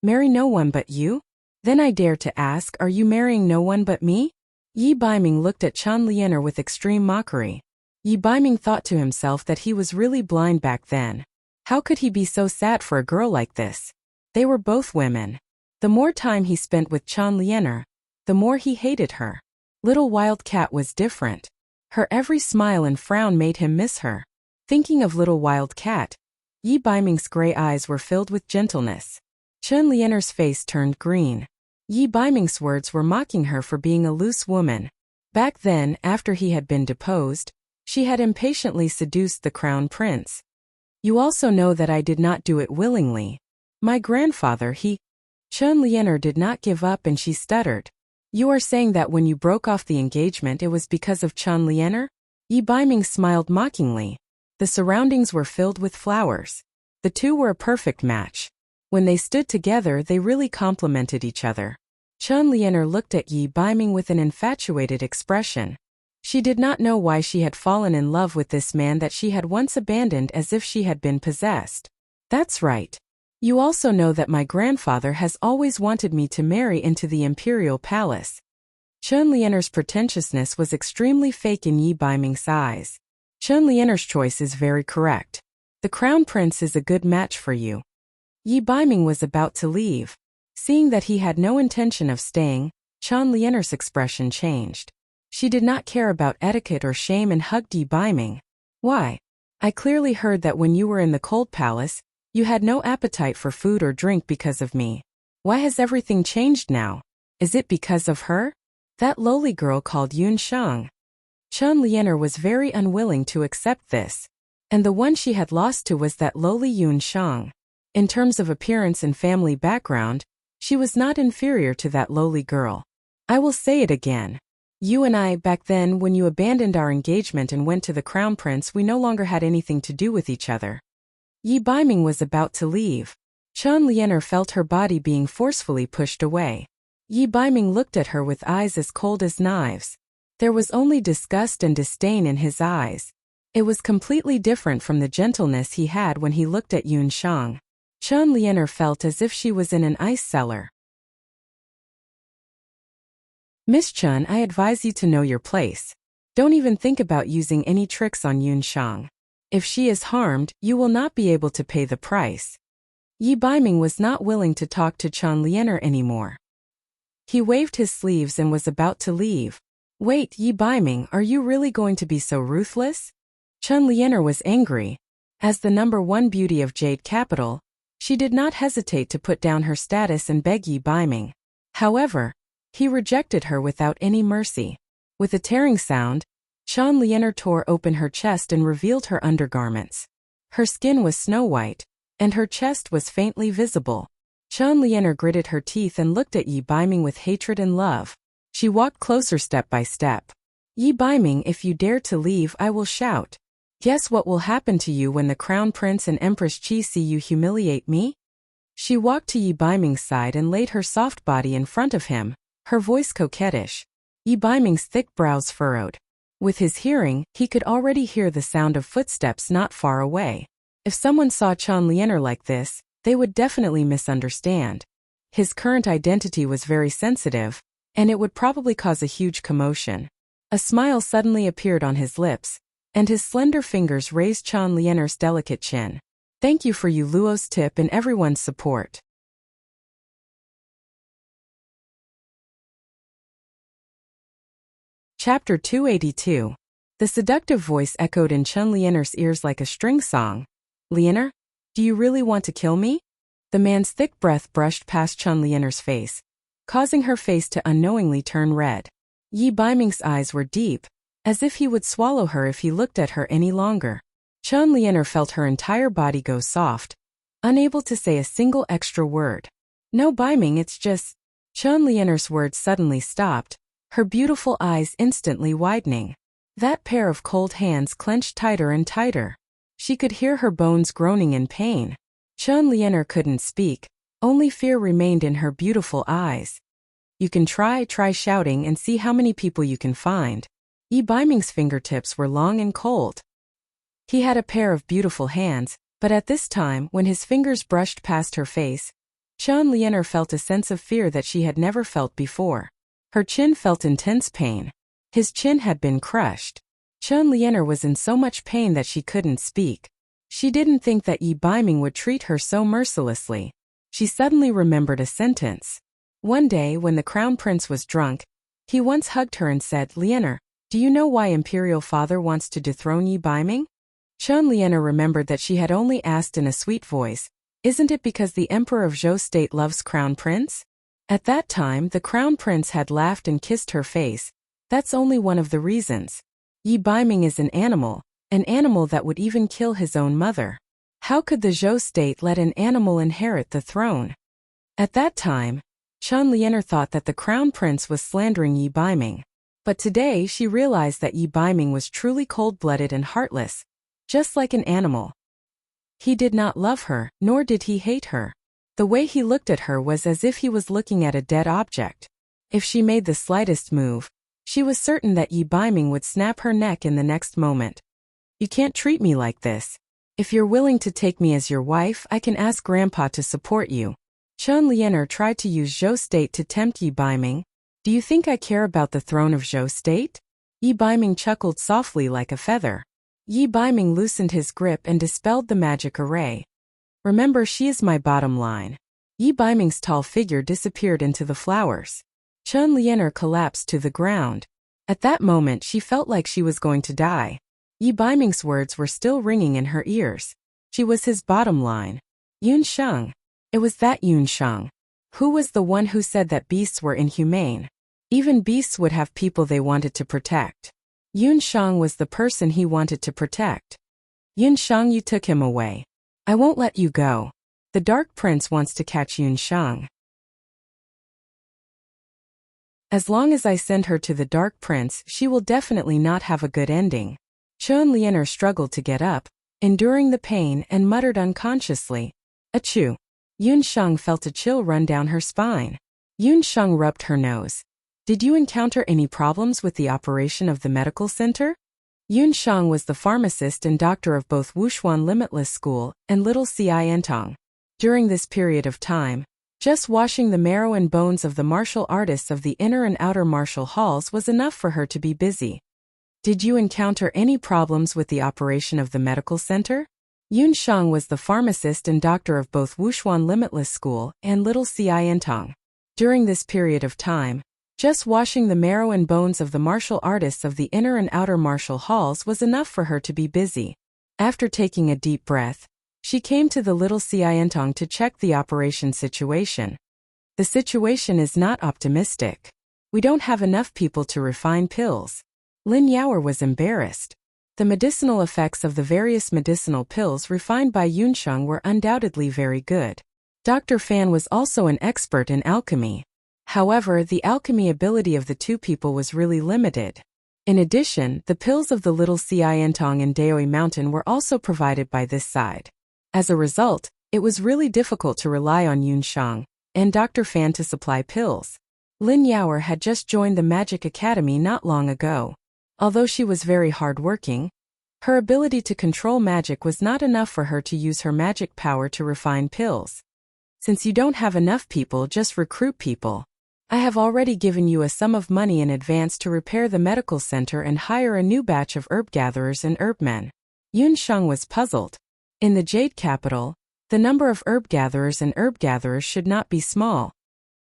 Marry no one but you? Then I dare to ask, are you marrying no one but me? Yi Biming looked at Chen Lianer with extreme mockery. Yi Biming thought to himself that he was really blind back then. How could he be so sad for a girl like this? They were both women. The more time he spent with Chen Lianer, the more he hated her. Little Wildcat was different. Her every smile and frown made him miss her. Thinking of Little Wildcat, Yi Biming's gray eyes were filled with gentleness. Chen Lianer's face turned green. Yi Biming's words were mocking her for being a loose woman. Back then, after he had been deposed, she had impatiently seduced the crown prince. You also know that I did not do it willingly. My grandfather, Chen Lianer did not give up and she stuttered. You are saying that when you broke off the engagement it was because of Chen Lianer? Yi Biming smiled mockingly. The surroundings were filled with flowers. The two were a perfect match. When they stood together they really complemented each other. Chen Lianer looked at Yi Biming with an infatuated expression. She did not know why she had fallen in love with this man that she had once abandoned as if she had been possessed. That's right. You also know that my grandfather has always wanted me to marry into the imperial palace. Chen Lianer's pretentiousness was extremely fake in Yi Biming's eyes. Chen Lianer's choice is very correct. The crown prince is a good match for you. Yi Biming was about to leave. Seeing that he had no intention of staying, Chen Lianer's expression changed. She did not care about etiquette or shame and hugged Yi Biming. Why? I clearly heard that when you were in the cold palace, you had no appetite for food or drink because of me. Why has everything changed now? Is it because of her? That lowly girl called Yun Shang. Chen Lianer was very unwilling to accept this. And the one she had lost to was that lowly Yun Shang. In terms of appearance and family background, she was not inferior to that lowly girl. I will say it again. You and I, back then when you abandoned our engagement and went to the crown prince, we no longer had anything to do with each other. Yi Biming was about to leave. Chen Lianer felt her body being forcefully pushed away. Yi Biming looked at her with eyes as cold as knives. There was only disgust and disdain in his eyes. It was completely different from the gentleness he had when he looked at Yun Shang. Chen Lianer felt as if she was in an ice cellar. Miss Chen, I advise you to know your place. Don't even think about using any tricks on Yun Shang. If she is harmed, you will not be able to pay the price. Yi Biming was not willing to talk to Chen Lianer anymore. He waved his sleeves and was about to leave. Wait, Yi Biming, are you really going to be so ruthless? Chen Lianer was angry. As the #1 beauty of Jade Capital, she did not hesitate to put down her status and beg Yi Biming. However, he rejected her without any mercy. With a tearing sound, Chen Lianer tore open her chest and revealed her undergarments. Her skin was snow white, and her chest was faintly visible. Chen Lianer gritted her teeth and looked at Yi Biming with hatred and love. She walked closer step by step. Yi Biming, if you dare to leave, I will shout. Guess what will happen to you when the crown prince and Empress Qi see you humiliate me? She walked to Yi Biming's side and laid her soft body in front of him, her voice coquettish. Yi Biming's thick brows furrowed. With his hearing, he could already hear the sound of footsteps not far away. If someone saw Chen Lianer like this, they would definitely misunderstand. His current identity was very sensitive, and it would probably cause a huge commotion. A smile suddenly appeared on his lips, and his slender fingers raised Chen Lianer's delicate chin. Thank you for you Luo's tip and everyone's support. Chapter 282. The seductive voice echoed in Chen Lianer's ears like a string song. Lianer, do you really want to kill me? The man's thick breath brushed past Chen Lianer's face, causing her face to unknowingly turn red. Yi Baiming's eyes were deep, as if he would swallow her if he looked at her any longer. Chen Lianer felt her entire body go soft, unable to say a single extra word. No Baiming, it's just… Chen Lianer's words suddenly stopped, her beautiful eyes instantly widening. That pair of cold hands clenched tighter and tighter. She could hear her bones groaning in pain. Chen Lianer couldn't speak, only fear remained in her beautiful eyes. You can try shouting and see how many people you can find. Yi Baiming's fingertips were long and cold. He had a pair of beautiful hands, but at this time, when his fingers brushed past her face, Chen Lianer felt a sense of fear that she had never felt before. Her chin felt intense pain. His chin had been crushed. Chen Lianer was in so much pain that she couldn't speak. She didn't think that Yi Baiming would treat her so mercilessly. She suddenly remembered a sentence. One day, when the crown prince was drunk, he once hugged her and said, "Lianer, do you know why Imperial Father wants to dethrone Yi Baiming?" Chen Lianer remembered that she had only asked in a sweet voice, "Isn't it because the Emperor of Zhou State loves Crown Prince?" At that time, the Crown Prince had laughed and kissed her face. That's only one of the reasons. Yi Baiming is an animal that would even kill his own mother. How could the Zhou State let an animal inherit the throne? At that time, Chen Lianer thought that the Crown Prince was slandering Yi Baiming. But today she realized that Yi Baiming was truly cold-blooded and heartless, just like an animal. He did not love her, nor did he hate her. The way he looked at her was as if he was looking at a dead object. If she made the slightest move, she was certain that Yi Baiming would snap her neck in the next moment. "You can't treat me like this. If you're willing to take me as your wife, I can ask Grandpa to support you." Chen Lianer tried to use Zhou State to tempt Yi Baiming. "Do you think I care about the throne of Zhou State?" Yi Baiming chuckled softly like a feather. Yi Baiming loosened his grip and dispelled the magic array. "Remember, she is my bottom line." Yi Baiming's tall figure disappeared into the flowers. Chen Lianer collapsed to the ground. At that moment she felt like she was going to die. Yi Baiming's words were still ringing in her ears. She was his bottom line. Yun Sheng. It was that Yun Sheng. Who was the one who said that beasts were inhumane? Even beasts would have people they wanted to protect. Yun Sheng was the person he wanted to protect. "Yun Sheng, you took him away. I won't let you go. The Dark Prince wants to catch Yun Sheng. As long as I send her to the Dark Prince, she will definitely not have a good ending." Chen Lianer struggled to get up, enduring the pain, and muttered unconsciously, "Achoo." Yun Sheng felt a chill run down her spine. Yun Sheng rubbed her nose. "Did you encounter any problems with the operation of the medical center?" Yun Sheng was the pharmacist and doctor of both Wuxia Limitless School and Little Cientong. During this period of time, just washing the marrow and bones of the martial artists of the inner and outer martial halls was enough for her to be busy. "Did you encounter any problems with the operation of the medical center?" Yun Sheng was the pharmacist and doctor of both Wuxia Limitless School and Little Cientong. During this period of time, just washing the marrow and bones of the martial artists of the inner and outer martial halls was enough for her to be busy. After taking a deep breath, she came to the Little Cientong to check the operation situation. "The situation is not optimistic. We don't have enough people to refine pills." Lin Yaoer was embarrassed. The medicinal effects of the various medicinal pills refined by Yun Sheng were undoubtedly very good. Dr. Fan was also an expert in alchemy. However, the alchemy ability of the two people was really limited. In addition, the pills of the Little Cientong and Daoi Mountain were also provided by this side. As a result, it was really difficult to rely on Yun Sheng and Dr. Fan to supply pills. Lin Yaoer had just joined the Magic Academy not long ago. Although she was very hard-working, her ability to control magic was not enough for her to use her magic power to refine pills. "Since you don't have enough people, just recruit people. I have already given you a sum of money in advance to repair the medical center and hire a new batch of herb gatherers and herbmen." Yun Sheng was puzzled. In the Jade Capital, the number of herb gatherers and herb gatherers should not be small.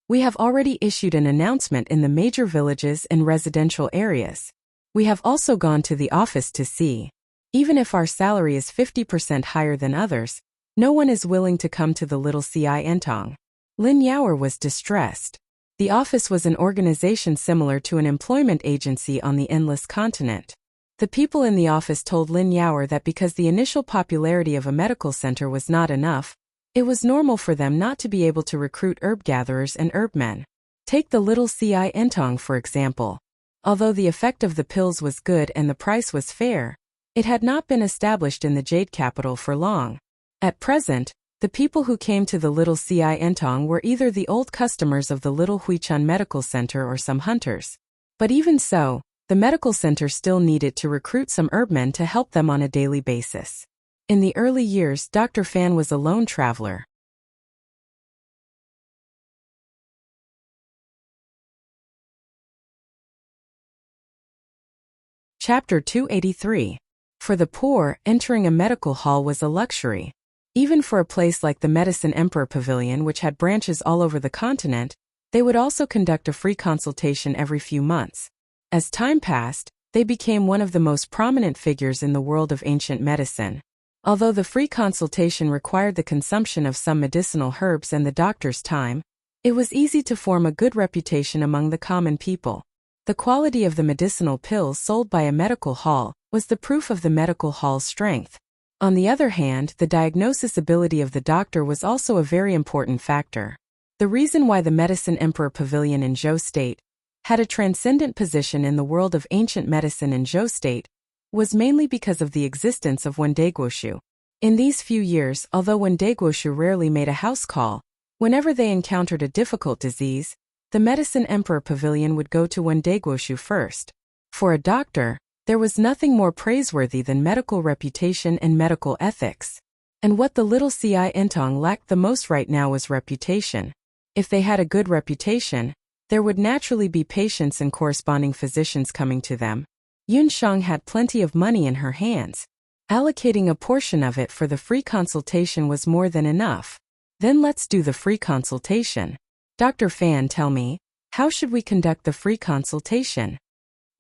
"We have already issued an announcement in the major villages and residential areas. We have also gone to the office to see. Even if our salary is 50% higher than others, no one is willing to come to the Little Cientong." Lin Yaoer was distressed. The office was an organization similar to an employment agency on the endless continent. The people in the office told Lin Yaoer that because the initial popularity of a medical center was not enough, it was normal for them not to be able to recruit herb gatherers and herb men. Take the little Ci Entong for example. Although the effect of the pills was good and the price was fair, it had not been established in the Jade capital for long. At present, the people who came to the little Ci Entong were either the old customers of the little Huichun Medical Center or some hunters. But even so, the medical center still needed to recruit some herbmen to help them on a daily basis. In the early years, Dr. Fan was a lone traveler. Chapter 283. For the poor, entering a medical hall was a luxury. Even for a place like the Medicine Emperor Pavilion, which had branches all over the continent, they would also conduct a free consultation every few months. As time passed, they became one of the most prominent figures in the world of ancient medicine. Although the free consultation required the consumption of some medicinal herbs and the doctor's time, it was easy to form a good reputation among the common people. The quality of the medicinal pills sold by a medical hall was the proof of the medical hall's strength. On the other hand, the diagnosis ability of the doctor was also a very important factor. The reason why the Medicine Emperor Pavilion in Zhou State had a transcendent position in the world of ancient medicine in Zhou State was mainly because of the existence of Wendaiguoshu. In these few years, although Wendaiguoshu rarely made a house call, whenever they encountered a difficult disease, the Medicine Emperor Pavilion would go to Wendaiguoshu first. For a doctor, there was nothing more praiseworthy than medical reputation and medical ethics. And what the little Ci Entong lacked the most right now was reputation. If they had a good reputation, there would naturally be patients and corresponding physicians coming to them. Yunsheng had plenty of money in her hands. Allocating a portion of it for the free consultation was more than enough. Then let's do the free consultation. Dr. Fan, tell me, how should we conduct the free consultation?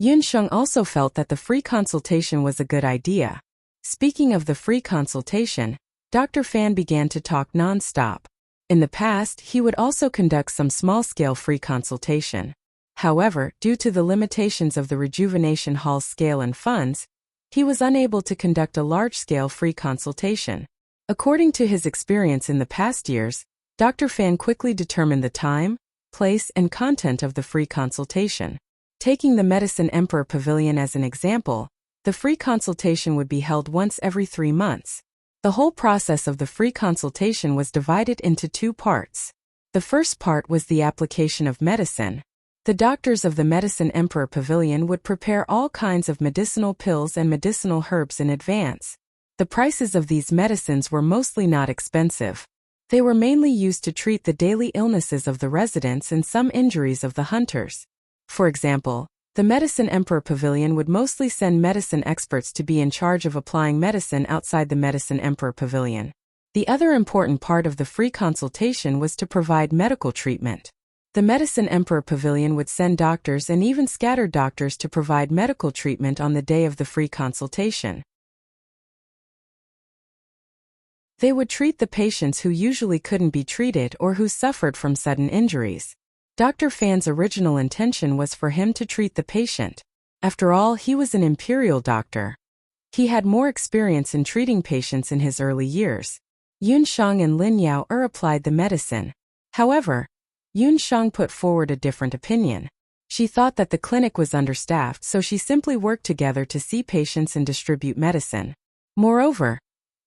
Yunsheng also felt that the free consultation was a good idea. Speaking of the free consultation, Dr. Fan began to talk non-stop. In the past, he would also conduct some small-scale free consultation. However, due to the limitations of the Rejuvenation Hall's scale and funds, he was unable to conduct a large-scale free consultation. According to his experience in the past years, Dr. Fan quickly determined the time, place, and content of the free consultation. Taking the Medicine Emperor Pavilion as an example, the free consultation would be held once every 3 months. The whole process of the free consultation was divided into 2 parts. The first part was the application of medicine. The doctors of the Medicine Emperor Pavilion would prepare all kinds of medicinal pills and medicinal herbs in advance. The prices of these medicines were mostly not expensive. They were mainly used to treat the daily illnesses of the residents and some injuries of the hunters. For example, the Medicine Emperor Pavilion would mostly send medicine experts to be in charge of applying medicine outside the Medicine Emperor Pavilion. The other important part of the free consultation was to provide medical treatment. The Medicine Emperor Pavilion would send doctors and even scattered doctors to provide medical treatment on the day of the free consultation. They would treat the patients who usually couldn't be treated or who suffered from sudden injuries. Dr. Fan's original intention was for him to treat the patient. After all, he was an imperial doctor. He had more experience in treating patients in his early years. Yunsheng and Lin Yaoer applied the medicine. However, Yunsheng put forward a different opinion. She thought that the clinic was understaffed, so she simply worked together to see patients and distribute medicine. Moreover,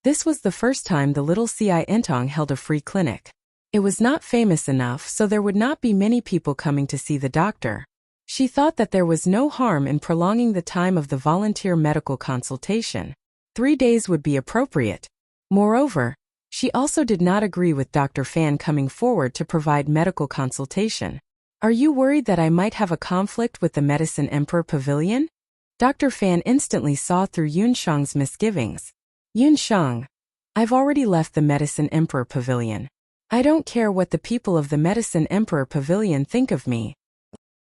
this was the first time the little Ci Entong held a free clinic. It was not famous enough, so there would not be many people coming to see the doctor. She thought that there was no harm in prolonging the time of the volunteer medical consultation. 3 days would be appropriate. Moreover, she also did not agree with Dr. Fan coming forward to provide medical consultation. Are you worried that I might have a conflict with the Medicine Emperor Pavilion? Dr. Fan instantly saw through Yunsheng's misgivings. Yunsheng, I've already left the Medicine Emperor Pavilion. I don't care what the people of the Medicine Emperor Pavilion think of me.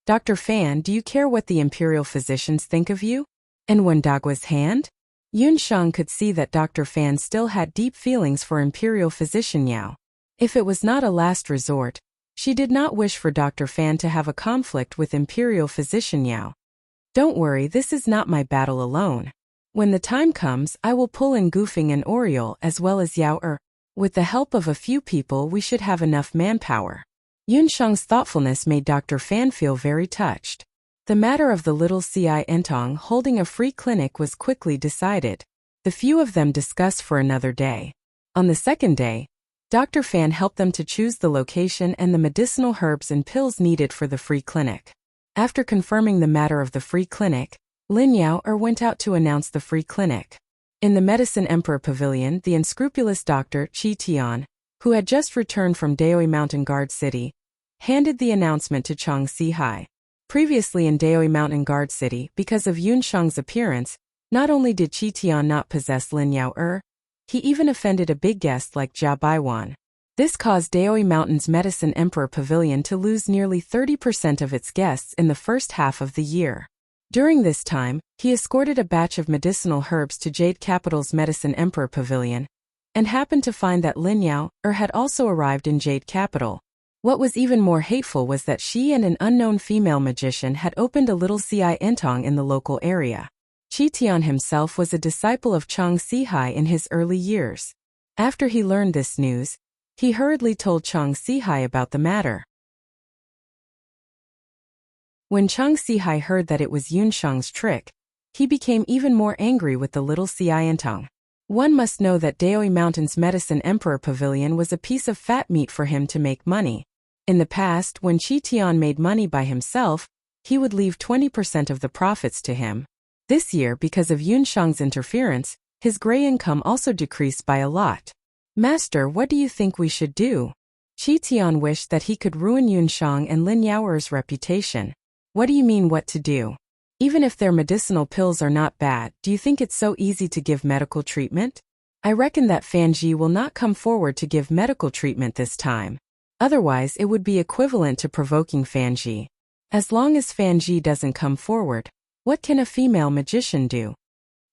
Dr. Fan, do you care what the imperial physicians think of you? And Wendagua's hand? Yunsheng could see that Dr. Fan still had deep feelings for imperial physician Yao. If it was not a last resort, She did not wish for Dr. Fan to have a conflict with Imperial Physician Yao. Don't worry, this is not my battle alone. When the time comes, I will pull in Goofing and Oriole as well as Yao Er. With the help of a few people, we should have enough manpower. Yunsheng's thoughtfulness made Dr. Fan feel very touched. The matter of the little Ci Entong holding a free clinic was quickly decided. The few of them discussed for another day. On the second day, Dr. Fan helped them to choose the location and the medicinal herbs and pills needed for the free clinic. After confirming the matter of the free clinic, Lin Yao went out to announce the free clinic. In the Medicine Emperor Pavilion, the unscrupulous Dr. Qi Tian, who had just returned from Daoi Mountain Guard City, handed the announcement to Chang Sihai. Previously in Daoi Mountain Guard City, because of Yunsheng's appearance, not only did Qi Tian not possess Lin Yao, he even offended a big guest like Jia Baiwan. This caused Daoi Mountain's Medicine Emperor Pavilion to lose nearly 30% of its guests in the first half of the year. During this time, he escorted a batch of medicinal herbs to Jade Capital's Medicine Emperor Pavilion, and happened to find that Lin Yao had also arrived in Jade Capital. What was even more hateful was that she and an unknown female magician had opened a little Ci Entong in the local area. Qi Tian himself was a disciple of Chang Sihai in his early years. After he learned this news, he hurriedly told Chang Sihai about the matter. When Chang Sihai heard that it was Yunsheng's trick, he became even more angry with the little Ci Entong. One must know that Daoi Mountain's Medicine Emperor Pavilion was a piece of fat meat for him to make money. In the past, when Qi Tian made money by himself, he would leave 20% of the profits to him. This year, because of Yunsheng's interference, his gray income also decreased by a lot. Master, what do you think we should do? Qi Tian wished that he could ruin Yunsheng and Lin Yao's reputation. What do you mean what to do? Even if their medicinal pills are not bad, do you think it's so easy to give medical treatment? I reckon that Fan Ji will not come forward to give medical treatment this time. Otherwise, it would be equivalent to provoking Fan Ji. As long as Fan Ji doesn't come forward, what can a female magician do?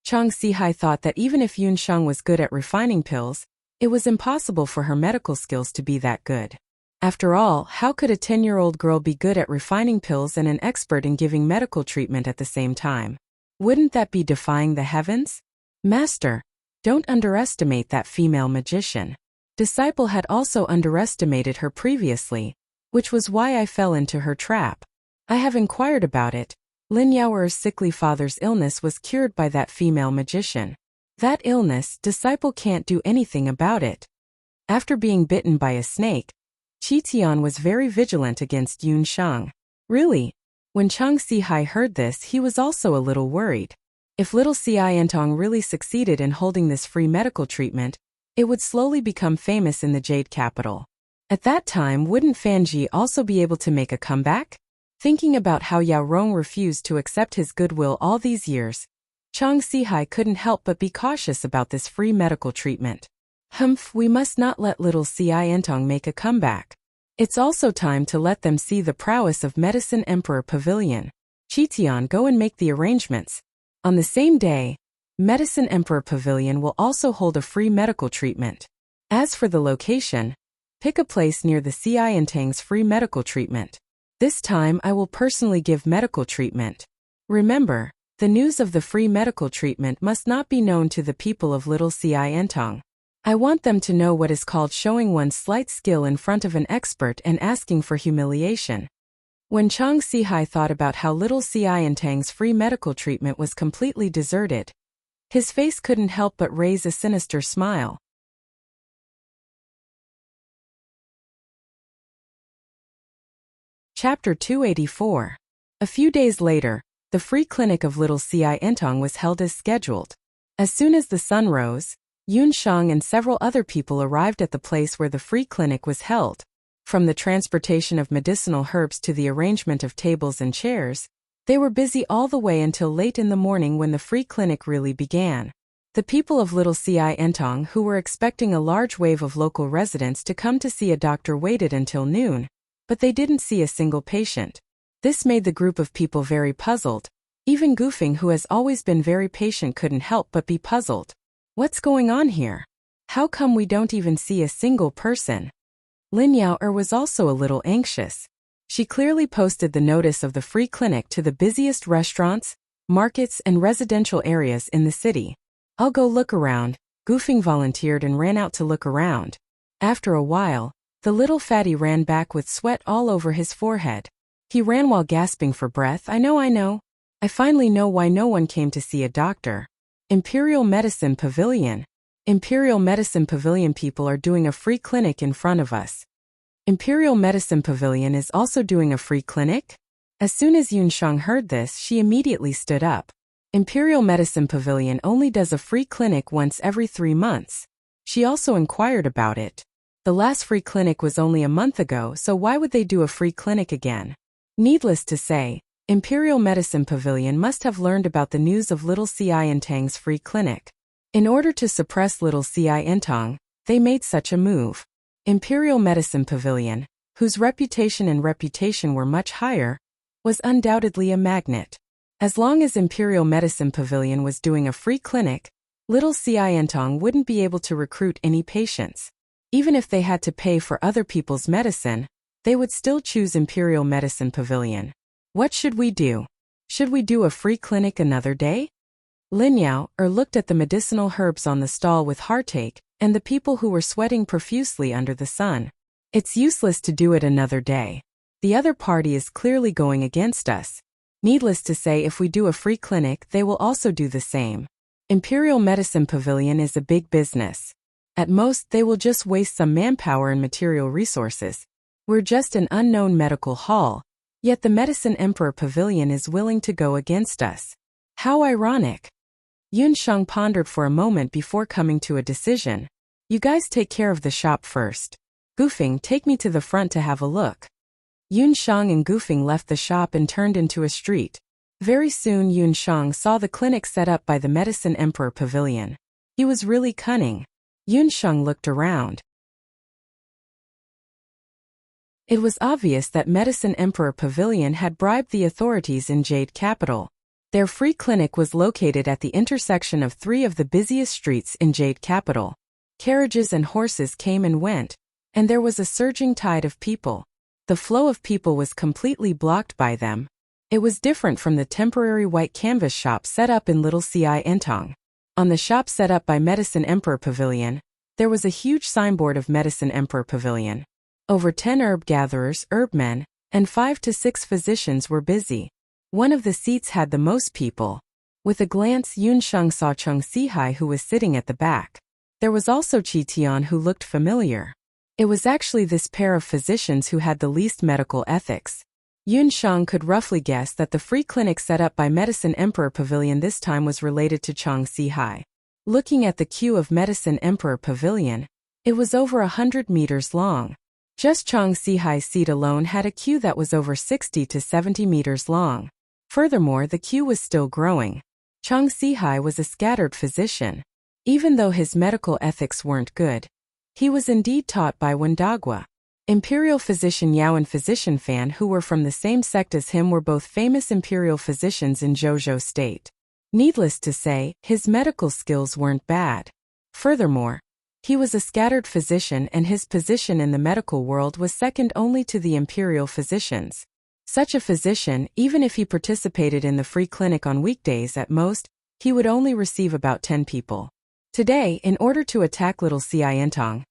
Chang Sihai thought that even if Yunsheng was good at refining pills, it was impossible for her medical skills to be that good. After all, how could a 10-year-old girl be good at refining pills and an expert in giving medical treatment at the same time? Wouldn't that be defying the heavens? Master, don't underestimate that female magician. Disciple had also underestimated her previously, which was why I fell into her trap. I have inquired about it. Lin Yao's sickly father's illness was cured by that female magician. That illness, Disciple can't do anything about it. After being bitten by a snake, Qi Tian was very vigilant against Yunsheng. Really? When Chang Sihai heard this, he was also a little worried. If little Ci Entong really succeeded in holding this free medical treatment, it would slowly become famous in the Jade Capital. At that time, wouldn't Fan Ji also be able to make a comeback? Thinking about how Yao Rong refused to accept his goodwill all these years, Chang Sihai couldn't help but be cautious about this free medical treatment. Humph, we must not let little Ci Entong make a comeback. It's also time to let them see the prowess of Medicine Emperor Pavilion. Qi Tian, go and make the arrangements. On the same day, Medicine Emperor Pavilion will also hold a free medical treatment. As for the location, pick a place near the Ci Entong's free medical treatment. This time I will personally give medical treatment. Remember, the news of the free medical treatment must not be known to the people of Little Ci Entong. I want them to know what is called showing one's slight skill in front of an expert and asking for humiliation. When Chang Sihai thought about how Little Ci Entong's free medical treatment was completely deserted, his face couldn't help but raise a sinister smile. Chapter 284. A few days later, the free clinic of Little Ci Entong was held as scheduled. As soon as the sun rose, Yunsheng and several other people arrived at the place where the free clinic was held. From the transportation of medicinal herbs to the arrangement of tables and chairs, they were busy all the way until late in the morning when the free clinic really began. The people of Little Ci Entong who were expecting a large wave of local residents to come to see a doctor waited until noon, but they didn't see a single patient. This made the group of people very puzzled. Even Goofing, who has always been very patient, couldn't help but be puzzled. What's going on here? How come we don't even see a single person? Lin Yao was also a little anxious. She clearly posted the notice of the free clinic to the busiest restaurants, markets, and residential areas in the city. "I'll go look around," Gufing volunteered and ran out to look around. After a while, the little fatty ran back with sweat all over his forehead. He ran while gasping for breath. I know. I finally know why no one came to see a doctor. Imperial Medicine Pavilion. Imperial Medicine Pavilion people are doing a free clinic in front of us. Imperial Medicine Pavilion is also doing a free clinic? As soon as Yunsheng heard this, she immediately stood up. Imperial Medicine Pavilion only does a free clinic once every 3 months. She also inquired about it. The last free clinic was only a month ago, so why would they do a free clinic again? Needless to say, Imperial Medicine Pavilion must have learned about the news of little Xiantang's free clinic. In order to suppress little Xiantang, they made such a move. Imperial Medicine Pavilion, whose reputation were much higher, was undoubtedly a magnet. As long as Imperial Medicine Pavilion was doing a free clinic, little Xiantang wouldn't be able to recruit any patients. Even if they had to pay for other people's medicine, they would still choose Imperial Medicine Pavilion. What should we do? Should we do a free clinic another day? Lin Yao looked at the medicinal herbs on the stall with heartache, and the people who were sweating profusely under the sun. It's useless to do it another day. The other party is clearly going against us. Needless to say, if we do a free clinic, they will also do the same. Imperial Medicine Pavilion is a big business. At most, they will just waste some manpower and material resources. We're just an unknown medical hall, yet the Medicine Emperor Pavilion is willing to go against us. How ironic. Yunsheng pondered for a moment before coming to a decision. You guys take care of the shop first. Gufing, take me to the front to have a look. Yunsheng and Gufing left the shop and turned into a street. Very soon Yunsheng saw the clinic set up by the Medicine Emperor Pavilion. He was really cunning. Yunsheng looked around. It was obvious that Medicine Emperor Pavilion had bribed the authorities in Jade Capital. Their free clinic was located at the intersection of 3 of the busiest streets in Jade Capital. Carriages and horses came and went, and there was a surging tide of people. The flow of people was completely blocked by them. It was different from the temporary white canvas shop set up in Little Xiantang. On the shop set up by Medicine Emperor Pavilion, there was a huge signboard of Medicine Emperor Pavilion. Over 10 herb gatherers, herbmen, and 5 to 6 physicians were busy. One of the seats had the most people. With a glance, Yunsheng saw Cheng Sihai, who was sitting at the back. There was also Qi Tian, who looked familiar. It was actually this pair of physicians who had the least medical ethics. Yunsheng could roughly guess that the free clinic set up by Medicine Emperor Pavilion this time was related to Cheng Sihai. Looking at the queue of Medicine Emperor Pavilion, it was over 100 meters long. Just Cheng Sihai's seat alone had a queue that was over 60 to 70 meters long. Furthermore, the queue was still growing. Cheng Sihai was a scattered physician. Even though his medical ethics weren't good, he was indeed taught by Wendagua. Imperial physician Yao and physician Fan, who were from the same sect as him, were both famous imperial physicians in Zhou State. Needless to say, his medical skills weren't bad. Furthermore, he was a scattered physician, and his position in the medical world was second only to the imperial physicians. Such a physician, even if he participated in the free clinic on weekdays at most, he would only receive about 10 people. Today, in order to attack Little Xiantang,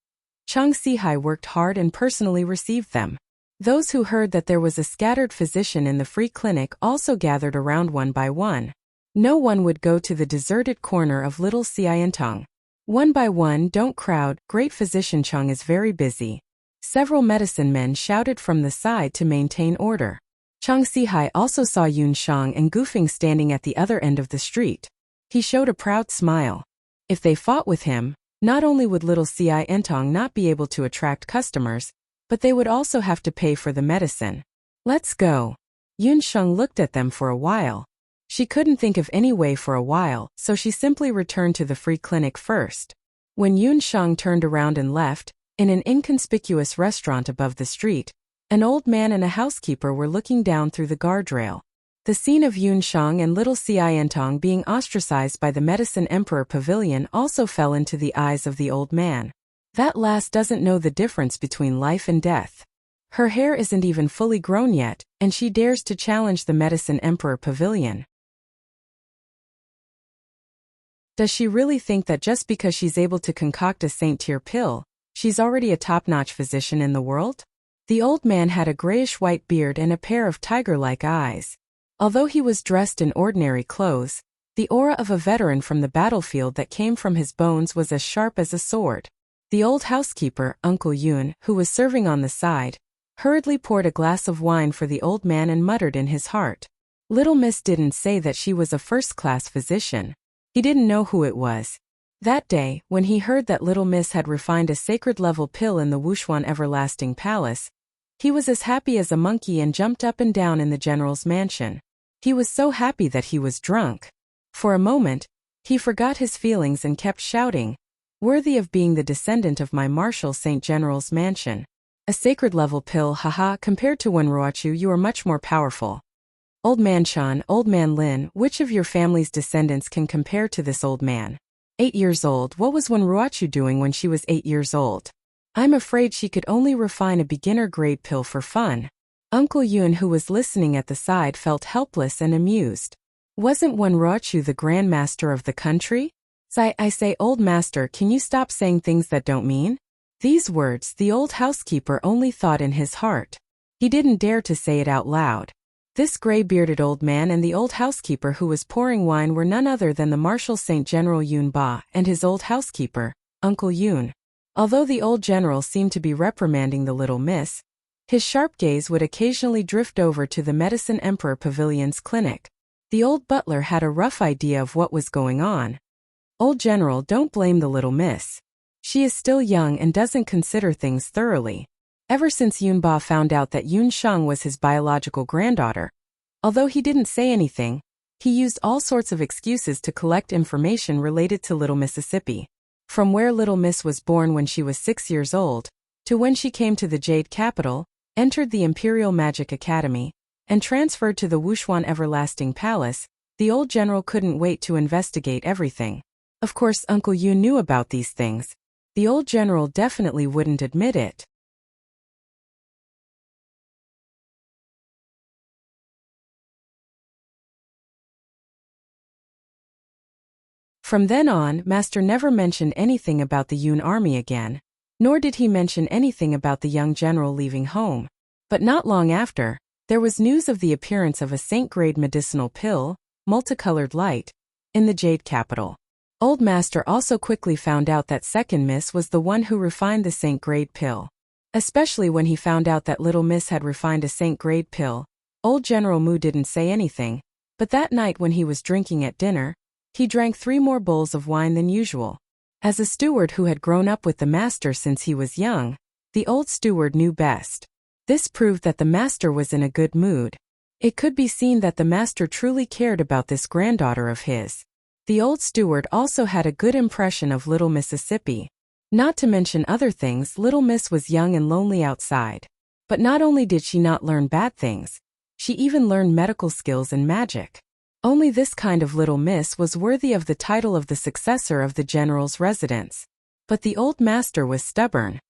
Cheng Sihai worked hard and personally received them. Those who heard that there was a scattered physician in the free clinic also gathered around one by one. No one would go to the deserted corner of Little Xiantang. One by one, don't crowd, great physician Cheng is very busy. Several medicine men shouted from the side to maintain order. Cheng Sihai also saw Yunsheng and Gufing standing at the other end of the street. He showed a proud smile. If they fought with him, not only would Little Xiantang not be able to attract customers, but they would also have to pay for the medicine. Let's go. Yunsheng looked at them for a while. She couldn't think of any way for a while, so she simply returned to the free clinic first. When Yunsheng turned around and left, in an inconspicuous restaurant above the street, an old man and a housekeeper were looking down through the guardrail. The scene of Yunsheng and Little Xiantang being ostracized by the Medicine Emperor Pavilion also fell into the eyes of the old man. That lass doesn't know the difference between life and death. Her hair isn't even fully grown yet, and she dares to challenge the Medicine Emperor Pavilion. Does she really think that just because she's able to concoct a saint-tier pill, she's already a top-notch physician in the world? The old man had a grayish-white beard and a pair of tiger-like eyes. Although he was dressed in ordinary clothes, the aura of a veteran from the battlefield that came from his bones was as sharp as a sword. The old housekeeper, Uncle Yun, who was serving on the side, hurriedly poured a glass of wine for the old man and muttered in his heart. Little Miss didn't say that she was a first-class physician. He didn't know who it was. That day, when he heard that Little Miss had refined a sacred-level pill in the Wuxia Everlasting Palace, he was as happy as a monkey and jumped up and down in the general's mansion. He was so happy that he was drunk. For a moment, he forgot his feelings and kept shouting, "Worthy of being the descendant of my Marshal Saint General's mansion. A sacred-level pill, haha, compared to Wenruachu you are much more powerful. Old man Chan, old man Lin, which of your family's descendants can compare to this old man? 8 years old, what was Wenruachu doing when she was 8 years old? I'm afraid she could only refine a beginner-grade pill for fun." Uncle Yun, who was listening at the side, felt helpless and amused. Wasn't Wenruachu the Grand Master of the country? I say, old master, can you stop saying things that don't mean? These words the old housekeeper only thought in his heart. He didn't dare to say it out loud. This gray-bearded old man and the old housekeeper who was pouring wine were none other than the Marshal Saint General Yun Ba and his old housekeeper, Uncle Yun. Although the old general seemed to be reprimanding the little miss, his sharp gaze would occasionally drift over to the Medicine Emperor Pavilion's clinic. The old butler had a rough idea of what was going on. "Old general, don't blame the little miss. She is still young and doesn't consider things thoroughly." Ever since Yun Ba found out that Yun Sheng was his biological granddaughter, although he didn't say anything, he used all sorts of excuses to collect information related to Little Mississippi. From where Little Miss was born when she was 6 years old, to when she came to the Jade Capital, entered the Imperial Magic Academy, and transferred to the Wuxia Everlasting Palace, the old general couldn't wait to investigate everything. Of course, Uncle Yun knew about these things. The old general definitely wouldn't admit it. From then on, Master never mentioned anything about the Yun army again, nor did he mention anything about the young general leaving home. But not long after, there was news of the appearance of a saint-grade medicinal pill, multicolored light, in the Jade Capital. Old Master also quickly found out that Second Miss was the one who refined the saint-grade pill. Especially when he found out that Little Miss had refined a saint-grade pill, old General Mu didn't say anything, but that night when he was drinking at dinner, he drank 3 more bowls of wine than usual. As a steward who had grown up with the master since he was young, the old steward knew best. This proved that the master was in a good mood. It could be seen that the master truly cared about this granddaughter of his. The old steward also had a good impression of Little Mississippi. Not to mention other things, Little Miss was young and lonely outside. But not only did she not learn bad things, she even learned medical skills and magic. Only this kind of Little Miss was worthy of the title of the successor of the general's residence. But the old master was stubborn.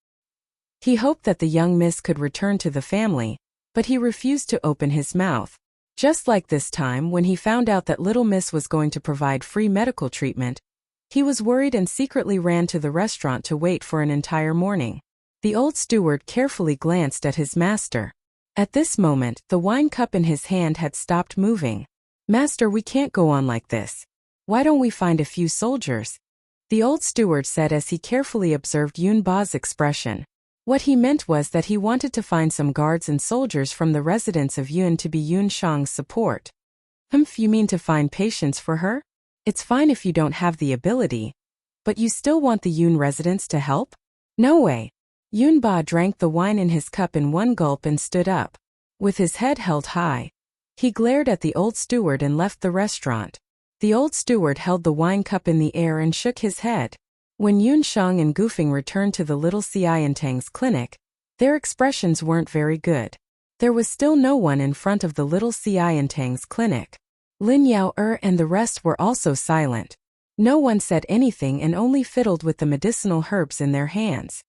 He hoped that the young miss could return to the family, but he refused to open his mouth. Just like this time when he found out that Little Miss was going to provide free medical treatment, he was worried and secretly ran to the restaurant to wait for an entire morning. The old steward carefully glanced at his master. At this moment, the wine cup in his hand had stopped moving. "Master, we can't go on like this. Why don't we find a few soldiers?" The old steward said as he carefully observed Yun Ba's expression. What he meant was that he wanted to find some guards and soldiers from the residence of Yun to be Yun Shang's support. You mean to find patients for her? It's fine if you don't have the ability, but you still want the Yun residents to help? No way. Yun Ba drank the wine in his cup in one gulp and stood up. With his head held high, he glared at the old steward and left the restaurant. The old steward held the wine cup in the air and shook his head. When Yun Shang and Gufeng returned to the little Xiantang's clinic, their expressions weren't very good. There was still no one in front of the little Xiantang's clinic. Lin Yao and the rest were also silent. No one said anything and only fiddled with the medicinal herbs in their hands.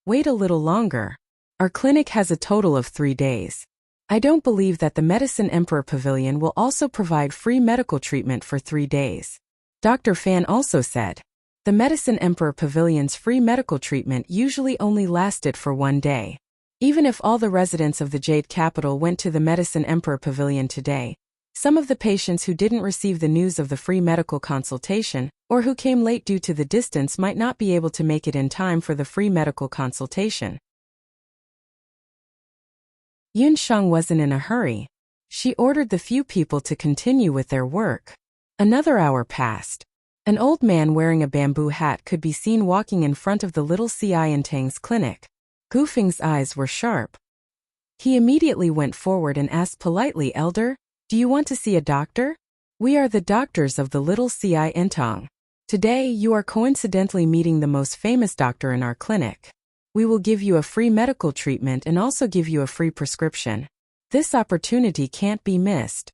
Wait a little longer. Our clinic has a total of 3 days. I don't believe that the Medicine Emperor Pavilion will also provide free medical treatment for 3 days. Dr. Fan also said. The Medicine Emperor Pavilion's free medical treatment usually only lasted for 1 day. Even if all the residents of the Jade Capital went to the Medicine Emperor Pavilion today, some of the patients who didn't receive the news of the free medical consultation, or who came late due to the distance, might not be able to make it in time for the free medical consultation. Yun Sheng wasn't in a hurry. She ordered the few people to continue with their work. Another hour passed. An old man wearing a bamboo hat could be seen walking in front of the little Xian Tang's clinic. Gu Feng's eyes were sharp. He immediately went forward and asked politely, "Elder, do you want to see a doctor? We are the doctors of the little Xian Tang. Today you are coincidentally meeting the most famous doctor in our clinic. We will give you a free medical treatment and also give you a free prescription. This opportunity can't be missed."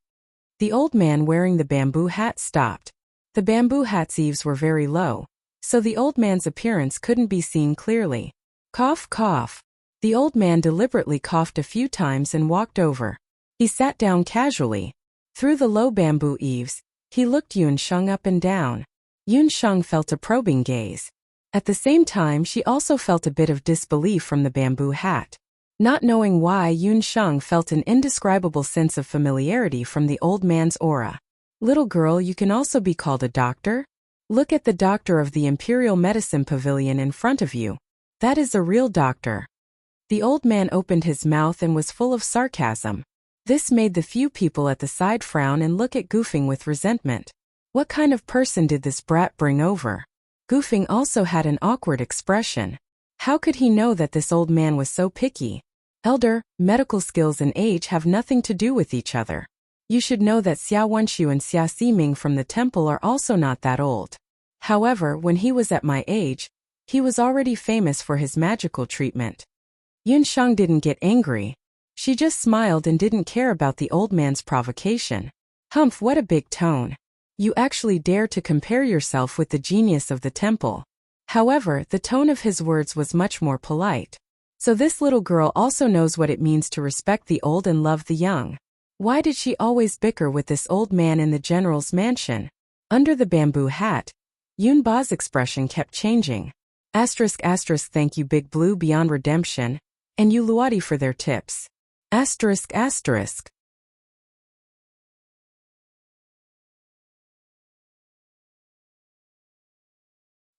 The old man wearing the bamboo hat stopped. The bamboo hat's eaves were very low, so the old man's appearance couldn't be seen clearly. Cough, cough. The old man deliberately coughed a few times and walked over. He sat down casually. Through the low bamboo eaves, he looked Yun Sheng up and down. Yun Sheng felt a probing gaze. At the same time, she also felt a bit of disbelief from the bamboo hat. Not knowing why, Yun Sheng felt an indescribable sense of familiarity from the old man's aura. "Little girl, you can also be called a doctor? Look at the doctor of the Imperial Medicine Pavilion in front of you. That is a real doctor." The old man opened his mouth and was full of sarcasm. This made the few people at the side frown and look at Gu Feng with resentment. What kind of person did this brat bring over? Gu Feng also had an awkward expression. How could he know that this old man was so picky? "Elder, medical skills and age have nothing to do with each other. You should know that Xia Wenxiu and Xia Ximing from the temple are also not that old. However, when he was at my age, he was already famous for his magical treatment." Yun Sheng didn't get angry. She just smiled and didn't care about the old man's provocation. "Humph, what a big tone. You actually dare to compare yourself with the genius of the temple." However, the tone of his words was much more polite. So this little girl also knows what it means to respect the old and love the young. Why did she always bicker with this old man in the general's mansion? Under the bamboo hat, Yun Ba's expression kept changing. ***, thank you Big Blue Beyond Redemption, and you Luati for their tips. ***.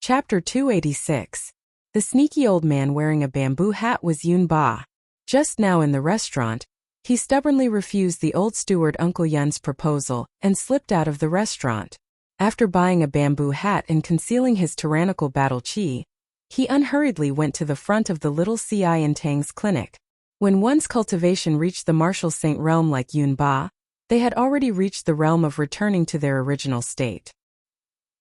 Chapter 286. The sneaky old man wearing a bamboo hat was Yun Ba. Just now in the restaurant, he stubbornly refused the old steward Uncle Yun's proposal and slipped out of the restaurant. After buying a bamboo hat and concealing his tyrannical battle chi, he unhurriedly went to the front of the little Xian Tang's clinic. When one's cultivation reached the martial saint realm like Yun Ba, they had already reached the realm of returning to their original state.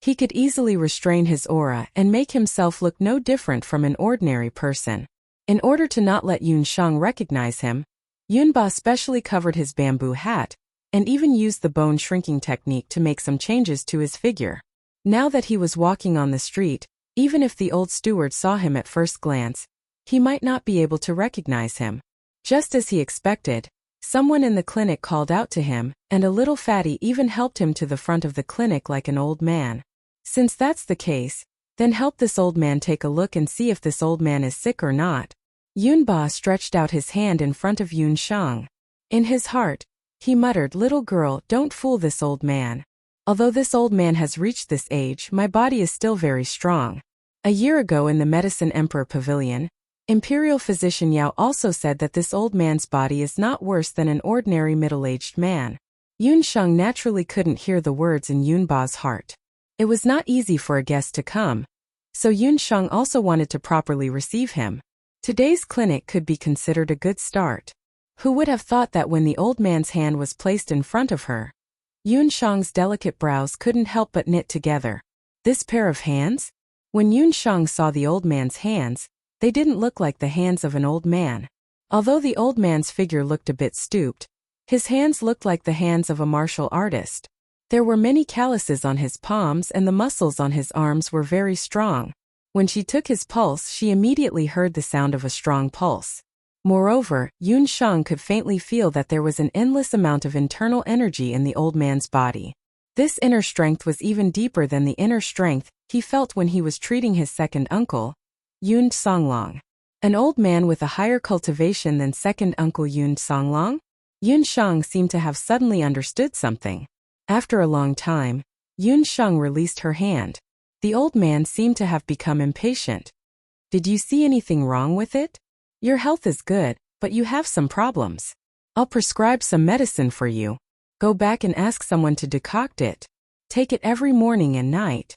He could easily restrain his aura and make himself look no different from an ordinary person. In order to not let Yun Sheng recognize him, Yun Ba specially covered his bamboo hat, and even used the bone shrinking technique to make some changes to his figure. Now that he was walking on the street, even if the old steward saw him at first glance, he might not be able to recognize him. Just as he expected, someone in the clinic called out to him, and a little fatty even helped him to the front of the clinic like an old man. Since that's the case, then help this old man take a look and see if this old man is sick or not. Yun Ba stretched out his hand in front of Yun Sheng. In his heart, he muttered, "Little girl, don't fool this old man. Although this old man has reached this age, my body is still very strong." A year ago in the Medicine Emperor Pavilion, Imperial Physician Yao also said that this old man's body is not worse than an ordinary middle-aged man. Yun Sheng naturally couldn't hear the words in Yun Ba's heart. It was not easy for a guest to come, so Yun Sheng also wanted to properly receive him. Today's clinic could be considered a good start. Who would have thought that when the old man's hand was placed in front of her, Yun Sheng's delicate brows couldn't help but knit together. This pair of hands? When Yun Sheng saw the old man's hands, they didn't look like the hands of an old man. Although the old man's figure looked a bit stooped, his hands looked like the hands of a martial artist. There were many calluses on his palms and the muscles on his arms were very strong. When she took his pulse, she immediately heard the sound of a strong pulse. Moreover, Yun Shang could faintly feel that there was an endless amount of internal energy in the old man's body. This inner strength was even deeper than the inner strength he felt when he was treating his second uncle, Yun Songlong. An old man with a higher cultivation than second uncle Yun Songlong? Yun Shang seemed to have suddenly understood something. After a long time, Yun Shang released her hand. The old man seemed to have become impatient. Did you see anything wrong with it? Your health is good, but you have some problems. I'll prescribe some medicine for you. Go back and ask someone to decoct it. Take it every morning and night.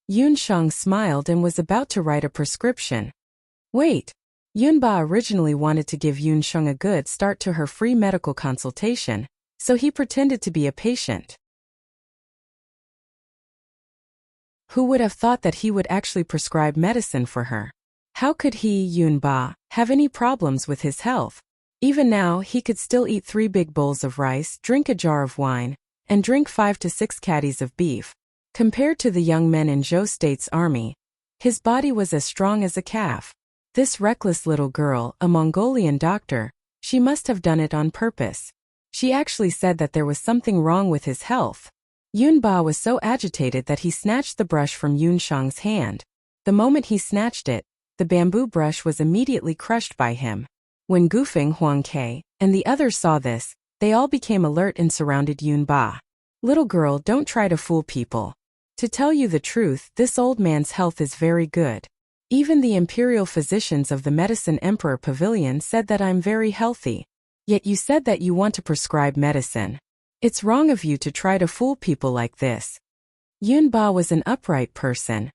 Yun Shang smiled and was about to write a prescription. Wait. Yunba originally wanted to give Yun Shang a good start to her free medical consultation, so he pretended to be a patient. Who would have thought that he would actually prescribe medicine for her? How could he, Yunba, have any problems with his health? Even now, he could still eat 3 big bowls of rice, drink a jar of wine, and drink 5 to 6 caddies of beef. Compared to the young men in Zhou State's army, his body was as strong as a calf. This reckless little girl, a Mongolian doctor, she must have done it on purpose. She actually said that there was something wrong with his health. Yunba was so agitated that he snatched the brush from Yun Shang's hand. The moment he snatched it, the bamboo brush was immediately crushed by him. When Gufeng Huangke and the others saw this, they all became alert and surrounded Yunba. Little girl, don't try to fool people. To tell you the truth, this old man's health is very good. Even the imperial physicians of the Medicine Emperor Pavilion said that I'm very healthy. Yet you said that you want to prescribe medicine. It's wrong of you to try to fool people like this. Yunba was an upright person.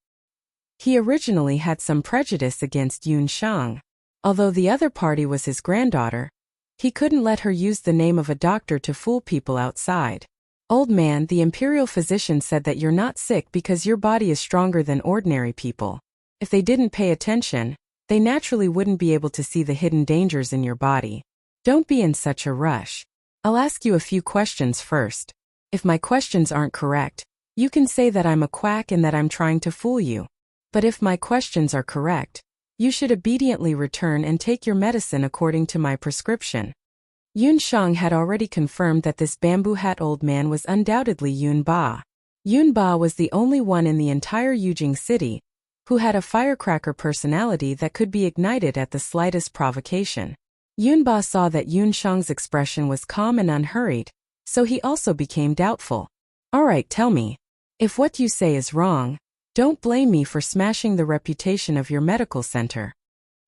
He originally had some prejudice against Yun Shang. Although the other party was his granddaughter, he couldn't let her use the name of a doctor to fool people outside. Old man, the imperial physician said that you're not sick because your body is stronger than ordinary people. If they didn't pay attention, they naturally wouldn't be able to see the hidden dangers in your body. Don't be in such a rush. I'll ask you a few questions first. If my questions aren't correct, you can say that I'm a quack and that I'm trying to fool you. But if my questions are correct, you should obediently return and take your medicine according to my prescription. Yun Shang had already confirmed that this bamboo hat old man was undoubtedly Yunba. Yunba was the only one in the entire Yujing city who had a firecracker personality that could be ignited at the slightest provocation. Yunba saw that Yun Shang's expression was calm and unhurried, so he also became doubtful. Alright, tell me. If what you say is wrong, don't blame me for smashing the reputation of your medical center.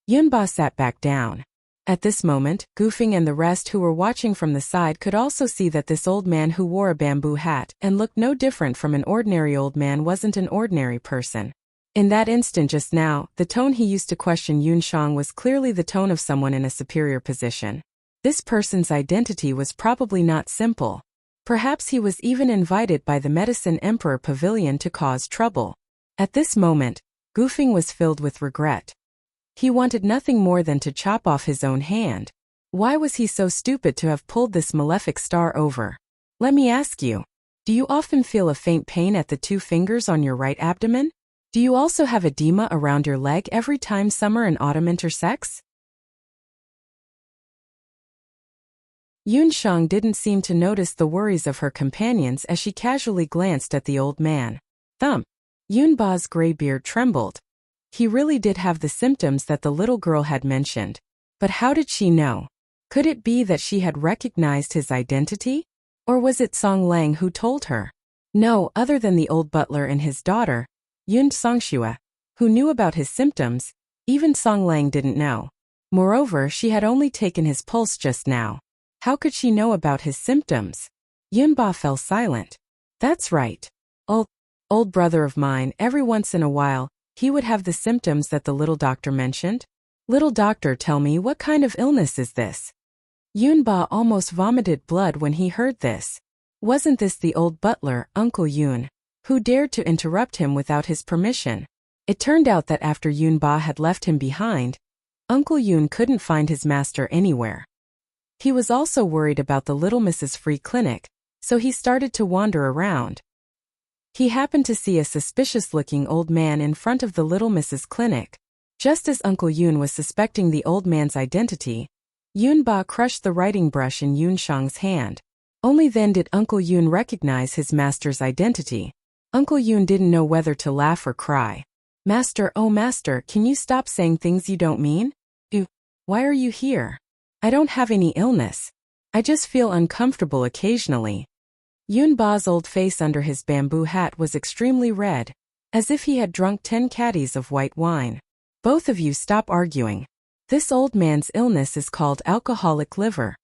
Yunba sat back down. At this moment, Gufeng and the rest who were watching from the side could also see that this old man who wore a bamboo hat and looked no different from an ordinary old man wasn't an ordinary person. In that instant just now, the tone he used to question Yun Shang was clearly the tone of someone in a superior position. This person's identity was probably not simple. Perhaps he was even invited by the Medicine Emperor Pavilion to cause trouble. At this moment, Gufeng was filled with regret. He wanted nothing more than to chop off his own hand. Why was he so stupid to have pulled this malefic star over? Let me ask you, do you often feel a faint pain at the 2 fingers on your right abdomen? Do you also have edema around your leg every time summer and autumn intersects? Yun Shang didn't seem to notice the worries of her companions as she casually glanced at the old man. Thump. Yunba's gray beard trembled. He really did have the symptoms that the little girl had mentioned. But how did she know? Could it be that she had recognized his identity? Or was it Song Lang who told her? No, other than the old butler and his daughter, Yun Songxue, who knew about his symptoms, even Song Lang didn't know. Moreover, she had only taken his pulse just now. How could she know about his symptoms? Yunba fell silent. That's right. Old brother of mine, every once in a while, he would have the symptoms that the little doctor mentioned. Little doctor, tell me, what kind of illness is this? Yunba almost vomited blood when he heard this. Wasn't this the old butler, Uncle Yun, who dared to interrupt him without his permission? It turned out that after Yunba had left him behind, Uncle Yun couldn't find his master anywhere. He was also worried about the little Mrs. Free clinic, so he started to wander around. He happened to see a suspicious-looking old man in front of the little Mrs. Clinic. Just as Uncle Yun was suspecting the old man's identity, Yun Ba crushed the writing brush in Yun Shang's hand. Only then did Uncle Yun recognize his master's identity. Uncle Yun didn't know whether to laugh or cry. "Master, oh master, can you stop saying things you don't mean? Why are you here? I don't have any illness. I just feel uncomfortable occasionally." Yun Ba's old face under his bamboo hat was extremely red, as if he had drunk 10 caddies of white wine. "Both of you stop arguing. This old man's illness is called alcoholic liver."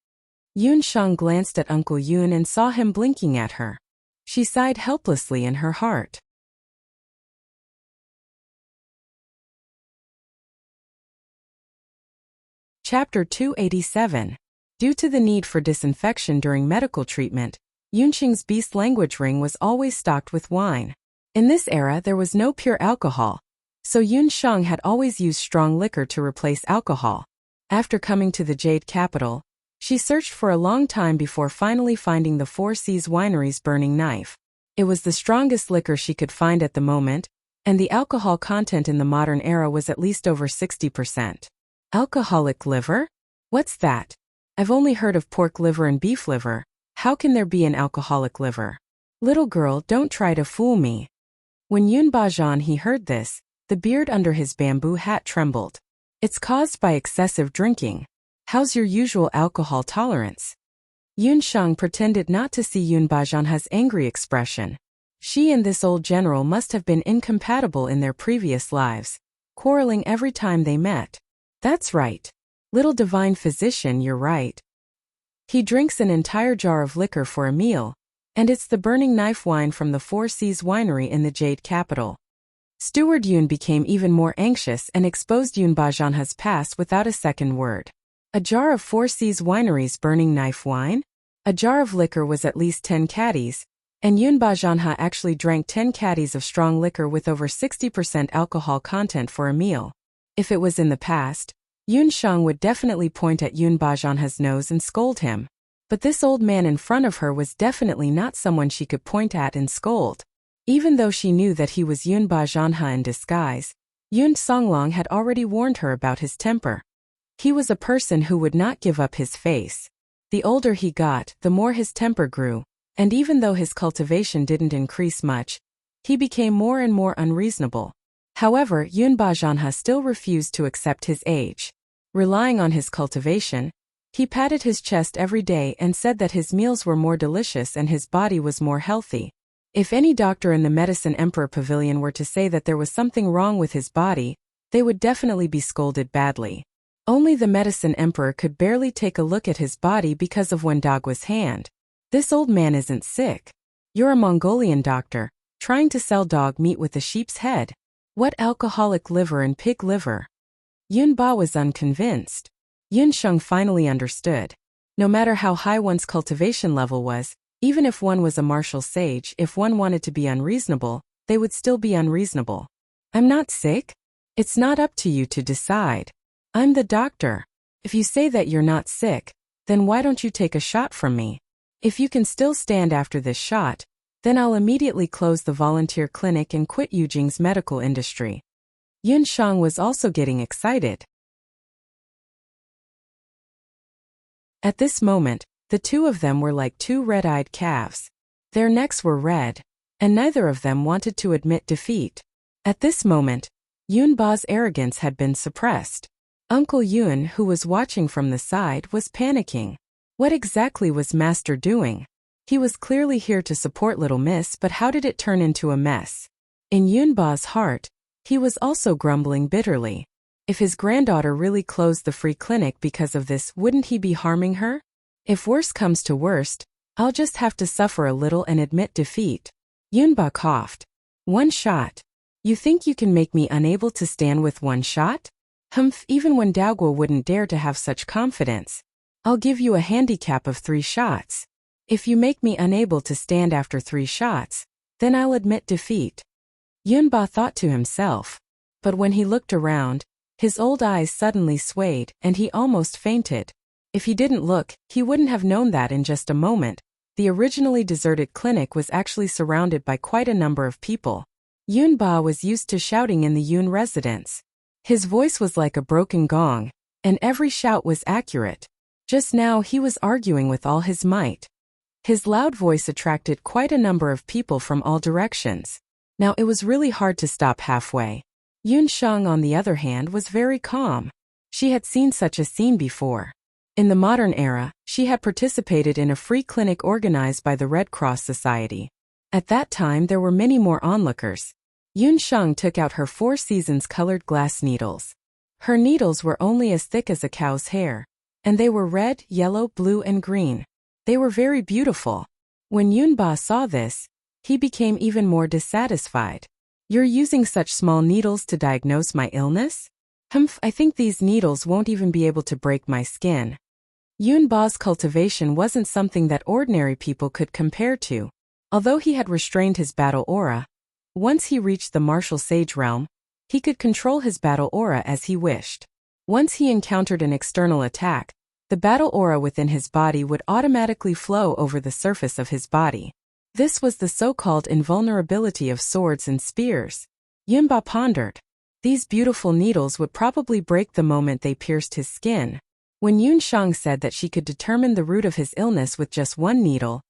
Yun Shang glanced at Uncle Yun and saw him blinking at her. She sighed helplessly in her heart. Chapter 287. Due to the need for disinfection during medical treatment, Yunqing's beast language ring was always stocked with wine. In this era there was no pure alcohol, so Yun Shang had always used strong liquor to replace alcohol. After coming to the Jade capital, she searched for a long time before finally finding the Four Seas Winery's burning knife. It was the strongest liquor she could find at the moment, and the alcohol content in the modern era was at least over 60%. Alcoholic liver? What's that? I've only heard of pork liver and beef liver. How can there be an alcoholic liver? Little girl, don't try to fool me. When Yun Bajan he heard this, the beard under his bamboo hat trembled. It's caused by excessive drinking. How's your usual alcohol tolerance? Yun Shang pretended not to see Yun Bajanha's angry expression. She and this old general must have been incompatible in their previous lives, quarreling every time they met. That's right. Little divine physician, you're right. He drinks an entire jar of liquor for a meal, and it's the burning knife wine from the Four Seas Winery in the Jade capital. Steward Yun became even more anxious and exposed Yun Bajanha's past without a second word. A jar of Four Seas Winery's burning knife wine? A jar of liquor was at least 10 caddies, and Yun Bajanha actually drank 10 caddies of strong liquor with over 60% alcohol content for a meal. If it was in the past, Yun Shang would definitely point at Yun Bajanha's nose and scold him. But this old man in front of her was definitely not someone she could point at and scold. Even though she knew that he was Yun Bajanha in disguise, Yun Songlong had already warned her about his temper. He was a person who would not give up his face. The older he got, the more his temper grew, and even though his cultivation didn't increase much, he became more and more unreasonable. However, Yun Bajanha still refused to accept his age. Relying on his cultivation, he patted his chest every day and said that his meals were more delicious and his body was more healthy. If any doctor in the Medicine Emperor Pavilion were to say that there was something wrong with his body, they would definitely be scolded badly. Only the Medicine Emperor could barely take a look at his body because of Wendagua's hand. This old man isn't sick. You're a Mongolian doctor, trying to sell dog meat with a sheep's head. What alcoholic liver and pig liver? Yun Ba was unconvinced. Yun Sheng finally understood. No matter how high one's cultivation level was, even if one was a martial sage, if one wanted to be unreasonable, they would still be unreasonable. I'm not sick? It's not up to you to decide. I'm the doctor. If you say that you're not sick, then why don't you take a shot from me? If you can still stand after this shot, then I'll immediately close the volunteer clinic and quit Yujing's medical industry. Yun Shang was also getting excited. At this moment, the two of them were like two red-eyed calves. Their necks were red, and neither of them wanted to admit defeat. At this moment, Yun Ba's arrogance had been suppressed. Uncle Yun, who was watching from the side, was panicking. What exactly was Master doing? He was clearly here to support Little Miss, but how did it turn into a mess? In Yun Ba's heart, he was also grumbling bitterly. If his granddaughter really closed the free clinic because of this, wouldn't he be harming her? If worst comes to worst, I'll just have to suffer a little and admit defeat. Yun Ba coughed. 1 shot. You think you can make me unable to stand with 1 shot? Humph, even when Daogua wouldn't dare to have such confidence. I'll give you a handicap of 3 shots. If you make me unable to stand after 3 shots, then I'll admit defeat. Yun Ba thought to himself. But when he looked around, his old eyes suddenly swayed and he almost fainted. If he didn't look, he wouldn't have known that in just a moment. the originally deserted clinic was actually surrounded by quite a number of people. Yun Ba was used to shouting in the Yun residence. His voice was like a broken gong, and every shout was accurate. Just now he was arguing with all his might. His loud voice attracted quite a number of people from all directions. Now it was really hard to stop halfway. Yun Sheng, on the other hand, was very calm. She had seen such a scene before. In the modern era, she had participated in a free clinic organized by the Red Cross Society. At that time there were many more onlookers. Yun Sheng took out her 4 seasons colored glass needles. Her needles were only as thick as a cow's hair, and they were red, yellow, blue, and green. They were very beautiful. When Yun Ba saw this, he became even more dissatisfied. "You're using such small needles to diagnose my illness? I think these needles won't even be able to break my skin." Yun Ba's cultivation wasn't something that ordinary people could compare to. Although he had restrained his battle aura, once he reached the martial sage realm, he could control his battle aura as he wished. Once he encountered an external attack, the battle aura within his body would automatically flow over the surface of his body. This was the so-called invulnerability of swords and spears. Yun Ba pondered. These beautiful needles would probably break the moment they pierced his skin. When Yun Sheng said that she could determine the root of his illness with just 1 needle,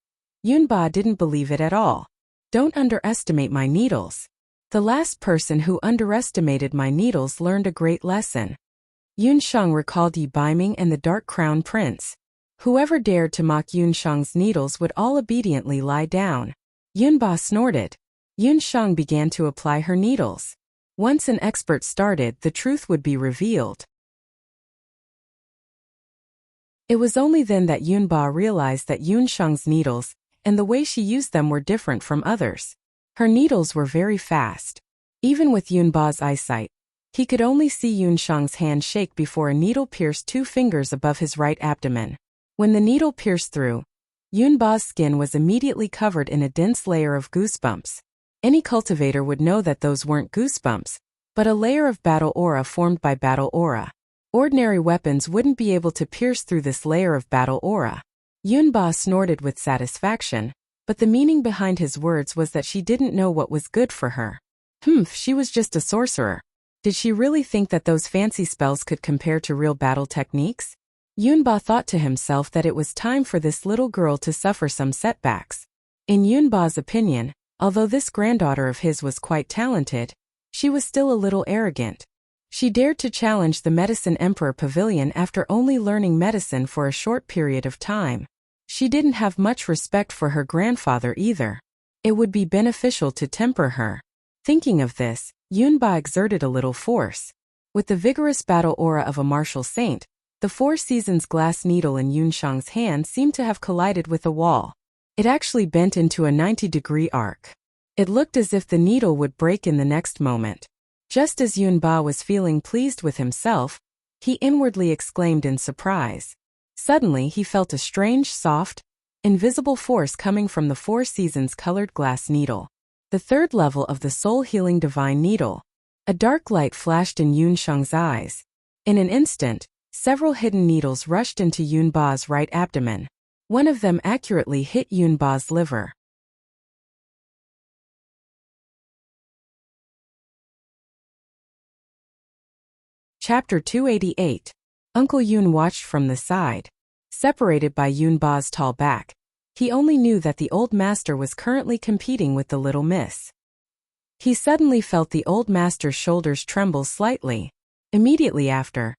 Yun Ba didn't believe it at all. "Don't underestimate my needles. The last person who underestimated my needles learned a great lesson." Yun Sheng recalled Yi Baiming and the Dark Crown Prince. Whoever dared to mock Yun Sheng's needles would all obediently lie down. Yun Ba snorted. Yun Sheng began to apply her needles. Once an expert started, the truth would be revealed. It was only then that Yun Ba realized that Yun Sheng's needles, and the way she used them, were different from others. Her needles were very fast. Even with Yun Ba's eyesight, he could only see Yun Sheng's hand shake before a needle pierced 2 fingers above his right abdomen. When the needle pierced through, Yun Ba's skin was immediately covered in a dense layer of goosebumps. Any cultivator would know that those weren't goosebumps, but a layer of battle aura formed by battle aura. Ordinary weapons wouldn't be able to pierce through this layer of battle aura. Yun Ba snorted with satisfaction, but the meaning behind his words was that she didn't know what was good for her. She was just a sorcerer. Did she really think that those fancy spells could compare to real battle techniques? Yun Ba thought to himself that it was time for this little girl to suffer some setbacks. In Yun Ba's opinion, although this granddaughter of his was quite talented, she was still a little arrogant. She dared to challenge the Medicine Emperor Pavilion after only learning medicine for a short period of time. She didn't have much respect for her grandfather either. It would be beneficial to temper her. Thinking of this, Yun Ba exerted a little force. With the vigorous battle aura of a martial saint, the 4 seasons glass needle in Yun Sheng's hand seemed to have collided with a wall. It actually bent into a 90-degree arc. It looked as if the needle would break in the next moment. Just as Yun Ba was feeling pleased with himself, he inwardly exclaimed in surprise. Suddenly he felt a strange, soft, invisible force coming from the 4 seasons colored glass needle. The 3rd level of the soul-healing divine needle. A dark light flashed in Yun Sheng's eyes. In an instant, several hidden needles rushed into Yun Ba's right abdomen. One of them accurately hit Yun Ba's liver. Chapter 288. Uncle Yun watched from the side. Separated by Yun Ba's tall back, he only knew that the old master was currently competing with the little miss. He suddenly felt the old master's shoulders tremble slightly. Immediately after,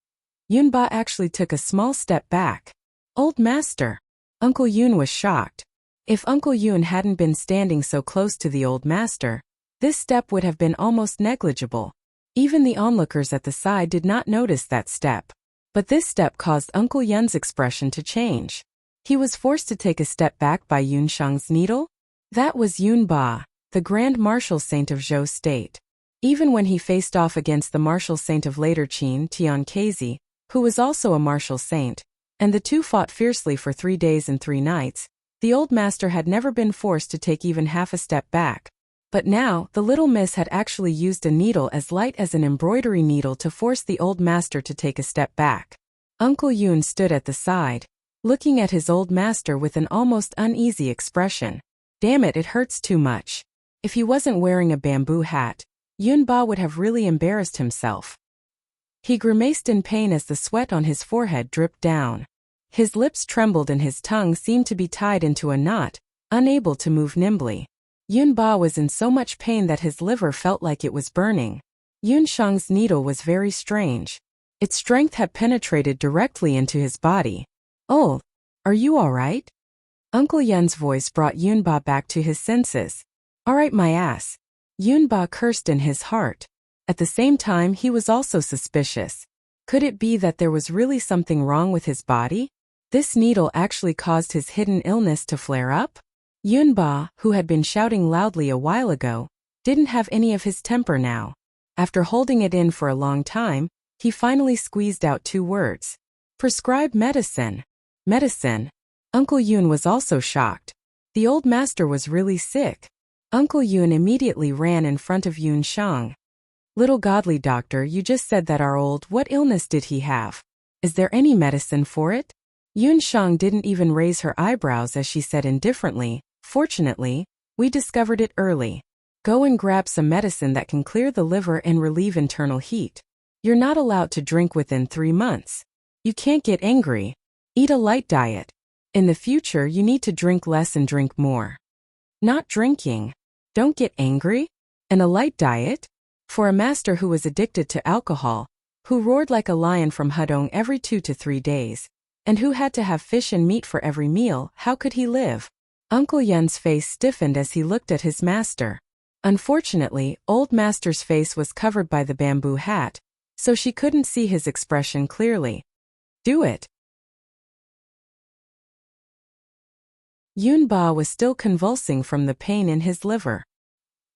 Yun Ba actually took a small step back. "Old master!" Uncle Yun was shocked. If Uncle Yun hadn't been standing so close to the old master, this step would have been almost negligible. Even the onlookers at the side did not notice that step. But this step caused Uncle Yun's expression to change. He was forced to take a step back by Yun Sheng's needle? That was Yun Ba, the Grand Martial Saint of Zhou State. Even when he faced off against the Martial Saint of later Qin, Tian Kezi, who was also a martial saint, and the two fought fiercely for 3 days and 3 nights, the old master had never been forced to take even half a step back. But now, the little miss had actually used a needle as light as an embroidery needle to force the old master to take a step back. Uncle Yun stood at the side, looking at his old master with an almost uneasy expression. Damn it, it hurts too much. If he wasn't wearing a bamboo hat, Yunba would have really embarrassed himself. He grimaced in pain as the sweat on his forehead dripped down. His lips trembled and his tongue seemed to be tied into a knot, unable to move nimbly. Yunba was in so much pain that his liver felt like it was burning. Yunshang's needle was very strange. Its strength had penetrated directly into his body. "Oh, are you all right?" Uncle Yun's voice brought Yunba back to his senses. "All right, my ass." Yunba cursed in his heart. At the same time, he was also suspicious. Could it be that there was really something wrong with his body? This needle actually caused his hidden illness to flare up? Yunba, who had been shouting loudly a while ago, didn't have any of his temper now. After holding it in for a long time, he finally squeezed out 2 words. "Prescribe medicine." Medicine? Uncle Yun was also shocked. The old master was really sick. Uncle Yun immediately ran in front of Yunshang. "Little godly doctor, you just said that our old, what illness did he have? Is there any medicine for it?" Yunshang didn't even raise her eyebrows as she said indifferently, "Fortunately, we discovered it early. Go and grab some medicine that can clear the liver and relieve internal heat. You're not allowed to drink within 3 months. You can't get angry. Eat a light diet. In the future, you need to drink less and drink more." Not drinking. Don't get angry? And a light diet? For a master who was addicted to alcohol, who roared like a lion from Hudong every 2 to 3 days, and who had to have fish and meat for every meal, how could he live? Uncle Yun's face stiffened as he looked at his master. Unfortunately, old master's face was covered by the bamboo hat, so she couldn't see his expression clearly. "Do it." Yunba was still convulsing from the pain in his liver.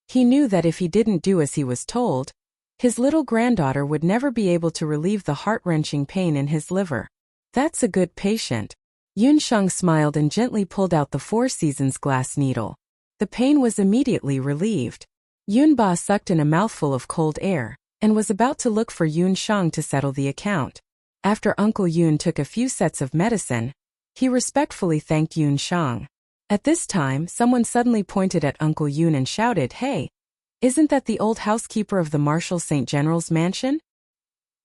He knew that if he didn't do as he was told, his little granddaughter would never be able to relieve the heart-wrenching pain in his liver. "That's a good patient." Yunshang smiled and gently pulled out the 4 Seasons glass needle. The pain was immediately relieved. Yunba sucked in a mouthful of cold air, and was about to look for Yunshang to settle the account. After Uncle Yun took a few sets of medicine, he respectfully thanked Yunshang. At this time, someone suddenly pointed at Uncle Yun and shouted, "Hey, isn't that the old housekeeper of the Marshal St. General's mansion?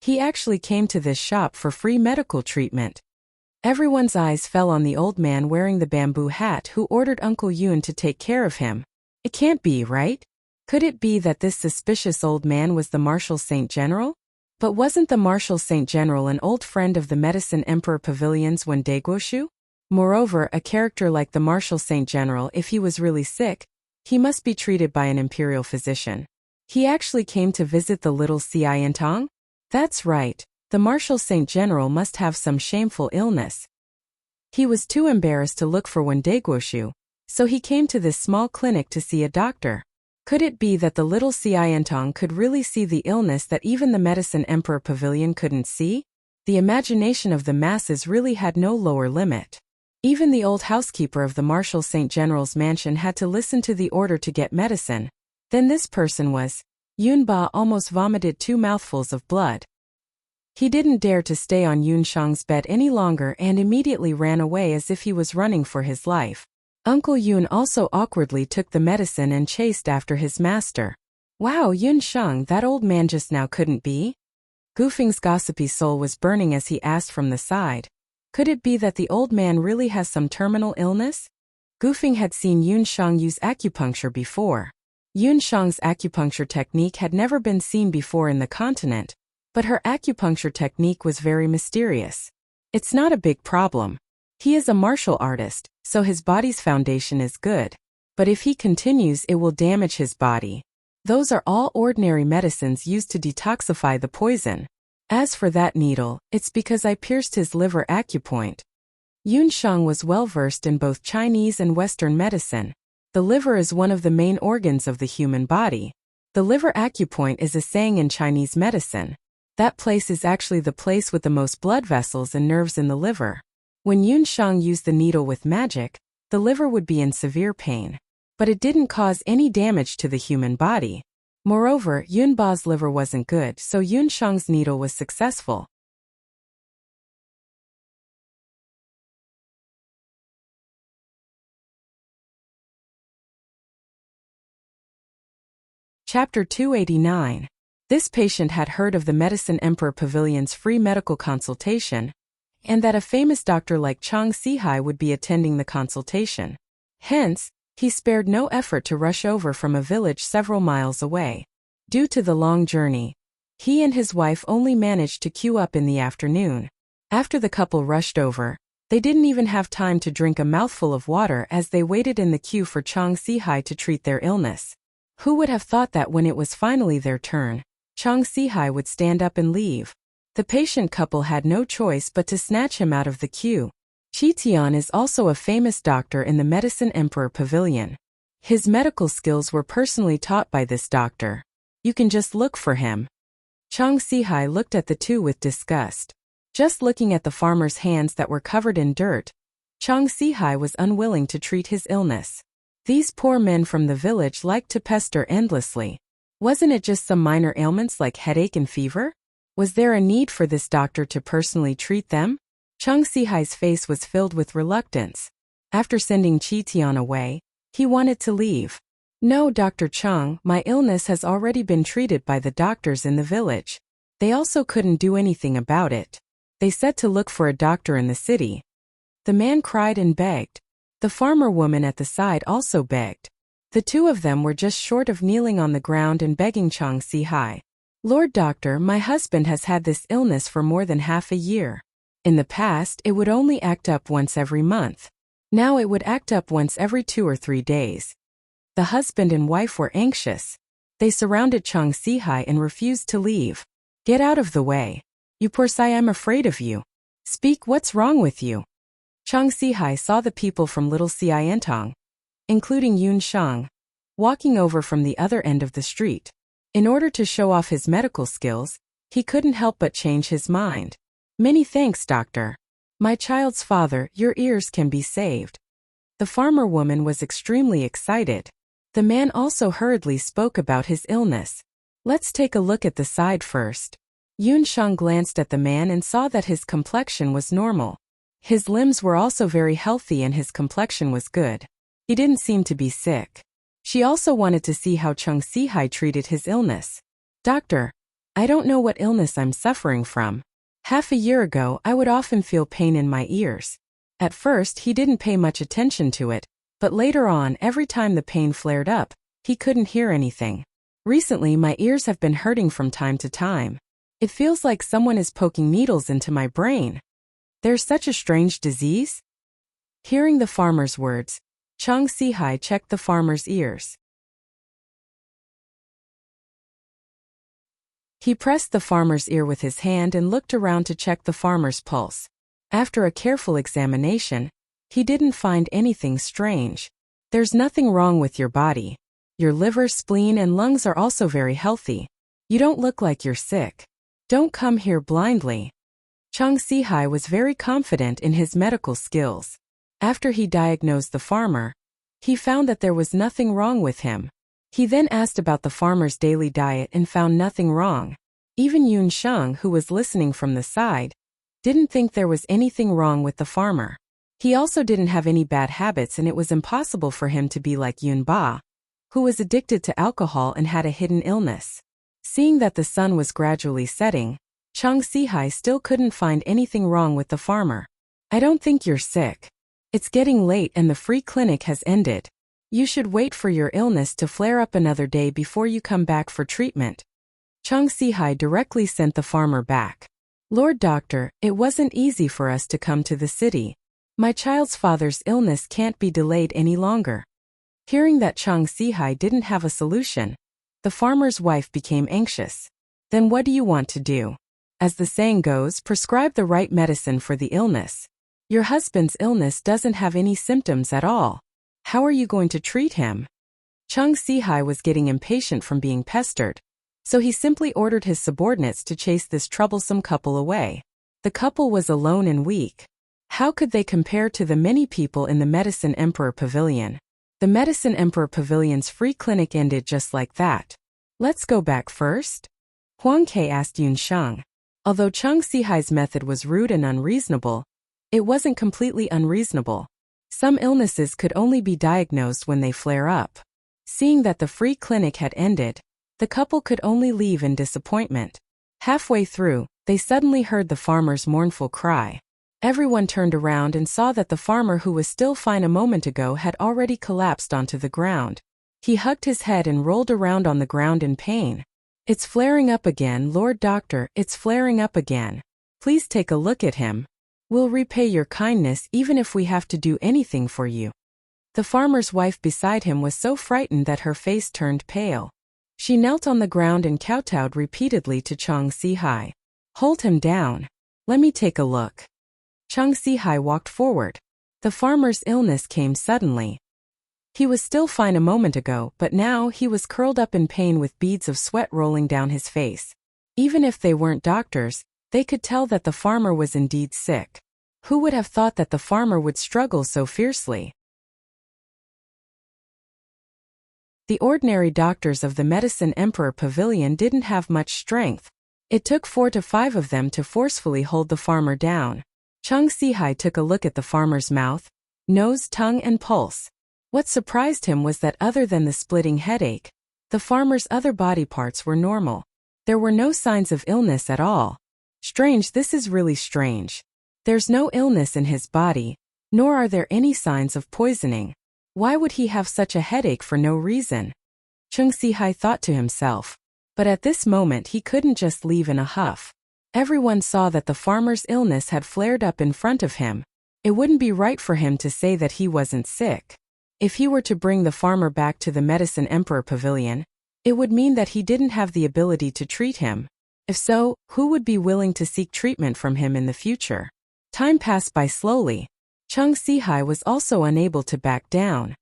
He actually came to this shop for free medical treatment." Everyone's eyes fell on the old man wearing the bamboo hat who ordered Uncle Yun to take care of him. It can't be, right? Could it be that this suspicious old man was the Marshal St. General? But wasn't the Marshal St. General an old friend of the Medicine Emperor Pavilion's when Daiguoshu? Moreover, a character like the Marshal St. General, if he was really sick, he must be treated by an imperial physician. He actually came to visit the little Xiantong? That's right. The Marshal St. General must have some shameful illness. He was too embarrassed to look for Wendaiguoshu, so he came to this small clinic to see a doctor. Could it be that the little Xiantong could really see the illness that even the Medicine Emperor Pavilion couldn't see? The imagination of the masses really had no lower limit. Even the old housekeeper of the Marshal St. General's mansion had to listen to the order to get medicine. Then this person was. Yunba almost vomited 2 mouthfuls of blood. He didn't dare to stay on Yunshang's bed any longer and immediately ran away as if he was running for his life. Uncle Yun also awkwardly took the medicine and chased after his master. "Wow, Yunshang, that old man just now couldn't be?" Gufing's gossipy soul was burning as he asked from the side. Could it be that the old man really has some terminal illness? Gufing had seen Yunshang use acupuncture before. Yunshang's acupuncture technique had never been seen before in the continent, but her acupuncture technique was very mysterious. It's not a big problem. He is a martial artist, so his body's foundation is good. But if he continues, it will damage his body. Those are all ordinary medicines used to detoxify the poison. As for that needle, it's because I pierced his liver acupoint. Yunshang was well versed in both Chinese and Western medicine. The liver is one of the main organs of the human body. The liver acupoint is a saying in Chinese medicine. That place is actually the place with the most blood vessels and nerves in the liver. When Yunshang used the needle with magic, the liver would be in severe pain. But it didn't cause any damage to the human body. Moreover, Yunba's liver wasn't good, so Yunshang's needle was successful. Chapter 289. This patient had heard of the Medicine Emperor Pavilion's free medical consultation, and that a famous doctor like Chang Sihai would be attending the consultation. Hence, he spared no effort to rush over from a village several miles away. Due to the long journey, he and his wife only managed to queue up in the afternoon. After the couple rushed over, they didn't even have time to drink a mouthful of water as they waited in the queue for Chang Sihai to treat their illness. Who would have thought that when it was finally their turn, Chang Sihai would stand up and leave? The patient couple had no choice but to snatch him out of the queue. Qi Tian is also a famous doctor in the Medicine Emperor Pavilion. His medical skills were personally taught by this doctor. You can just look for him. Chang Sihai looked at the two with disgust. Just looking at the farmer's hands that were covered in dirt, Chang Sihai was unwilling to treat his illness. These poor men from the village liked to pester endlessly. Wasn't it just some minor ailments like headache and fever? Was there a need for this doctor to personally treat them? Chang Sihai's face was filled with reluctance. After sending Qi Tian away, he wanted to leave. No, Dr. Chang, my illness has already been treated by the doctors in the village. They also couldn't do anything about it. They said to look for a doctor in the city. The man cried and begged. The farmer woman at the side also begged. The two of them were just short of kneeling on the ground and begging Chang Sihai. Lord Doctor, my husband has had this illness for more than half a year. In the past, it would only act up once every month. Now it would act up once every 2 or 3 days. The husband and wife were anxious. They surrounded Chang Sihai and refused to leave. Get out of the way. You poor Sai, I'm afraid of you. Speak, what's wrong with you? Chang Sihai saw the people from Little Xiantong, including Yun Shang, walking over from the other end of the street. In order to show off his medical skills, he couldn't help but change his mind. Many thanks, doctor. My child's father, your ears can be saved. The farmer woman was extremely excited. The man also hurriedly spoke about his illness. Let's take a look at the side first. Yun Shang glanced at the man and saw that his complexion was normal. His limbs were also very healthy and his complexion was good. He didn't seem to be sick. She also wanted to see how Chang Sihai treated his illness. Doctor, I don't know what illness I'm suffering from. Half a year ago, I would often feel pain in my ears. At first, he didn't pay much attention to it, but later on, every time the pain flared up, he couldn't hear anything. Recently, my ears have been hurting from time to time. It feels like someone is poking needles into my brain. There's such a strange disease? Hearing the farmer's words, Chang Sihai checked the farmer's ears. He pressed the farmer's ear with his hand and looked around to check the farmer's pulse. After a careful examination, he didn't find anything strange. There's nothing wrong with your body. Your liver, spleen, and lungs are also very healthy. You don't look like you're sick. Don't come here blindly. Chang Sihai was very confident in his medical skills. After he diagnosed the farmer, he found that there was nothing wrong with him. He then asked about the farmer's daily diet and found nothing wrong. Even Yun Shang, who was listening from the side, didn't think there was anything wrong with the farmer. He also didn't have any bad habits and it was impossible for him to be like Yun Ba, who was addicted to alcohol and had a hidden illness. Seeing that the sun was gradually setting, Chang Sihai still couldn't find anything wrong with the farmer. I don't think you're sick. It's getting late and the free clinic has ended. You should wait for your illness to flare up another day before you come back for treatment. Chang Sihai directly sent the farmer back. Lord Doctor, it wasn't easy for us to come to the city. My child's father's illness can't be delayed any longer. Hearing that Chang Sihai didn't have a solution, the farmer's wife became anxious. Then what do you want to do? As the saying goes, prescribe the right medicine for the illness. Your husband's illness doesn't have any symptoms at all. How are you going to treat him? Chang Sihai was getting impatient from being pestered, so he simply ordered his subordinates to chase this troublesome couple away. The couple was alone and weak. How could they compare to the many people in the Medicine Emperor Pavilion? The Medicine Emperor Pavilion's free clinic ended just like that. Let's go back first? Huang Ke asked Yun Shang. Although Chang Sihai's method was rude and unreasonable, it wasn't completely unreasonable. Some illnesses could only be diagnosed when they flare up. Seeing that the free clinic had ended, The couple could only leave in disappointment. Halfway through, they suddenly heard the farmer's mournful cry. Everyone turned around and saw that the farmer who was still fine a moment ago had already collapsed onto the ground. He hugged his head and rolled around on the ground in pain. "It's flaring up again, Lord Doctor, it's flaring up again. Please take a look at him. We'll repay your kindness even if we have to do anything for you." The farmer's wife beside him was so frightened that her face turned pale. She knelt on the ground and kowtowed repeatedly to Chang Si-hai. "Hold him down. Let me take a look." Chang Si-hai walked forward. The farmer's illness came suddenly. He was still fine a moment ago, but now he was curled up in pain with beads of sweat rolling down his face. Even if they weren't doctors, they could tell that the farmer was indeed sick. Who would have thought that the farmer would struggle so fiercely? The ordinary doctors of the Medicine Emperor Pavilion didn't have much strength. It took 4 to 5 of them to forcefully hold the farmer down. Chang Si-hai took a look at the farmer's mouth, nose, tongue, and pulse. What surprised him was that other than the splitting headache, the farmer's other body parts were normal. There were no signs of illness at all. Strange, this is really strange. There's no illness in his body, nor are there any signs of poisoning. Why would he have such a headache for no reason? Chang Si-hai thought to himself. But at this moment he couldn't just leave in a huff. Everyone saw that the farmer's illness had flared up in front of him. It wouldn't be right for him to say that he wasn't sick. If he were to bring the farmer back to the Medicine Emperor Pavilion, it would mean that he didn't have the ability to treat him. If so, who would be willing to seek treatment from him in the future? Time passed by slowly. Chang Si-hai was also unable to back down.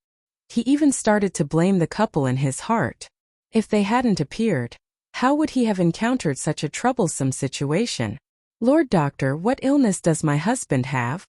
He even started to blame the couple in his heart. If they hadn't appeared, how would he have encountered such a troublesome situation? "Lord Doctor, what illness does my husband have?"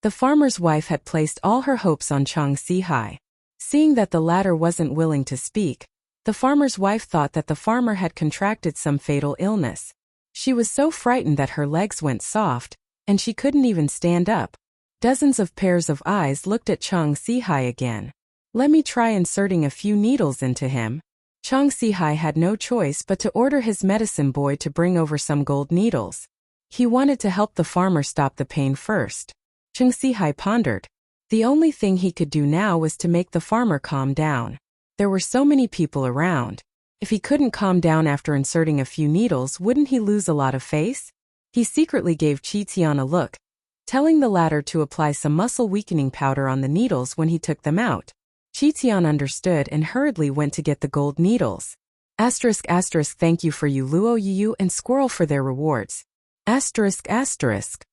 The farmer's wife had placed all her hopes on Chang Si-hai. Seeing that the latter wasn't willing to speak, the farmer's wife thought that the farmer had contracted some fatal illness. She was so frightened that her legs went soft, and she couldn't even stand up. Dozens of pairs of eyes looked at Chang Si-hai again. "Let me try inserting a few needles into him." Chang Si-hai had no choice but to order his medicine boy to bring over some gold needles. He wanted to help the farmer stop the pain first. Chang Si-hai pondered. The only thing he could do now was to make the farmer calm down. There were so many people around. If he couldn't calm down after inserting a few needles, wouldn't he lose a lot of face? He secretly gave Qi Tian a look, telling the latter to apply some muscle-weakening powder on the needles when he took them out. Qi Tian understood and hurriedly went to get the gold needles. Asterisk asterisk thank you for you Luo Yu and Squirrel for their rewards. Asterisk asterisk.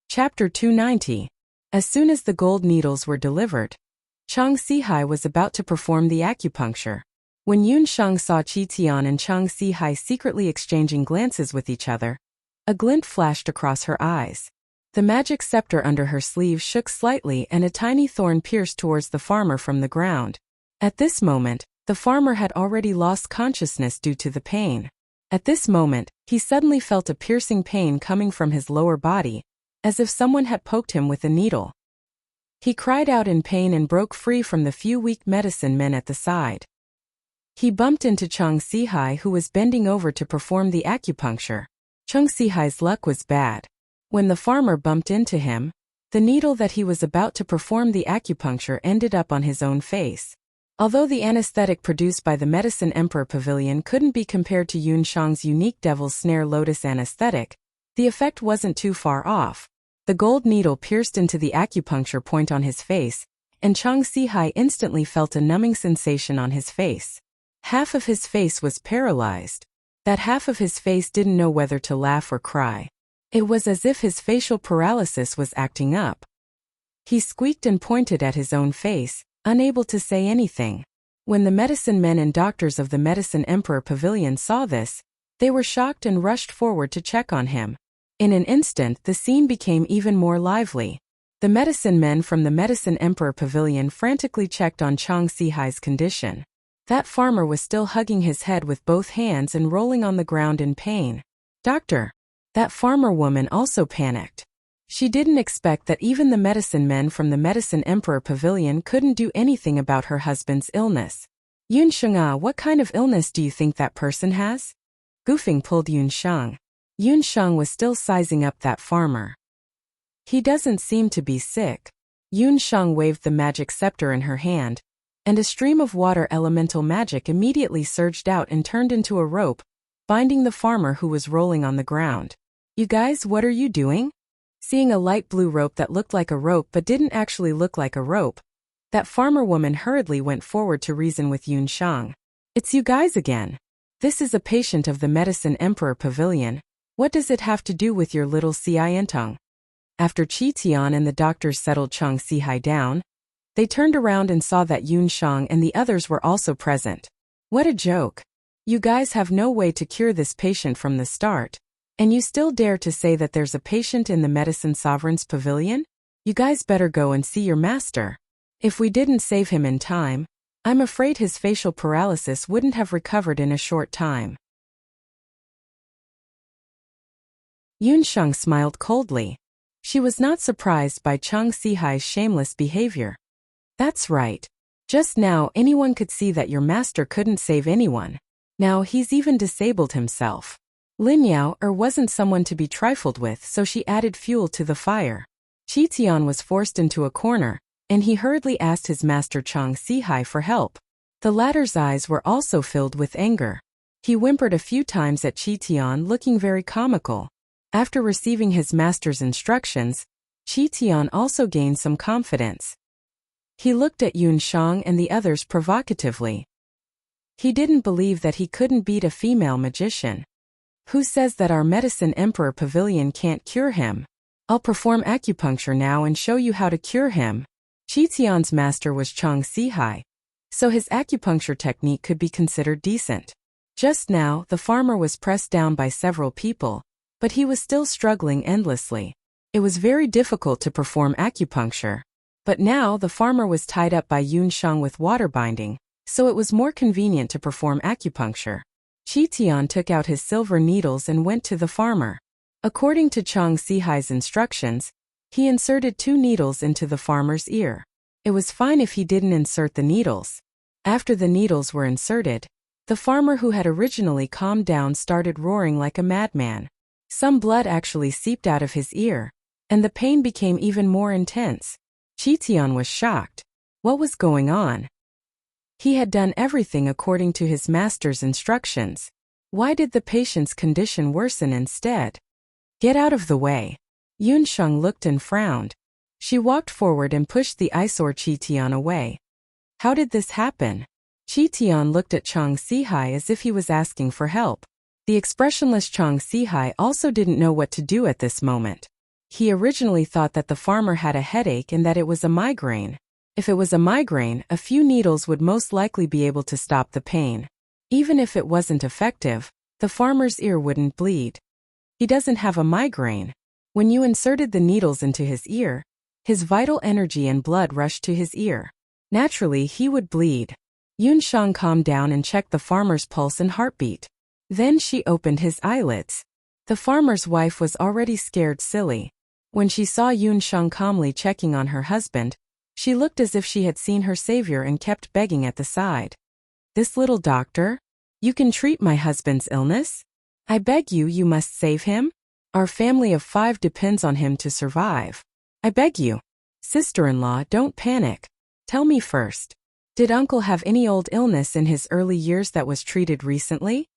Chapter 290. As soon as the gold needles were delivered, Chang Si-hai was about to perform the acupuncture. When Yun Sheng saw Qi Tian and Chang Si-hai secretly exchanging glances with each other, a glint flashed across her eyes. The magic scepter under her sleeve shook slightly and a tiny thorn pierced towards the farmer from the ground. At this moment, the farmer had already lost consciousness due to the pain. At this moment, he suddenly felt a piercing pain coming from his lower body, as if someone had poked him with a needle. He cried out in pain and broke free from the few weak medicine men at the side. He bumped into Chang Si-hai, who was bending over to perform the acupuncture. Chang Si-hai's luck was bad. When the farmer bumped into him, the needle that he was about to perform the acupuncture ended up on his own face. Although the anesthetic produced by the Medicine Emperor Pavilion couldn't be compared to Yun Shang's unique Devil's Snare Lotus anesthetic, the effect wasn't too far off. The gold needle pierced into the acupuncture point on his face, and Chang Si-hai instantly felt a numbing sensation on his face. Half of his face was paralyzed. That half of his face didn't know whether to laugh or cry. It was as if his facial paralysis was acting up. He squeaked and pointed at his own face, unable to say anything. When the medicine men and doctors of the Medicine Emperor Pavilion saw this, they were shocked and rushed forward to check on him. In an instant, the scene became even more lively. The medicine men from the Medicine Emperor Pavilion frantically checked on Chang Si-hai's condition. That farmer was still hugging his head with both hands and rolling on the ground in pain. "Doctor!" That farmer woman also panicked. She didn't expect that even the medicine men from the Medicine Emperor Pavilion couldn't do anything about her husband's illness. Yunsheng, what kind of illness do you think that person has? Gufeng pulled Yunsheng. Yunsheng was still sizing up that farmer. He doesn't seem to be sick. Yunsheng waved the magic scepter in her hand, and a stream of water elemental magic immediately surged out and turned into a rope, binding the farmer who was rolling on the ground. You guys, what are you doing? Seeing a light blue rope that looked like a rope but didn't actually look like a rope, that farmer woman hurriedly went forward to reason with Yunsheng. It's you guys again. This is a patient of the Medicine Emperor Pavilion. What does it have to do with your little Xiantong? After Qi Tian and the doctors settled Chang Sihai down, they turned around and saw that Yunsheng and the others were also present. What a joke. You guys have no way to cure this patient from the start, and you still dare to say that there's a patient in the Medicine Sovereign's Pavilion? You guys better go and see your master. If we didn't save him in time, I'm afraid his facial paralysis wouldn't have recovered in a short time. Yunsheng smiled coldly. She was not surprised by Chang Sihai's shameless behavior. That's right. Just now anyone could see that your master couldn't save anyone. Now he's even disabled himself. Lin Yao wasn't someone to be trifled with, so she added fuel to the fire. Qi Tian was forced into a corner, and he hurriedly asked his master Chang Sihai for help. The latter's eyes were also filled with anger. He whimpered a few times at Qi Tian, looking very comical. After receiving his master's instructions, Qi Tian also gained some confidence. He looked at Yunsheng and the others provocatively. He didn't believe that he couldn't beat a female magician. Who says that our Medicine Emperor Pavilion can't cure him? I'll perform acupuncture now and show you how to cure him. Qi Tian's master was Chang Sihai, so his acupuncture technique could be considered decent. Just now, the farmer was pressed down by several people, but he was still struggling endlessly. It was very difficult to perform acupuncture. But now the farmer was tied up by Yunsheng with water binding, so it was more convenient to perform acupuncture. Qi Tian took out his silver needles and went to the farmer. According to Chang Sihai's instructions, he inserted 2 needles into the farmer's ear. It was fine if he didn't insert the needles. After the needles were inserted, the farmer who had originally calmed down started roaring like a madman. Some blood actually seeped out of his ear, and the pain became even more intense. Qi Tian was shocked. What was going on? He had done everything according to his master's instructions. Why did the patient's condition worsen instead? Get out of the way. Yunsheng looked and frowned. She walked forward and pushed the eyesore Qi Tian away. How did this happen? Qi Tian looked at Chang Sihai as if he was asking for help. The expressionless Chang Sihai also didn't know what to do at this moment. He originally thought that the farmer had a headache and that it was a migraine. If it was a migraine, a few needles would most likely be able to stop the pain. Even if it wasn't effective, the farmer's ear wouldn't bleed. He doesn't have a migraine. When you inserted the needles into his ear, his vital energy and blood rushed to his ear. Naturally, he would bleed. Yunsheng calmed down and checked the farmer's pulse and heartbeat. Then she opened his eyelids. The farmer's wife was already scared silly. When she saw Yunsheng calmly checking on her husband, she looked as if she had seen her savior and kept begging at the side. This little doctor? You can treat my husband's illness? I beg you, you must save him. Our family of 5 depends on him to survive. I beg you. Sister-in-law, don't panic. Tell me first. Did uncle have any old illness in his early years that was treated recently?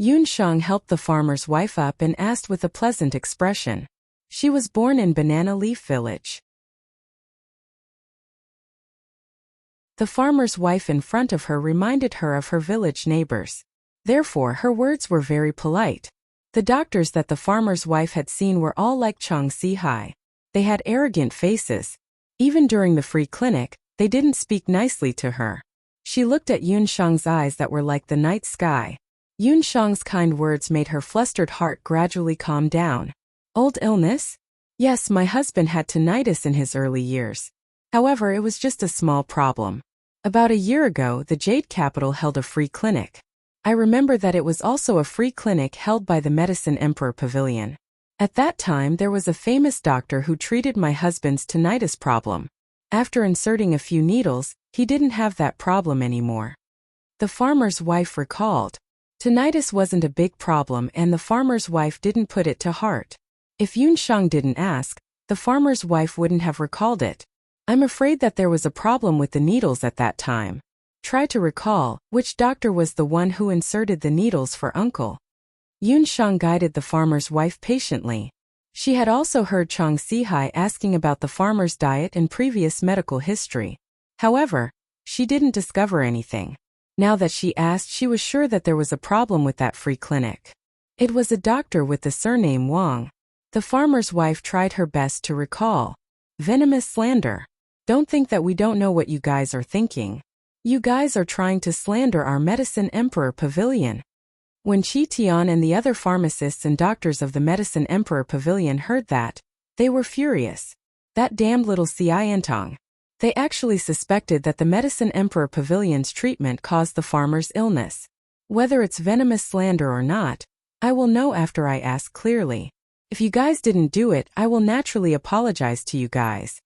Yunsheng helped the farmer's wife up and asked with a pleasant expression. She was born in Banana Leaf Village. The farmer's wife in front of her reminded her of her village neighbors. Therefore, her words were very polite. The doctors that the farmer's wife had seen were all like Chang Sihai. They had arrogant faces. Even during the free clinic, they didn't speak nicely to her. She looked at Yunsheng's eyes that were like the night sky. Yunsheng's kind words made her flustered heart gradually calm down. Old illness? Yes, my husband had tinnitus in his early years. However, it was just a small problem. About a year ago, the Jade Capital held a free clinic. I remember that it was also a free clinic held by the Medicine Emperor Pavilion. At that time there was a famous doctor who treated my husband's tinnitus problem. After inserting a few needles, he didn't have that problem anymore. The farmer's wife recalled. Tinnitus wasn't a big problem and the farmer's wife didn't put it to heart. If Yun Shang didn't ask, the farmer's wife wouldn't have recalled it. I'm afraid that there was a problem with the needles at that time. Try to recall, which doctor was the one who inserted the needles for uncle? Yun Shang guided the farmer's wife patiently. She had also heard Chang Sihai asking about the farmer's diet and previous medical history. However, she didn't discover anything. Now that she asked, she was sure that there was a problem with that free clinic. It was a doctor with the surname Wang. The farmer's wife tried her best to recall. Venomous slander. Don't think that we don't know what you guys are thinking. You guys are trying to slander our Medicine Emperor Pavilion. When Qi Tian and the other pharmacists and doctors of the Medicine Emperor Pavilion heard that, they were furious. That damned little Xiantong. They actually suspected that the Medicine Emperor Pavilion's treatment caused the farmer's illness. Whether it's venomous slander or not, I will know after I ask clearly. If you guys didn't do it, I will naturally apologize to you guys.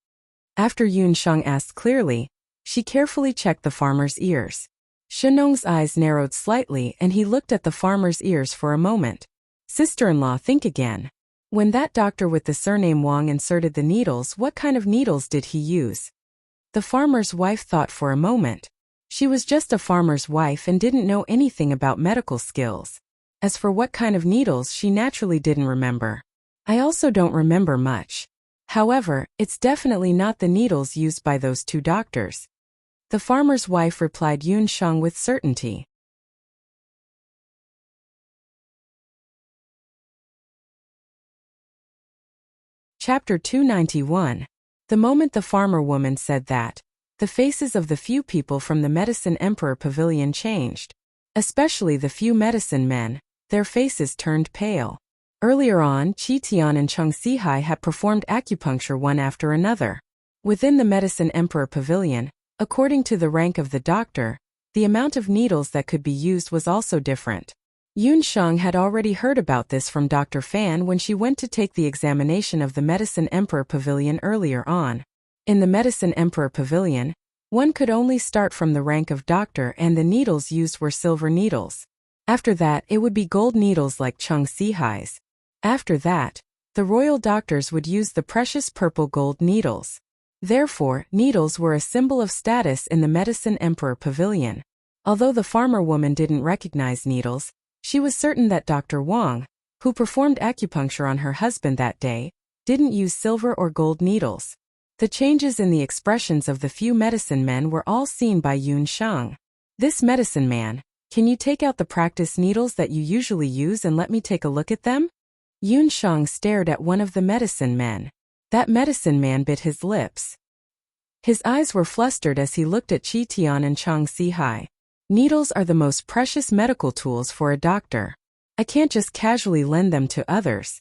After Yun Shang asked clearly, she carefully checked the farmer's ears. Shenong's eyes narrowed slightly and he looked at the farmer's ears for a moment. Sister-in-law, think again. When that doctor with the surname Wang inserted the needles, what kind of needles did he use? The farmer's wife thought for a moment. She was just a farmer's wife and didn't know anything about medical skills. As for what kind of needles, she naturally didn't remember. I also don't remember much. However, it's definitely not the needles used by those two doctors. The farmer's wife replied Yun Shang with certainty. Chapter 291. The moment the farmer woman said that, the faces of the few people from the Medicine Emperor Pavilion changed. Especially the few medicine men, their faces turned pale. Earlier on, Qi Tian and Chang Sihai had performed acupuncture one after another. Within the Medicine Emperor Pavilion, according to the rank of the doctor, the amount of needles that could be used was also different. Yun Shang had already heard about this from Dr. Fan when she went to take the examination of the Medicine Emperor Pavilion earlier on. In the Medicine Emperor Pavilion, one could only start from the rank of doctor and the needles used were silver needles. After that, it would be gold needles like Chang Sihai's. After that, the royal doctors would use the precious purple gold needles. Therefore, needles were a symbol of status in the Medicine Emperor Pavilion. Although the farmer woman didn't recognize needles, she was certain that Dr. Wang, who performed acupuncture on her husband that day, didn't use silver or gold needles. The changes in the expressions of the few medicine men were all seen by Yun Shang. This medicine man, can you take out the practice needles that you usually use and let me take a look at them? Yun Shang stared at one of the medicine men. That medicine man bit his lips. His eyes were flustered as he looked at Qi Tian and Chang Sihai. Needles are the most precious medical tools for a doctor. I can't just casually lend them to others.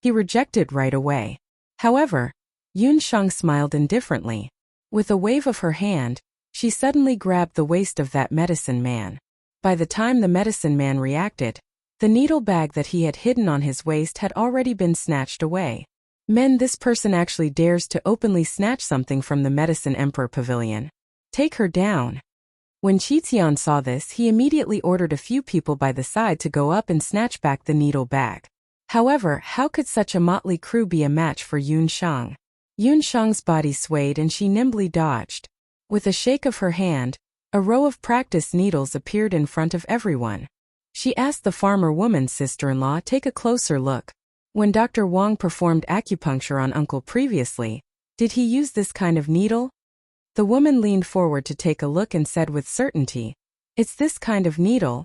He rejected right away. However, Yun Shang smiled indifferently. With a wave of her hand, she suddenly grabbed the waist of that medicine man. By the time the medicine man reacted, the needle bag that he had hidden on his waist had already been snatched away. This person actually dares to openly snatch something from the Medicine Emperor Pavilion. Take her down. When Qi Tian saw this, he immediately ordered a few people by the side to go up and snatch back the needle bag. However, how could such a motley crew be a match for Yun Shang? Yun Shang's body swayed and she nimbly dodged. With a shake of her hand, a row of practice needles appeared in front of everyone. She asked the farmer woman's sister-in-law to take a closer look. When Dr. Wang performed acupuncture on uncle previously, did he use this kind of needle? The woman leaned forward to take a look and said with certainty, "It's this kind of needle."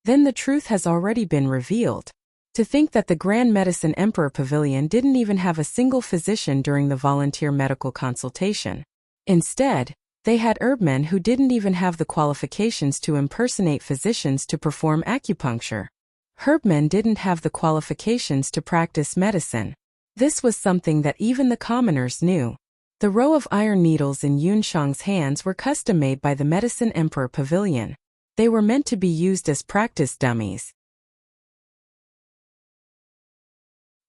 Then the truth has already been revealed. To think that the Grand Medicine Emperor Pavilion didn't even have a single physician during the volunteer medical consultation. Instead, they had herbmen who didn't even have the qualifications to impersonate physicians to perform acupuncture. Herbmen didn't have the qualifications to practice medicine. This was something that even the commoners knew. The row of iron needles in Yun Shang's hands were custom-made by the Medicine Emperor Pavilion. They were meant to be used as practice dummies.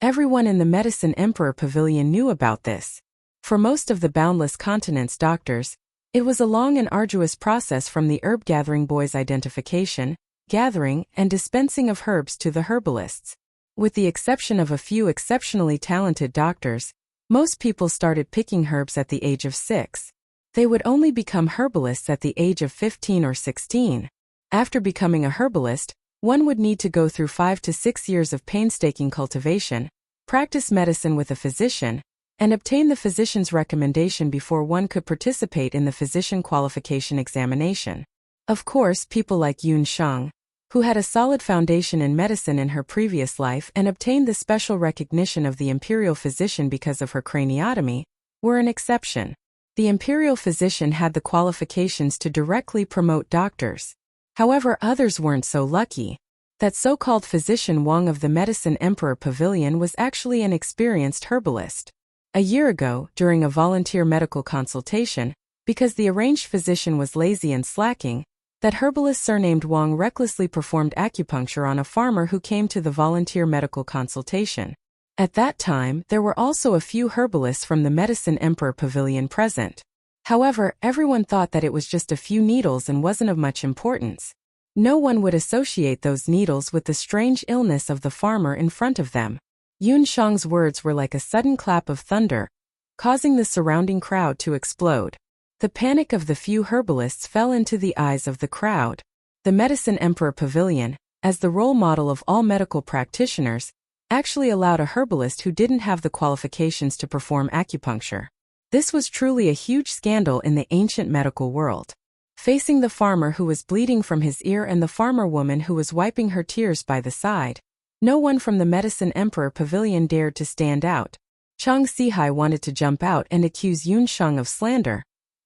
Everyone in the Medicine Emperor Pavilion knew about this. For most of the boundless continent's doctors, it was a long and arduous process from the herb-gathering boy's identification, gathering, and dispensing of herbs to the herbalists. With the exception of a few exceptionally talented doctors, most people started picking herbs at the age of 6. They would only become herbalists at the age of 15 or 16. After becoming a herbalist, one would need to go through 5 to 6 years of painstaking cultivation, practice medicine with a physician, and obtain the physician's recommendation before one could participate in the physician qualification examination. Of course, people like Yun Shang, who had a solid foundation in medicine in her previous life and obtained the special recognition of the imperial physician because of her craniotomy, were an exception. The imperial physician had the qualifications to directly promote doctors. However, others weren't so lucky. That so-called physician Wang of the Medicine Emperor Pavilion was actually an experienced herbalist. A year ago, during a volunteer medical consultation, because the arranged physician was lazy and slacking, that herbalist surnamed Wang recklessly performed acupuncture on a farmer who came to the volunteer medical consultation. At that time, there were also a few herbalists from the Medicine Emperor Pavilion present. However, everyone thought that it was just a few needles and wasn't of much importance. No one would associate those needles with the strange illness of the farmer in front of them. Yun Shang's words were like a sudden clap of thunder, causing the surrounding crowd to explode. The panic of the few herbalists fell into the eyes of the crowd. The Medicine Emperor Pavilion, as the role model of all medical practitioners, actually allowed a herbalist who didn't have the qualifications to perform acupuncture. This was truly a huge scandal in the ancient medical world. Facing the farmer who was bleeding from his ear and the farmer woman who was wiping her tears by the side, no one from the Medicine Emperor Pavilion dared to stand out. Chang Sihai wanted to jump out and accuse Yun Shang of slander,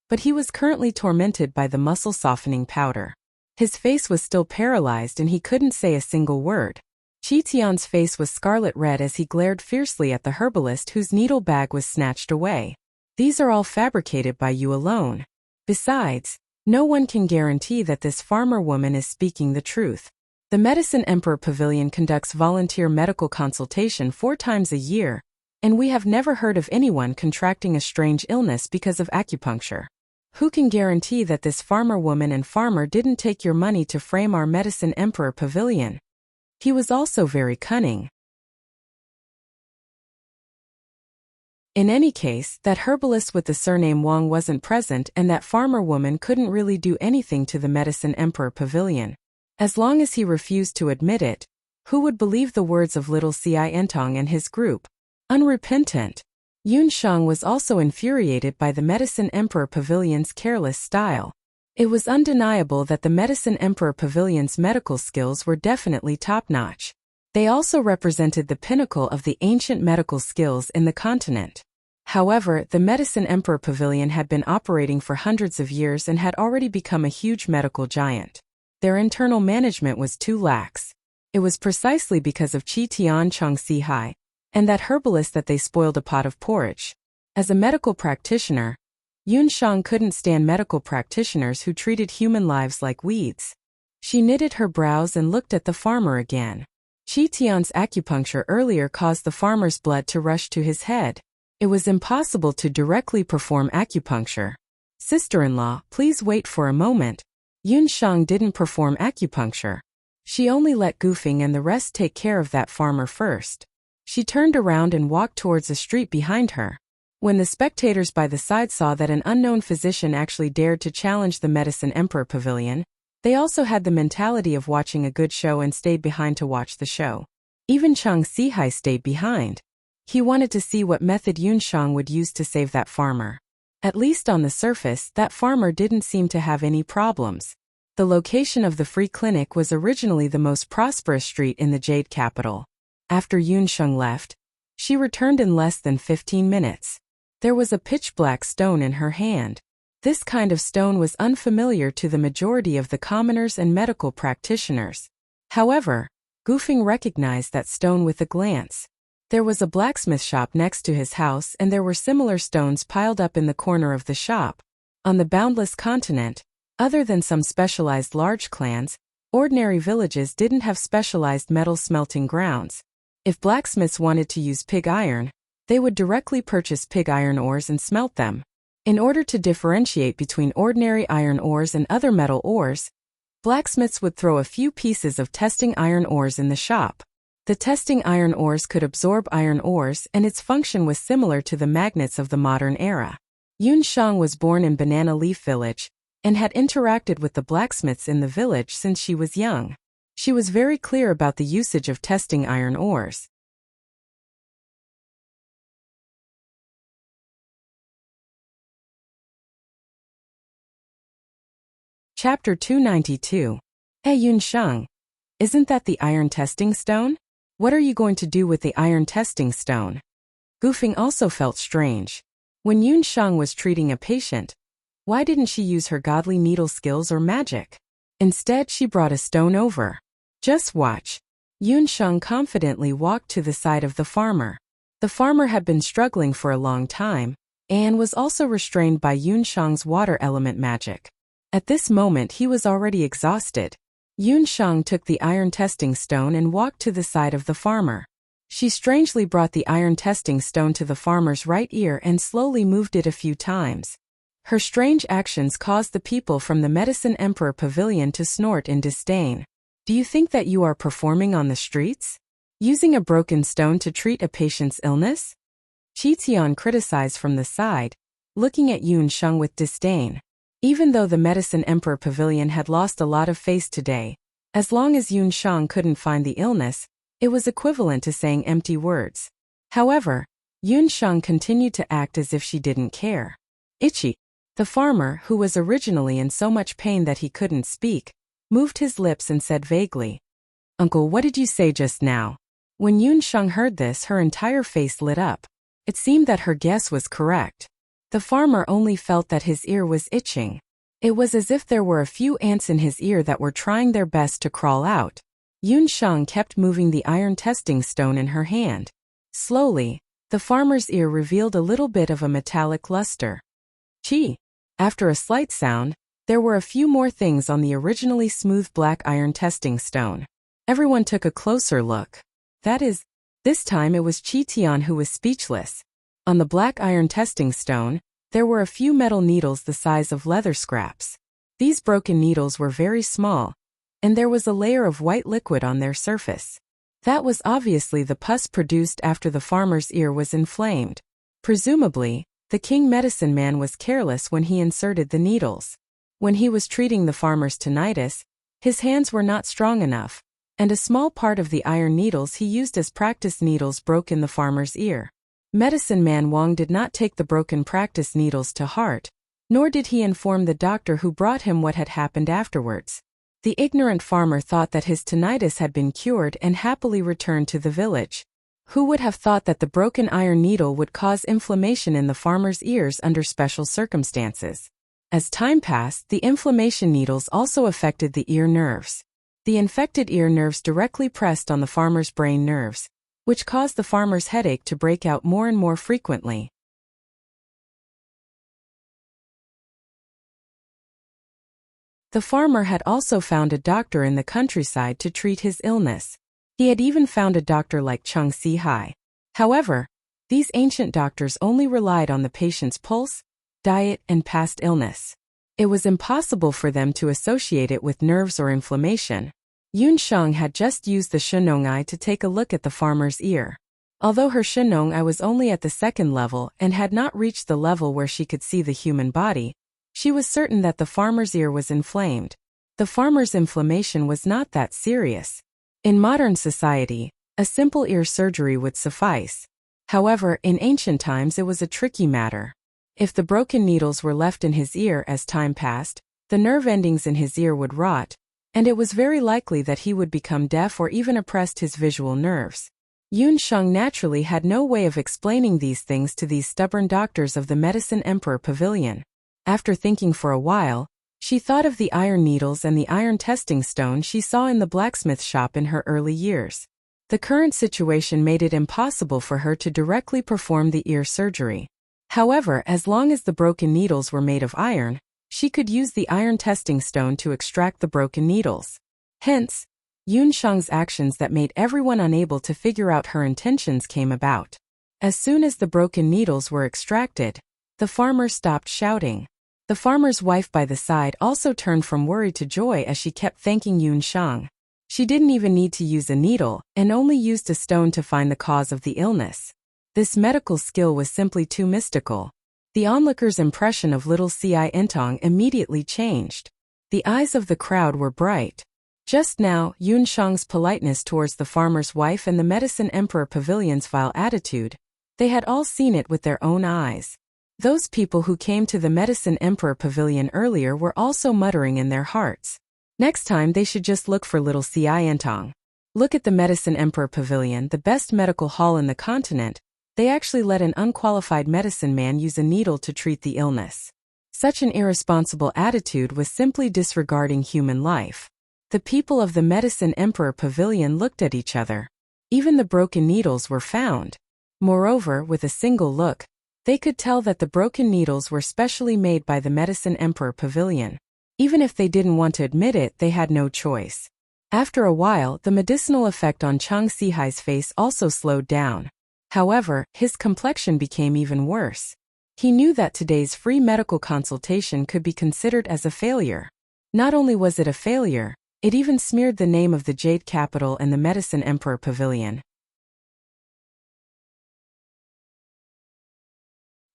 but he was currently tormented by the muscle-softening powder. His face was still paralyzed and he couldn't say a single word. Qi Tian's face was scarlet red as he glared fiercely at the herbalist whose needle bag was snatched away. These are all fabricated by you alone. Besides, no one can guarantee that this farmer woman is speaking the truth. The Medicine Emperor Pavilion conducts volunteer medical consultation 4 times a year, and we have never heard of anyone contracting a strange illness because of acupuncture. Who can guarantee that this farmer woman and farmer didn't take your money to frame our Medicine Emperor Pavilion? He was also very cunning. In any case, that herbalist with the surname Wang wasn't present and that farmer woman couldn't really do anything to the Medicine Emperor Pavilion. As long as he refused to admit it, who would believe the words of little Ci Entong and his group? Unrepentant. Yun Shang was also infuriated by the Medicine Emperor Pavilion's careless style. It was undeniable that the Medicine Emperor Pavilion's medical skills were definitely top-notch. They also represented the pinnacle of the ancient medical skills in the continent. However, the Medicine Emperor Pavilion had been operating for hundreds of years and had already become a huge medical giant. Their internal management was too lax. It was precisely because of Qi Tian Chang Sihai and that herbalist that they spoiled a pot of porridge. As a medical practitioner, Yun Shang couldn't stand medical practitioners who treated human lives like weeds. She knitted her brows and looked at the farmer again. Qi Tian's acupuncture earlier caused the farmer's blood to rush to his head. It was impossible to directly perform acupuncture. Sister-in-law, please wait for a moment. Yun Shang didn't perform acupuncture. She only let Gufing and the rest take care of that farmer first. She turned around and walked towards a street behind her. When the spectators by the side saw that an unknown physician actually dared to challenge the Medicine Emperor Pavilion, they also had the mentality of watching a good show and stayed behind to watch the show. Even Chang Sihai stayed behind. He wanted to see what method Yun Shang would use to save that farmer. At least on the surface, that farmer didn't seem to have any problems. The location of the free clinic was originally the most prosperous street in the Jade capital. After Yun Shang left, she returned in less than 15 minutes. There was a pitch-black stone in her hand. This kind of stone was unfamiliar to the majority of the commoners and medical practitioners. However, Gufing recognized that stone with a glance. There was a blacksmith shop next to his house and there were similar stones piled up in the corner of the shop. On the boundless continent, other than some specialized large clans, ordinary villages didn't have specialized metal smelting grounds. If blacksmiths wanted to use pig iron, they would directly purchase pig iron ores and smelt them. In order to differentiate between ordinary iron ores and other metal ores, blacksmiths would throw a few pieces of testing iron ores in the shop. The testing iron ores could absorb iron ores, and its function was similar to the magnets of the modern era. Yun Shang was born in Banana Leaf Village and had interacted with the blacksmiths in the village since she was young. She was very clear about the usage of testing iron ores. Chapter 292. Yun Shang, isn't that the iron testing stone? What are you going to do with the iron testing stone? Gufeng also felt strange. When Yun Shang was treating a patient, why didn't she use her godly needle skills or magic? Instead, she brought a stone over. Just watch. Yun Shang confidently walked to the side of the farmer. The farmer had been struggling for a long time, and was also restrained by Yun Shang's water element magic. At this moment he was already exhausted. Yun Shang took the iron testing stone and walked to the side of the farmer. She strangely brought the iron testing stone to the farmer's right ear and slowly moved it a few times. Her strange actions caused the people from the Medicine Emperor Pavilion to snort in disdain. Do you think that you are performing on the streets? Using a broken stone to treat a patient's illness? Qi Tian criticized from the side, looking at Yun Shang with disdain. Even though the Medicine Emperor Pavilion had lost a lot of face today, as long as Yun Shang couldn't find the illness, it was equivalent to saying empty words. However, Yun Shang continued to act as if she didn't care. Ichi, the farmer, who was originally in so much pain that he couldn't speak, moved his lips and said vaguely, "Uncle, what did you say just now?" When Yun Shang heard this, her entire face lit up. It seemed that her guess was correct. The farmer only felt that his ear was itching. It was as if there were a few ants in his ear that were trying their best to crawl out. Yun Shang kept moving the iron testing stone in her hand. Slowly, the farmer's ear revealed a little bit of a metallic luster. Chi! After a slight sound, there were a few more things on the originally smooth black iron testing stone. Everyone took a closer look. That is, this time it was Qi Tian who was speechless. On the black iron testing stone, there were a few metal needles the size of leather scraps. These broken needles were very small, and there was a layer of white liquid on their surface. That was obviously the pus produced after the farmer's ear was inflamed. Presumably, the king medicine man was careless when he inserted the needles. When he was treating the farmer's tinnitus, his hands were not strong enough, and a small part of the iron needles he used as practice needles broke in the farmer's ear. Medicine man Wang did not take the broken practice needles to heart, nor did he inform the doctor who brought him what had happened afterwards. The ignorant farmer thought that his tinnitus had been cured and happily returned to the village. Who would have thought that the broken iron needle would cause inflammation in the farmer's ears under special circumstances? As time passed, the inflammation needles also affected the ear nerves. The infected ear nerves directly pressed on the farmer's brain nerves, which caused the farmer's headache to break out more and more frequently. The farmer had also found a doctor in the countryside to treat his illness. He had even found a doctor like Cheng Si-hai. However, these ancient doctors only relied on the patient's pulse, diet, and past illness. It was impossible for them to associate it with nerves or inflammation. Yun Shang had just used the Shenong eye to take a look at the farmer's ear. Although her Shenong eye was only at the second level and had not reached the level where she could see the human body, she was certain that the farmer's ear was inflamed. The farmer's inflammation was not that serious. In modern society, a simple ear surgery would suffice. However, in ancient times it was a tricky matter. If the broken needles were left in his ear as time passed, the nerve endings in his ear would rot, and it was very likely that he would become deaf or even oppressed his visual nerves. Yun Shang naturally had no way of explaining these things to these stubborn doctors of the Medicine Emperor Pavilion. After thinking for a while, she thought of the iron needles and the iron testing stone she saw in the blacksmith shop in her early years. The current situation made it impossible for her to directly perform the ear surgery. However, as long as the broken needles were made of iron, she could use the iron testing stone to extract the broken needles. Hence, Yun Shang's actions that made everyone unable to figure out her intentions came about. As soon as the broken needles were extracted, the farmer stopped shouting. The farmer's wife by the side also turned from worry to joy as she kept thanking Yun Shang. She didn't even need to use a needle and only used a stone to find the cause of the illness. This medical skill was simply too mystical. The onlookers' impression of little Ci Entong immediately changed. The eyes of the crowd were bright. Just now, Yun Shang's politeness towards the farmer's wife and the Medicine Emperor Pavilion's vile attitude, they had all seen it with their own eyes. Those people who came to the Medicine Emperor Pavilion earlier were also muttering in their hearts. Next time they should just look for little Ci Entong. Look at the Medicine Emperor Pavilion, the best medical hall in the continent. They actually let an unqualified medicine man use a needle to treat the illness. Such an irresponsible attitude was simply disregarding human life. The people of the Medicine Emperor Pavilion looked at each other. Even the broken needles were found. Moreover, with a single look, they could tell that the broken needles were specially made by the Medicine Emperor Pavilion. Even if they didn't want to admit it, they had no choice. After a while, the medicinal effect on Chang Sihai's face also slowed down. However, his complexion became even worse. He knew that today's free medical consultation could be considered as a failure. Not only was it a failure, it even smeared the name of the Jade Capital and the Medicine Emperor Pavilion.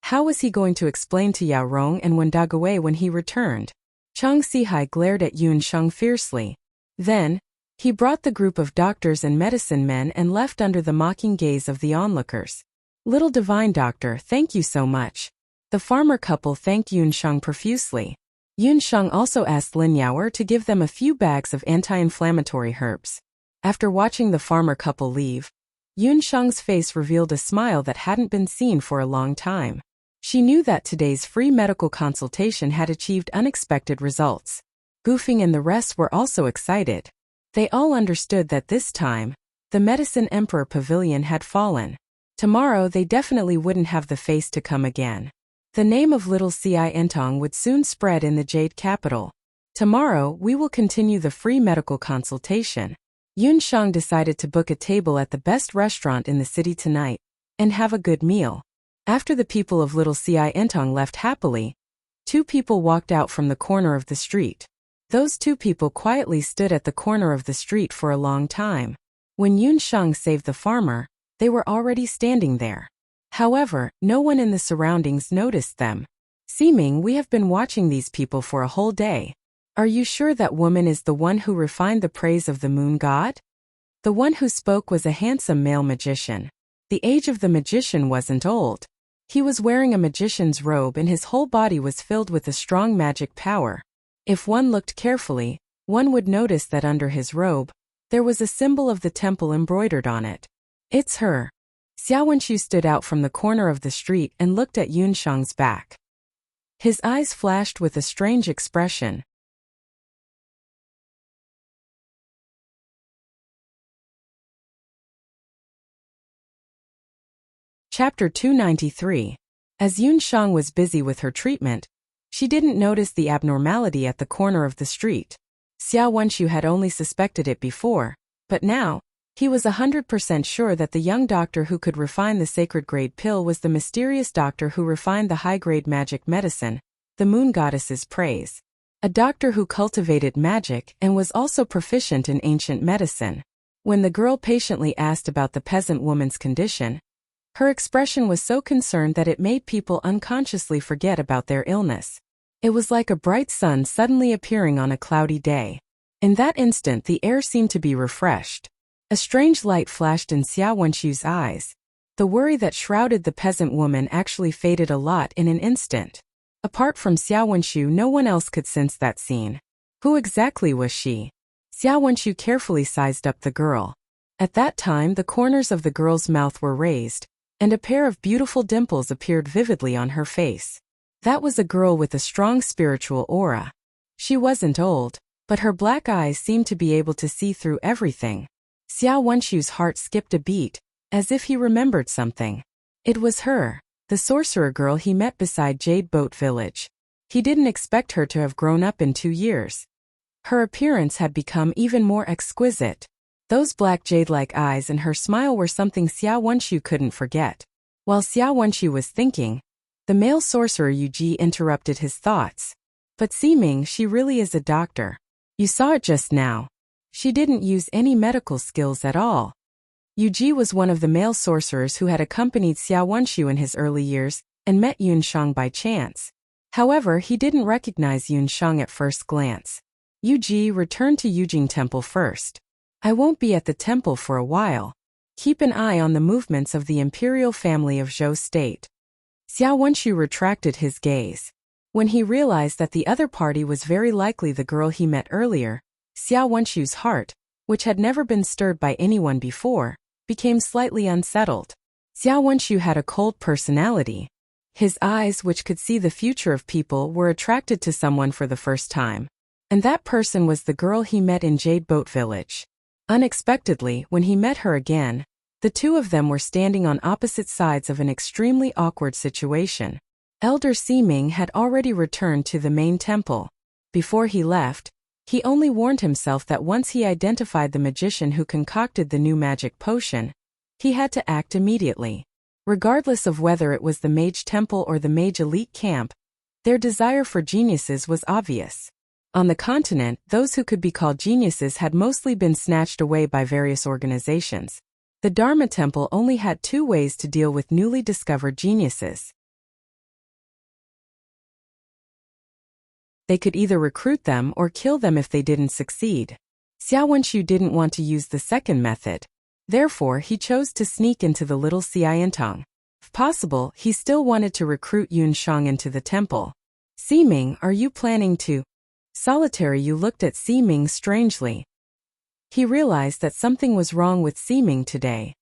How was he going to explain to Yao Rong and Wen Dagui when he returned? Chang Sihai glared at Yun Shang fiercely. Then, he brought the group of doctors and medicine men and left under the mocking gaze of the onlookers. Little divine doctor, thank you so much. The farmer couple thanked Yun Shang profusely. Yun Shang also asked Lin Yaoer to give them a few bags of anti-inflammatory herbs. After watching the farmer couple leave, Yun Shang's face revealed a smile that hadn't been seen for a long time. She knew that today's free medical consultation had achieved unexpected results. Goofing and the rest were also excited. They all understood that this time, the Medicine Emperor Pavilion had fallen. Tomorrow they definitely wouldn't have the face to come again. The name of little Ci Entong would soon spread in the Jade Capital. Tomorrow we will continue the free medical consultation. Yun Shang decided to book a table at the best restaurant in the city tonight and have a good meal. After the people of little Ci Entong left happily, two people walked out from the corner of the street. Those two people quietly stood at the corner of the street for a long time. When Yun Shang saved the farmer, they were already standing there. However, no one in the surroundings noticed them. Seeming we have been watching these people for a whole day. Are you sure that woman is the one who refined the praise of the moon god? The one who spoke was a handsome male magician. The age of the magician wasn't old. He was wearing a magician's robe and his whole body was filled with a strong magic power. If one looked carefully, one would notice that under his robe, there was a symbol of the temple embroidered on it. It's her. Xiao Wenqiu stood out from the corner of the street and looked at Yun Shang's back. His eyes flashed with a strange expression. Chapter 293. As Yun Shang was busy with her treatment, she didn't notice the abnormality at the corner of the street. Xiao Wenqiu had only suspected it before, but now, he was 100% sure that the young doctor who could refine the sacred grade pill was the mysterious doctor who refined the high-grade magic medicine, the moon goddess's praise. A doctor who cultivated magic and was also proficient in ancient medicine. When the girl patiently asked about the peasant woman's condition, her expression was so concerned that it made people unconsciously forget about their illness. It was like a bright sun suddenly appearing on a cloudy day. In that instant the air seemed to be refreshed. A strange light flashed in Xiao Wenqiu's eyes. The worry that shrouded the peasant woman actually faded a lot in an instant. Apart from Xiao Wenqiu, no one else could sense that scene. Who exactly was she? Xiao Wenqiu carefully sized up the girl. At that time the corners of the girl's mouth were raised, and a pair of beautiful dimples appeared vividly on her face. That was a girl with a strong spiritual aura. She wasn't old, but her black eyes seemed to be able to see through everything. Xiao Wenqiu's heart skipped a beat, as if he remembered something. It was her, the sorcerer girl he met beside Jade Boat Village. He didn't expect her to have grown up in 2 years. Her appearance had become even more exquisite. Those black jade-like eyes and her smile were something Xia Wenshu couldn't forget. While Xia Wenshu was thinking, the male sorcerer Yu Ji interrupted his thoughts. But Ximing, she really is a doctor. You saw it just now. She didn't use any medical skills at all. Yu Ji was one of the male sorcerers who had accompanied Xia Wenshu in his early years and met Yun Shang by chance. However, he didn't recognize Yun Shang at first glance. Yu Ji returned to Yujing Temple first. I won't be at the temple for a while. Keep an eye on the movements of the imperial family of Zhou State. Xia Wenshu retracted his gaze. When he realized that the other party was very likely the girl he met earlier, Xia Wenshu's heart, which had never been stirred by anyone before, became slightly unsettled. Xia Wenshu had a cold personality. His eyes, which could see the future of people, were attracted to someone for the first time. And that person was the girl he met in Jade Boat Village. Unexpectedly, when he met her again, the two of them were standing on opposite sides of an extremely awkward situation. Elder Ximing had already returned to the main temple. Before he left, he only warned himself that once he identified the magician who concocted the new magic potion, he had to act immediately. Regardless of whether it was the mage temple or the mage elite camp, their desire for geniuses was obvious. On the continent, those who could be called geniuses had mostly been snatched away by various organizations. The Dharma Temple only had two ways to deal with newly discovered geniuses. They could either recruit them or kill them if they didn't succeed. Xia Wenshu didn't want to use the second method. Therefore, he chose to sneak into the little Xiantong. If possible, he still wanted to recruit Yun Shang into the temple. Ximing, are you planning to? Solitary Yu looked at Ximing strangely. He realized that something was wrong with Ximing today.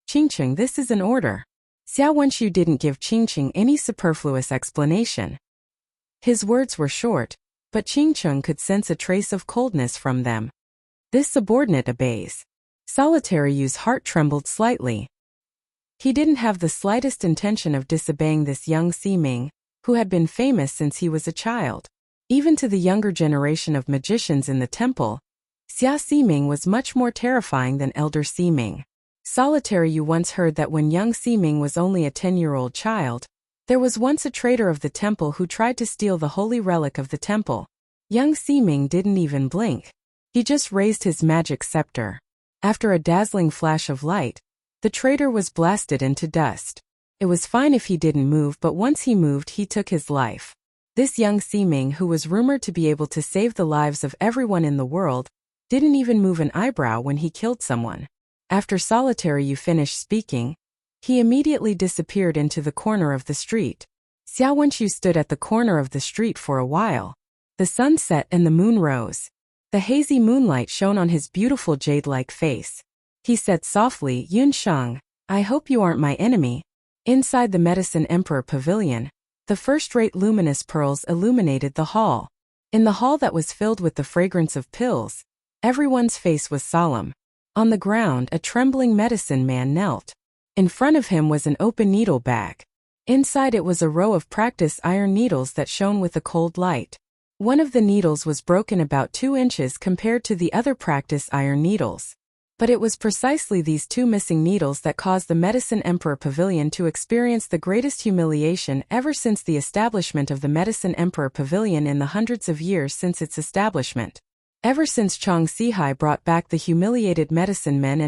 Qingqing, this is an order. Xia Wenshu didn't give Qingqing any superfluous explanation. His words were short, but Qingqing could sense a trace of coldness from them. This subordinate obeys. Solitary Yu's heart trembled slightly. He didn't have the slightest intention of disobeying this young Ximing, who had been famous since he was a child. Even to the younger generation of magicians in the temple, Xia Ximing was much more terrifying than Elder Ximing. Solitary Yu once heard that when young Ximing was only a 10-year-old child, there was once a traitor of the temple who tried to steal the holy relic of the temple. Young Ximing didn't even blink. He just raised his magic scepter. After a dazzling flash of light, the traitor was blasted into dust. It was fine if he didn't move, but once he moved, he took his life. This young Ximing, who was rumored to be able to save the lives of everyone in the world, didn't even move an eyebrow when he killed someone. After Solitary Yu finished speaking, he immediately disappeared into the corner of the street. Xia Wenshu stood at the corner of the street for a while. The sun set and the moon rose. The hazy moonlight shone on his beautiful jade-like face. He said softly, Yun Shang, I hope you aren't my enemy. Inside the Medicine Emperor Pavilion, the first-rate luminous pearls illuminated the hall. In the hall that was filled with the fragrance of pills, everyone's face was solemn. On the ground, a trembling medicine man knelt. In front of him was an open needle bag. Inside it was a row of practice iron needles that shone with a cold light. One of the needles was broken about 2 inches compared to the other practice iron needles. But it was precisely these 2 missing needles that caused the Medicine Emperor Pavilion to experience the greatest humiliation ever since the establishment of the Medicine Emperor Pavilion in the hundreds of years since its establishment. Ever since Chang Sihai brought back the humiliated medicine men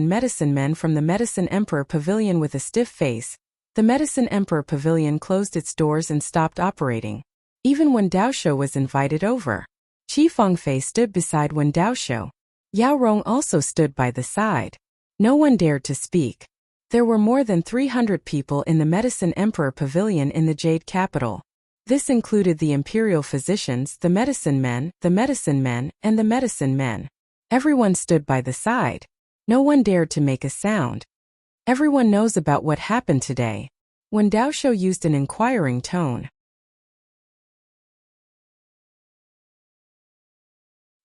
from the Medicine Emperor Pavilion with a stiff face, the Medicine Emperor Pavilion closed its doors and stopped operating. Even when Daosho was invited over, Qi Fengfei stood beside Wen Daosho. Yao Rong also stood by the side. No one dared to speak. There were more than 300 people in the Medicine Emperor Pavilion in the Jade Capital. This included the imperial physicians, the medicine men, and the medicine men. Everyone stood by the side. No one dared to make a sound. Everyone knows about what happened today. When Daosho used an inquiring tone.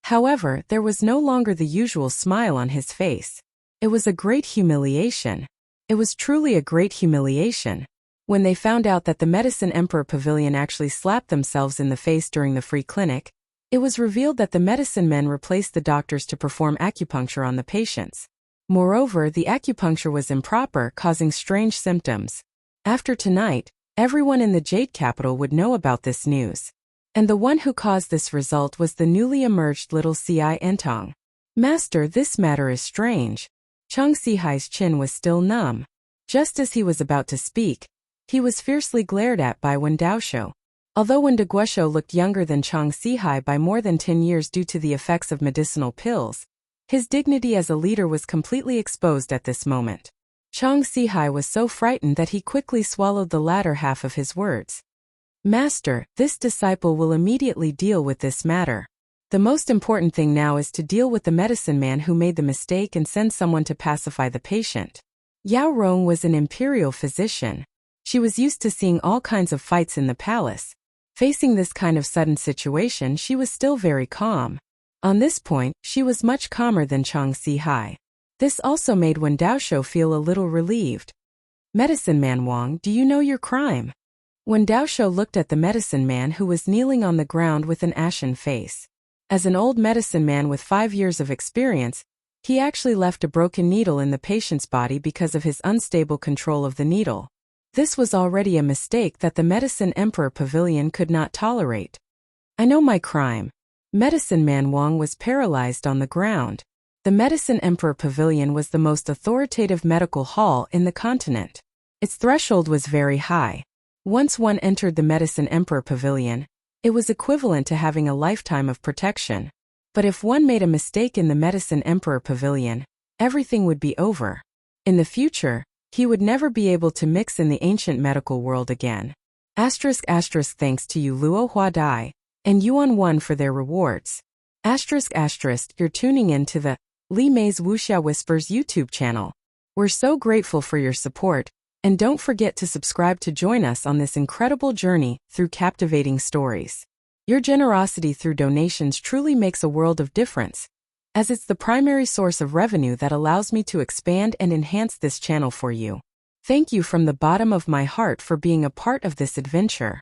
However, there was no longer the usual smile on his face. It was a great humiliation. It was truly a great humiliation. When they found out that the Medicine Emperor Pavilion actually slapped themselves in the face during the free clinic, It was revealed that the medicine men replaced the doctors to perform acupuncture on the patients. Moreover, the acupuncture was improper, causing strange symptoms. After tonight, everyone in the Jade Capital would know about this news. And the one who caused this result was the newly emerged little Ci Entong. Master, this matter is strange. Chang Sihai's chin was still numb. Just as he was about to speak, he was fiercely glared at by Wen Daosho. Although Wen Daguesho looked younger than Chang Sihai by more than 10 years due to the effects of medicinal pills, his dignity as a leader was completely exposed at this moment. Chang Sihai was so frightened that he quickly swallowed the latter half of his words. Master, this disciple will immediately deal with this matter. The most important thing now is to deal with the medicine man who made the mistake and send someone to pacify the patient. Yao Rong was an imperial physician. She was used to seeing all kinds of fights in the palace. Facing this kind of sudden situation, she was still very calm. On this point, she was much calmer than Chang Sihai. This also made Wen Daosho feel a little relieved. Medicine man Wang, do you know your crime? Wen Daosho looked at the medicine man who was kneeling on the ground with an ashen face. As an old medicine man with 5 years of experience, he actually left a broken needle in the patient's body because of his unstable control of the needle. This was already a mistake that the Medicine Emperor Pavilion could not tolerate. I know my crime. Medicine man Wang was paralyzed on the ground. The Medicine Emperor Pavilion was the most authoritative medical hall in the continent. Its threshold was very high. Once one entered the Medicine Emperor Pavilion, it was equivalent to having a lifetime of protection. But if one made a mistake in the Medicine Emperor Pavilion, everything would be over. In the future, he would never be able to mix in the ancient medical world again. Thanks to you Luo Huadai and Yuan 1 for their rewards. You're tuning in to the Li Mei's Wuxia Whispers YouTube channel. We're so grateful for your support, and don't forget to subscribe to join us on this incredible journey through captivating stories. Your generosity through donations truly makes a world of difference, as it's the primary source of revenue that allows me to expand and enhance this channel for you. Thank you from the bottom of my heart for being a part of this adventure.